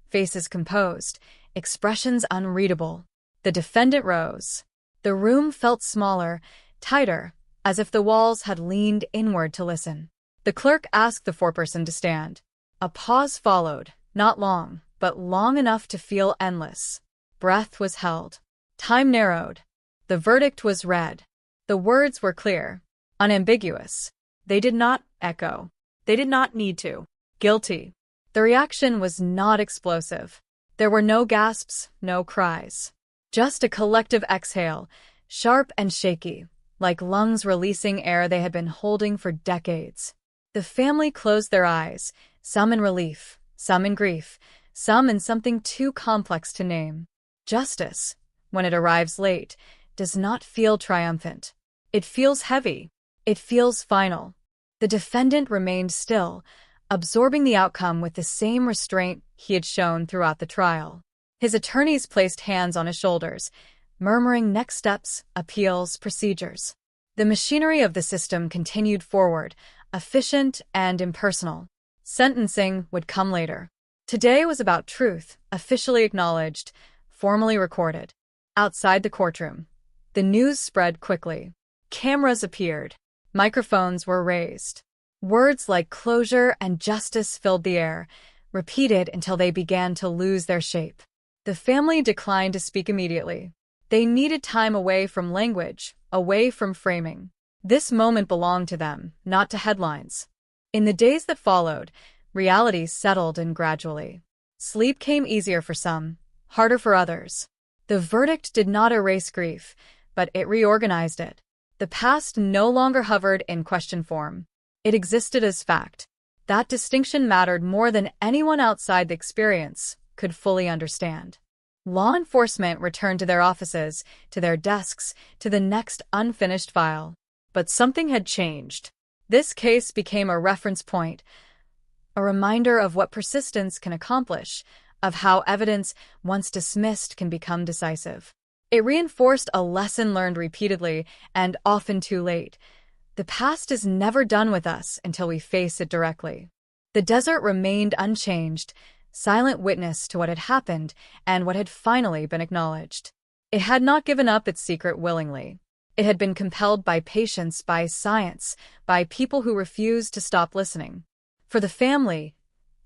faces composed, expressions unreadable. The defendant rose. The room felt smaller, tighter, as if the walls had leaned inward to listen. The clerk asked the foreperson to stand. A pause followed, not long, but long enough to feel endless. Breath was held. Time narrowed. The verdict was read. The words were clear, unambiguous. They did not echo. They did not need to. Guilty. The reaction was not explosive. There were no gasps, no cries. Just a collective exhale, sharp and shaky, like lungs releasing air they had been holding for decades. The family closed their eyes, some in relief, some in grief, some in something too complex to name. Justice, when it arrives late, does not feel triumphant. It feels heavy. It feels final. The defendant remained still, absorbing the outcome with the same restraint he had shown throughout the trial. His attorneys placed hands on his shoulders, murmuring next steps, appeals, procedures. The machinery of the system continued forward, efficient and impersonal. Sentencing would come later. Today was about truth, officially acknowledged, formally recorded. Outside the courtroom, the news spread quickly. Cameras appeared. Microphones were raised. Words like closure and justice filled the air, repeated until they began to lose their shape. The family declined to speak immediately. They needed time away from language, away from framing. This moment belonged to them, not to headlines. In the days that followed, reality settled in gradually. Sleep came easier for some, harder for others. The verdict did not erase grief, but it reorganized it. The past no longer hovered in question form. It existed as fact. That distinction mattered more than anyone outside the experience could fully understand. Law enforcement returned to their offices, to their desks, to the next unfinished file. But something had changed. This case became a reference point, a reminder of what persistence can accomplish, of how evidence, once dismissed, can become decisive. It reinforced a lesson learned repeatedly and often too late. The past is never done with us until we face it directly. The desert remained unchanged, silent witness to what had happened and what had finally been acknowledged. It had not given up its secret willingly. It had been compelled by patience, by science, by people who refused to stop listening. For the family,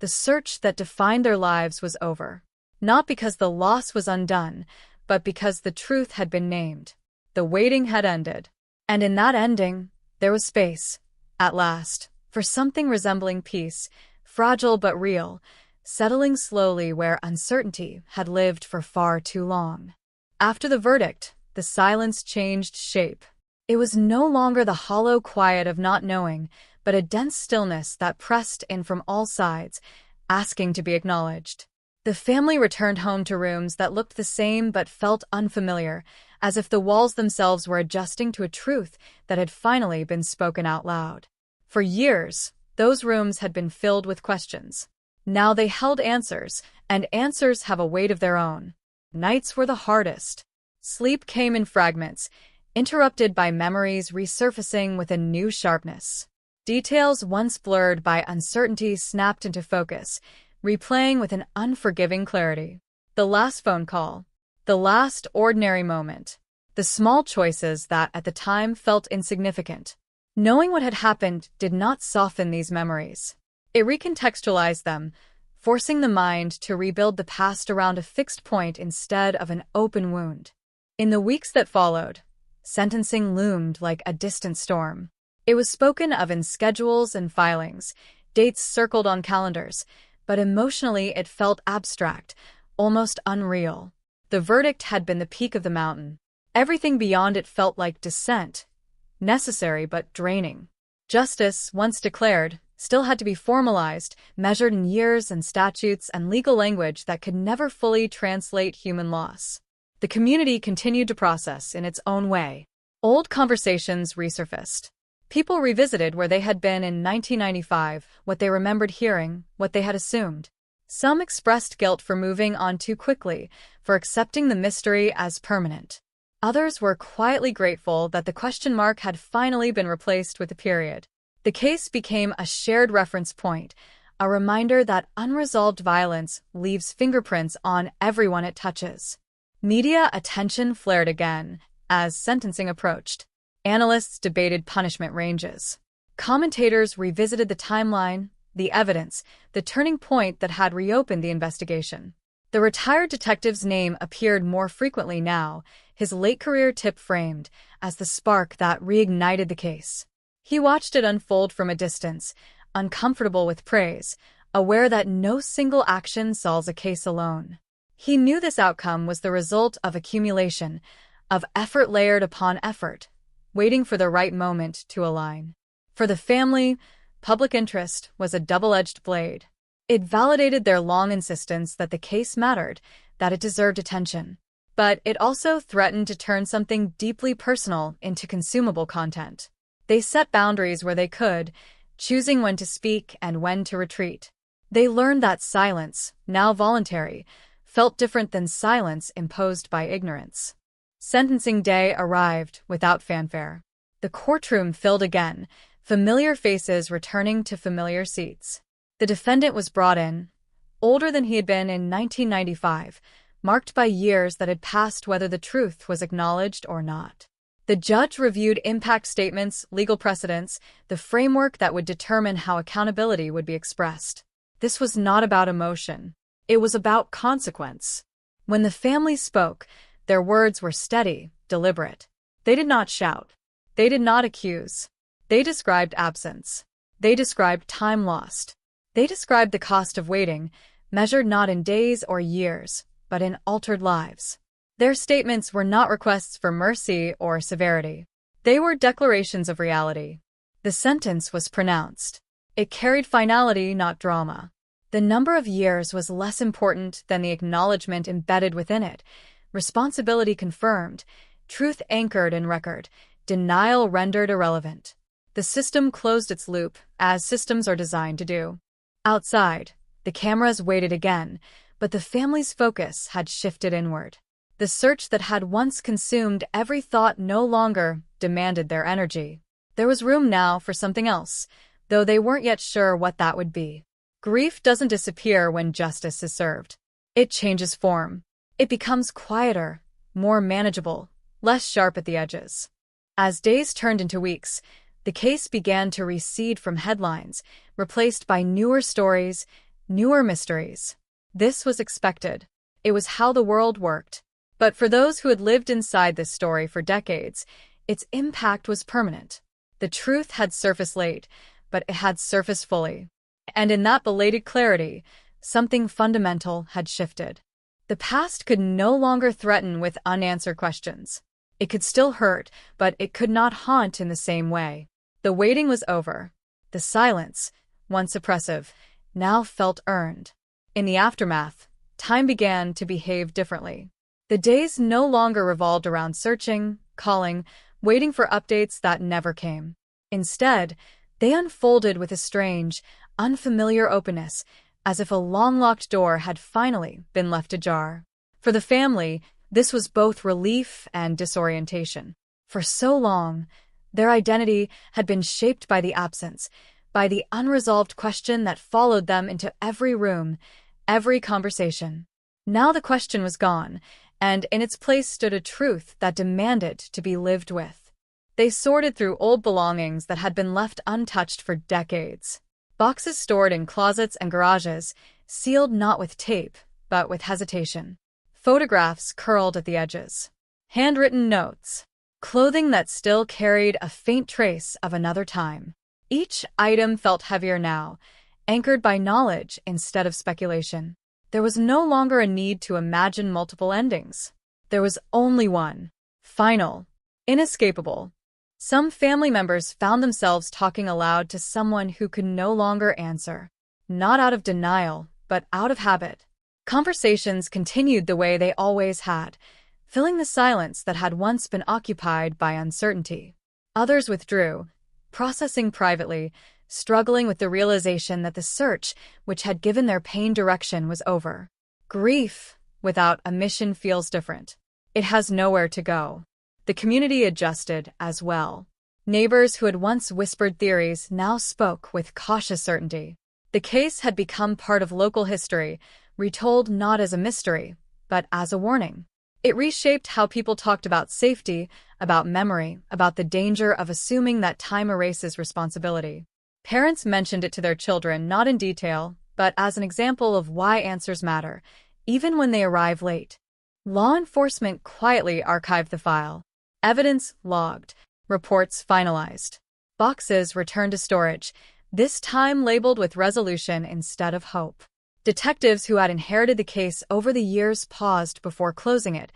the search that defined their lives was over. Not because the loss was undone, but because the truth had been named. The waiting had ended. And in that ending, there was space, at last, for something resembling peace, fragile but real, settling slowly where uncertainty had lived for far too long. After the verdict, the silence changed shape. It was no longer the hollow quiet of not knowing, but a dense stillness that pressed in from all sides, asking to be acknowledged. The family returned home to rooms that looked the same but felt unfamiliar, as if the walls themselves were adjusting to a truth that had finally been spoken out loud. For years, those rooms had been filled with questions. Now they held answers, and answers have a weight of their own. Nights were the hardest. Sleep came in fragments, interrupted by memories resurfacing with a new sharpness. Details once blurred by uncertainty snapped into focus, replaying with an unforgiving clarity. The last phone call. The last ordinary moment. The small choices that at the time felt insignificant. Knowing what had happened did not soften these memories. It recontextualized them, forcing the mind to rebuild the past around a fixed point instead of an open wound. In the weeks that followed, sentencing loomed like a distant storm. It was spoken of in schedules and filings, dates circled on calendars, but emotionally it felt abstract, almost unreal. The verdict had been the peak of the mountain. Everything beyond it felt like descent, necessary but draining. Justice, once declared, still had to be formalized, measured in years and statutes and legal language that could never fully translate human loss. The community continued to process in its own way. Old conversations resurfaced. People revisited where they had been in 1995, what they remembered hearing, what they had assumed. Some expressed guilt for moving on too quickly, for accepting the mystery as permanent. Others were quietly grateful that the question mark had finally been replaced with a period. The case became a shared reference point, a reminder that unresolved violence leaves fingerprints on everyone it touches. Media attention flared again as sentencing approached. Analysts debated punishment ranges. Commentators revisited the timeline, the evidence, the turning point that had reopened the investigation. The retired detective's name appeared more frequently now, his late career tip framed as the spark that reignited the case. He watched it unfold from a distance, uncomfortable with praise, aware that no single action solves a case alone. He knew this outcome was the result of accumulation, of effort layered upon effort, waiting for the right moment to align. For the family, public interest was a double-edged blade. It validated their long insistence that the case mattered, that it deserved attention. But it also threatened to turn something deeply personal into consumable content. They set boundaries where they could, choosing when to speak and when to retreat. They learned that silence, now voluntary, felt different than silence imposed by ignorance. Sentencing day arrived without fanfare. The courtroom filled again, familiar faces returning to familiar seats. The defendant was brought in, older than he had been in 1995, marked by years that had passed whether the truth was acknowledged or not. The judge reviewed impact statements, legal precedents, the framework that would determine how accountability would be expressed. This was not about emotion. It was about consequence. When the family spoke, their words were steady, deliberate. They did not shout. They did not accuse. They described absence. They described time lost. They described the cost of waiting, measured not in days or years, but in altered lives. Their statements were not requests for mercy or severity. They were declarations of reality. The sentence was pronounced. It carried finality, not drama. The number of years was less important than the acknowledgement embedded within it. Responsibility confirmed, truth anchored in record, denial rendered irrelevant. The system closed its loop, as systems are designed to do. Outside, the cameras waited again, but the family's focus had shifted inward. The search that had once consumed every thought no longer demanded their energy. There was room now for something else, though they weren't yet sure what that would be. Grief doesn't disappear when justice is served. It changes form. It becomes quieter, more manageable, less sharp at the edges. As days turned into weeks, the case began to recede from headlines, replaced by newer stories, newer mysteries. This was expected. It was how the world worked. But for those who had lived inside this story for decades, its impact was permanent. The truth had surfaced late, but it had surfaced fully. And in that belated clarity, something fundamental had shifted. The past could no longer threaten with unanswered questions. It could still hurt, but it could not haunt in the same way. The waiting was over. The silence, once oppressive, now felt earned. In the aftermath, time began to behave differently. The days no longer revolved around searching, calling, waiting for updates that never came. Instead, they unfolded with a strange, unfamiliar openness, as if a long-locked door had finally been left ajar. For the family, this was both relief and disorientation. For so long, their identity had been shaped by the absence, by the unresolved question that followed them into every room, every conversation. Now the question was gone, and in its place stood a truth that demanded to be lived with. They sorted through old belongings that had been left untouched for decades. Boxes stored in closets and garages, sealed not with tape, but with hesitation. Photographs curled at the edges. Handwritten notes. Clothing that still carried a faint trace of another time. Each item felt heavier now, anchored by knowledge instead of speculation. There was no longer a need to imagine multiple endings. There was only one. Final. Inescapable. Some family members found themselves talking aloud to someone who could no longer answer. Not out of denial, but out of habit. Conversations continued the way they always had, filling the silence that had once been occupied by uncertainty. Others withdrew, processing privately, struggling with the realization that the search, which had given their pain direction, was over. Grief without a mission feels different. It has nowhere to go. The community adjusted as well. Neighbors who had once whispered theories now spoke with cautious certainty. The case had become part of local history, retold not as a mystery, but as a warning. It reshaped how people talked about safety, about memory, about the danger of assuming that time erases responsibility. Parents mentioned it to their children not in detail, but as an example of why answers matter, even when they arrive late. Law enforcement quietly archived the file. Evidence logged. Reports finalized. Boxes returned to storage, this time labeled with resolution instead of hope. Detectives who had inherited the case over the years paused before closing it,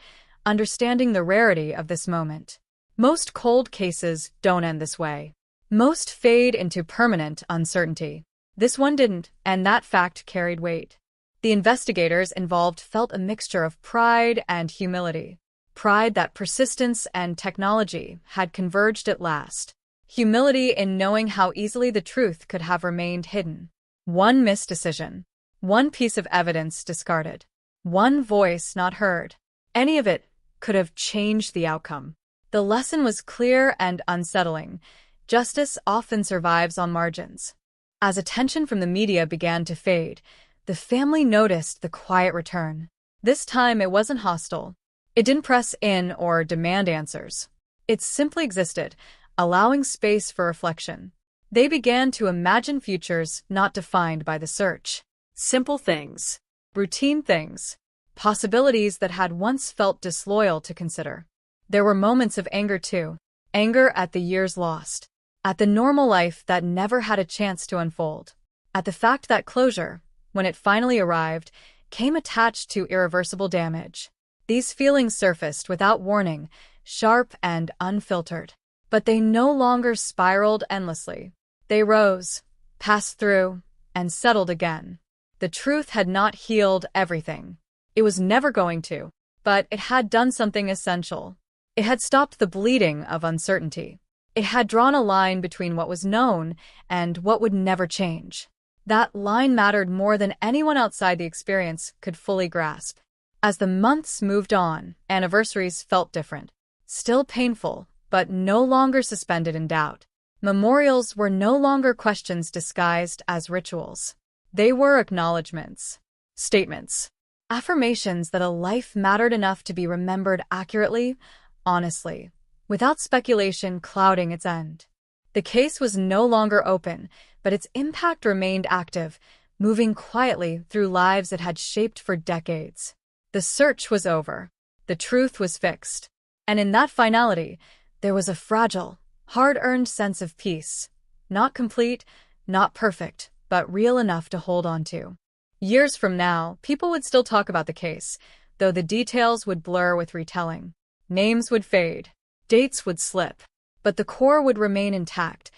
understanding the rarity of this moment. Most cold cases don't end this way. Most fade into permanent uncertainty. This one didn't, and that fact carried weight. The investigators involved felt a mixture of pride and humility. Pride that persistence and technology had converged at last. Humility in knowing how easily the truth could have remained hidden. One missed decision. One piece of evidence discarded. One voice not heard. Any of it could have changed the outcome. The lesson was clear and unsettling. Justice often survives on margins. As attention from the media began to fade, the family noticed the quiet return. This time it wasn't hostile. It didn't press in or demand answers. It simply existed, allowing space for reflection. They began to imagine futures not defined by the search. Simple things. Routine things. Possibilities that had once felt disloyal to consider. There were moments of anger too. Anger at the years lost. At the normal life that never had a chance to unfold. At the fact that closure, when it finally arrived, came attached to irreversible damage. These feelings surfaced without warning, sharp and unfiltered. But they no longer spiraled endlessly. They rose, passed through, and settled again. The truth had not healed everything. It was never going to, but it had done something essential. It had stopped the bleeding of uncertainty. It had drawn a line between what was known and what would never change. That line mattered more than anyone outside the experience could fully grasp. As the months moved on, anniversaries felt different. Still painful, but no longer suspended in doubt. Memorials were no longer questions disguised as rituals. They were acknowledgments, statements, affirmations that a life mattered enough to be remembered accurately, honestly, without speculation clouding its end. The case was no longer open, but its impact remained active, moving quietly through lives it had shaped for decades. The search was over. The truth was fixed. And in that finality, there was a fragile, hard-earned sense of peace. Not complete, not perfect, but real enough to hold on to. Years from now, people would still talk about the case, though the details would blur with retelling. Names would fade. Dates would slip. But the core would remain intact,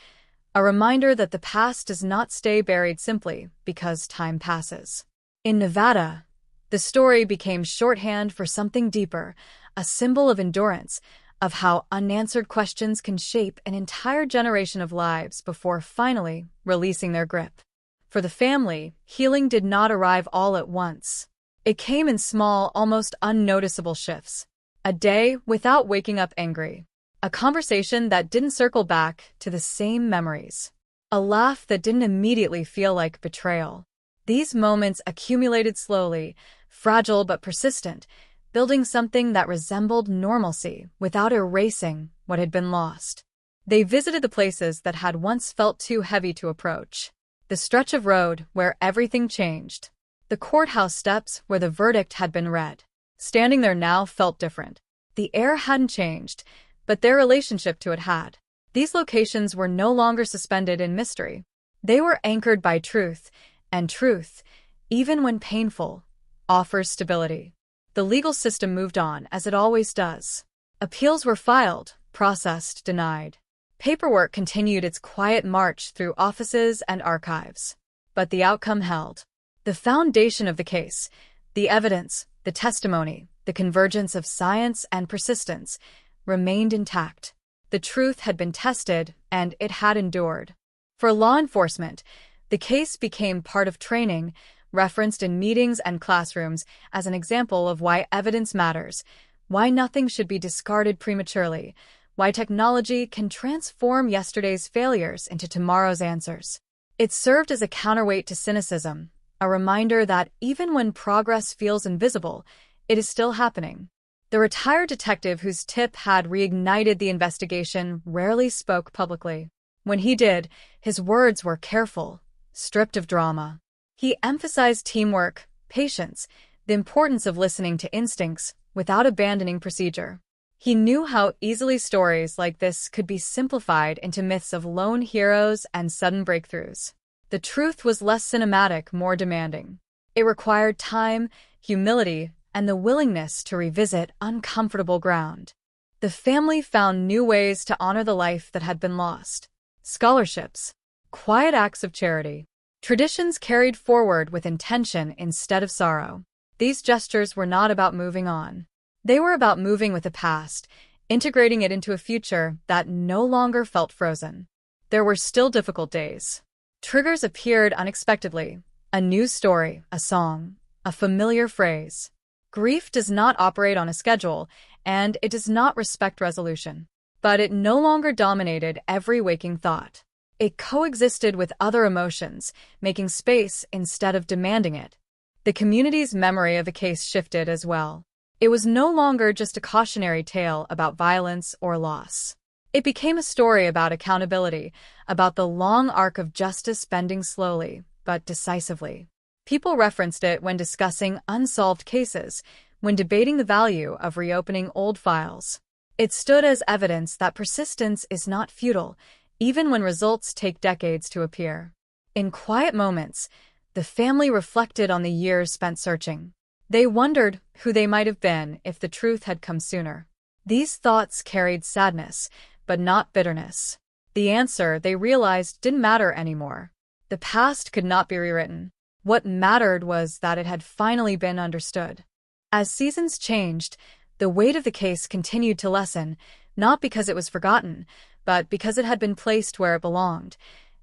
a reminder that the past does not stay buried simply because time passes. In Nevada, the story became shorthand for something deeper, a symbol of endurance, of how unanswered questions can shape an entire generation of lives before finally releasing their grip. For the family, healing did not arrive all at once. It came in small, almost unnoticeable shifts. A day without waking up angry. A conversation that didn't circle back to the same memories. A laugh that didn't immediately feel like betrayal. These moments accumulated slowly, fragile but persistent, building something that resembled normalcy without erasing what had been lost. They visited the places that had once felt too heavy to approach. The stretch of road where everything changed. The courthouse steps where the verdict had been read. Standing there now felt different. The air hadn't changed, but their relationship to it had. These locations were no longer suspended in mystery. They were anchored by truth, and truth, even when painful, offers stability. The legal system moved on, as it always does. Appeals were filed, processed, denied. Paperwork continued its quiet march through offices and archives. But the outcome held. The foundation of the case, the evidence, the testimony, the convergence of science and persistence, remained intact. The truth had been tested, and it had endured. For law enforcement, the case became part of training, referenced in meetings and classrooms as an example of why evidence matters, why nothing should be discarded prematurely, why technology can transform yesterday's failures into tomorrow's answers. It served as a counterweight to cynicism, a reminder that even when progress feels invisible, it is still happening. The retired detective whose tip had reignited the investigation rarely spoke publicly. When he did, his words were careful, stripped of drama. He emphasized teamwork, patience, the importance of listening to instincts without abandoning procedure. He knew how easily stories like this could be simplified into myths of lone heroes and sudden breakthroughs. The truth was less cinematic, more demanding. It required time, humility, and the willingness to revisit uncomfortable ground. The family found new ways to honor the life that had been lost. Scholarships, quiet acts of charity, traditions carried forward with intention instead of sorrow. These gestures were not about moving on. They were about moving with the past, integrating it into a future that no longer felt frozen. There were still difficult days. Triggers appeared unexpectedly. A new story, a song, a familiar phrase. Grief does not operate on a schedule, and it does not respect resolution. But it no longer dominated every waking thought. It coexisted with other emotions, making space instead of demanding it. The community's memory of the case shifted as well. It was no longer just a cautionary tale about violence or loss. It became a story about accountability, about the long arc of justice bending slowly, but decisively. People referenced it when discussing unsolved cases, when debating the value of reopening old files. It stood as evidence that persistence is not futile, even when results take decades to appear. In quiet moments, the family reflected on the years spent searching. They wondered who they might have been if the truth had come sooner. These thoughts carried sadness, but not bitterness. The answer, they realized, didn't matter anymore. The past could not be rewritten. What mattered was that it had finally been understood. As seasons changed, the weight of the case continued to lessen, not because it was forgotten, but because it had been placed where it belonged,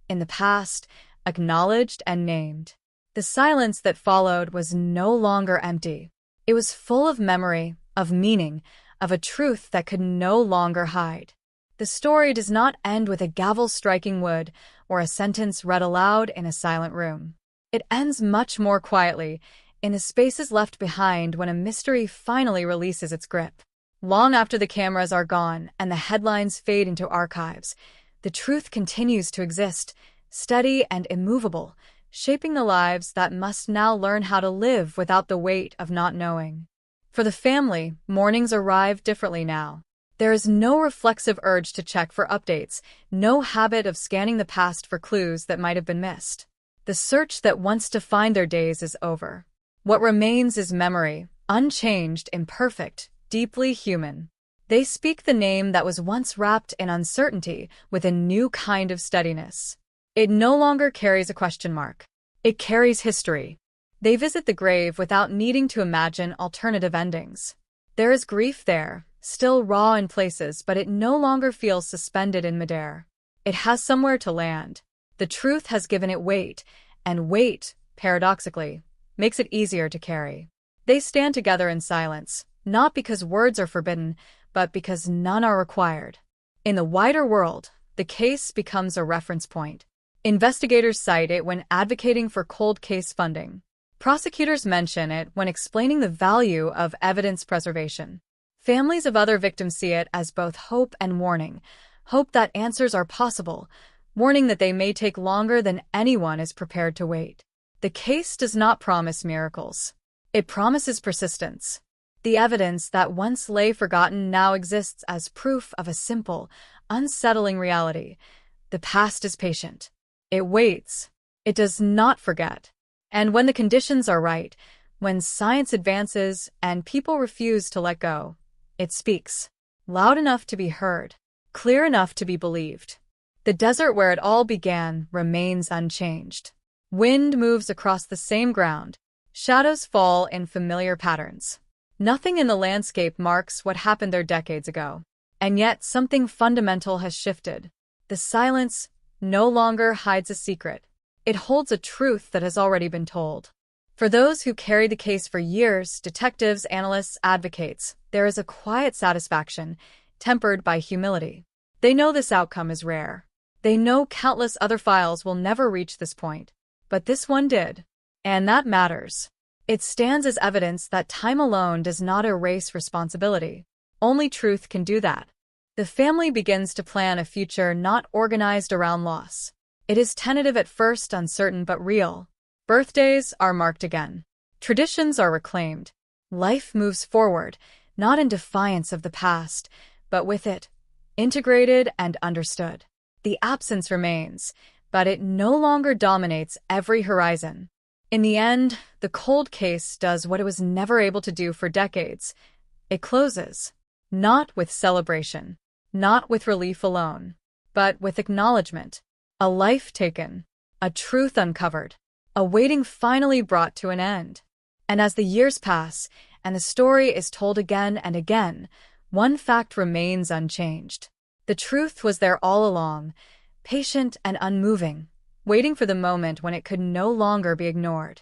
in the past, acknowledged and named. The silence that followed was no longer empty. It was full of memory, of meaning, of a truth that could no longer hide. The story does not end with a gavel striking wood or a sentence read aloud in a silent room. It ends much more quietly, in the spaces left behind when a mystery finally releases its grip. Long after the cameras are gone and the headlines fade into archives, the truth continues to exist, steady and immovable, shaping the lives that must now learn how to live without the weight of not knowing. For the family, mornings arrive differently now. There is no reflexive urge to check for updates, no habit of scanning the past for clues that might have been missed. The search that once defined their days is over. What remains is memory, unchanged, imperfect, deeply human. They speak the name that was once wrapped in uncertainty with a new kind of steadiness. It no longer carries a question mark. It carries history. They visit the grave without needing to imagine alternative endings. There is grief there, still raw in places, but it no longer feels suspended in midair. It has somewhere to land. The truth has given it weight, and weight, paradoxically, makes it easier to carry. They stand together in silence, not because words are forbidden, but because none are required. In the wider world, the case becomes a reference point. Investigators cite it when advocating for cold case funding. Prosecutors mention it when explaining the value of evidence preservation. Families of other victims see it as both hope and warning. Hope that answers are possible, warning that they may take longer than anyone is prepared to wait. The case does not promise miracles. It promises persistence. The evidence that once lay forgotten now exists as proof of a simple, unsettling reality. The past is patient. It waits. It does not forget. And when the conditions are right, when science advances and people refuse to let go, it speaks. Loud enough to be heard, clear enough to be believed. The desert where it all began remains unchanged. Wind moves across the same ground. Shadows fall in familiar patterns. Nothing in the landscape marks what happened there decades ago. And yet something fundamental has shifted. The silence no longer hides a secret. It holds a truth that has already been told. For those who carry the case for years, detectives, analysts, advocates, there is a quiet satisfaction, tempered by humility. They know this outcome is rare. They know countless other files will never reach this point. But this one did. And that matters. It stands as evidence that time alone does not erase responsibility. Only truth can do that. The family begins to plan a future not organized around loss. It is tentative at first, uncertain but real. Birthdays are marked again. Traditions are reclaimed. Life moves forward, not in defiance of the past, but with it, integrated and understood. The absence remains, but it no longer dominates every horizon. In the end, the cold case does what it was never able to do for decades. It closes, not with celebration, not with relief alone, but with acknowledgement. A life taken, a truth uncovered, a waiting finally brought to an end. And as the years pass, and the story is told again and again, one fact remains unchanged. The truth was there all along, patient and unmoving, waiting for the moment when it could no longer be ignored.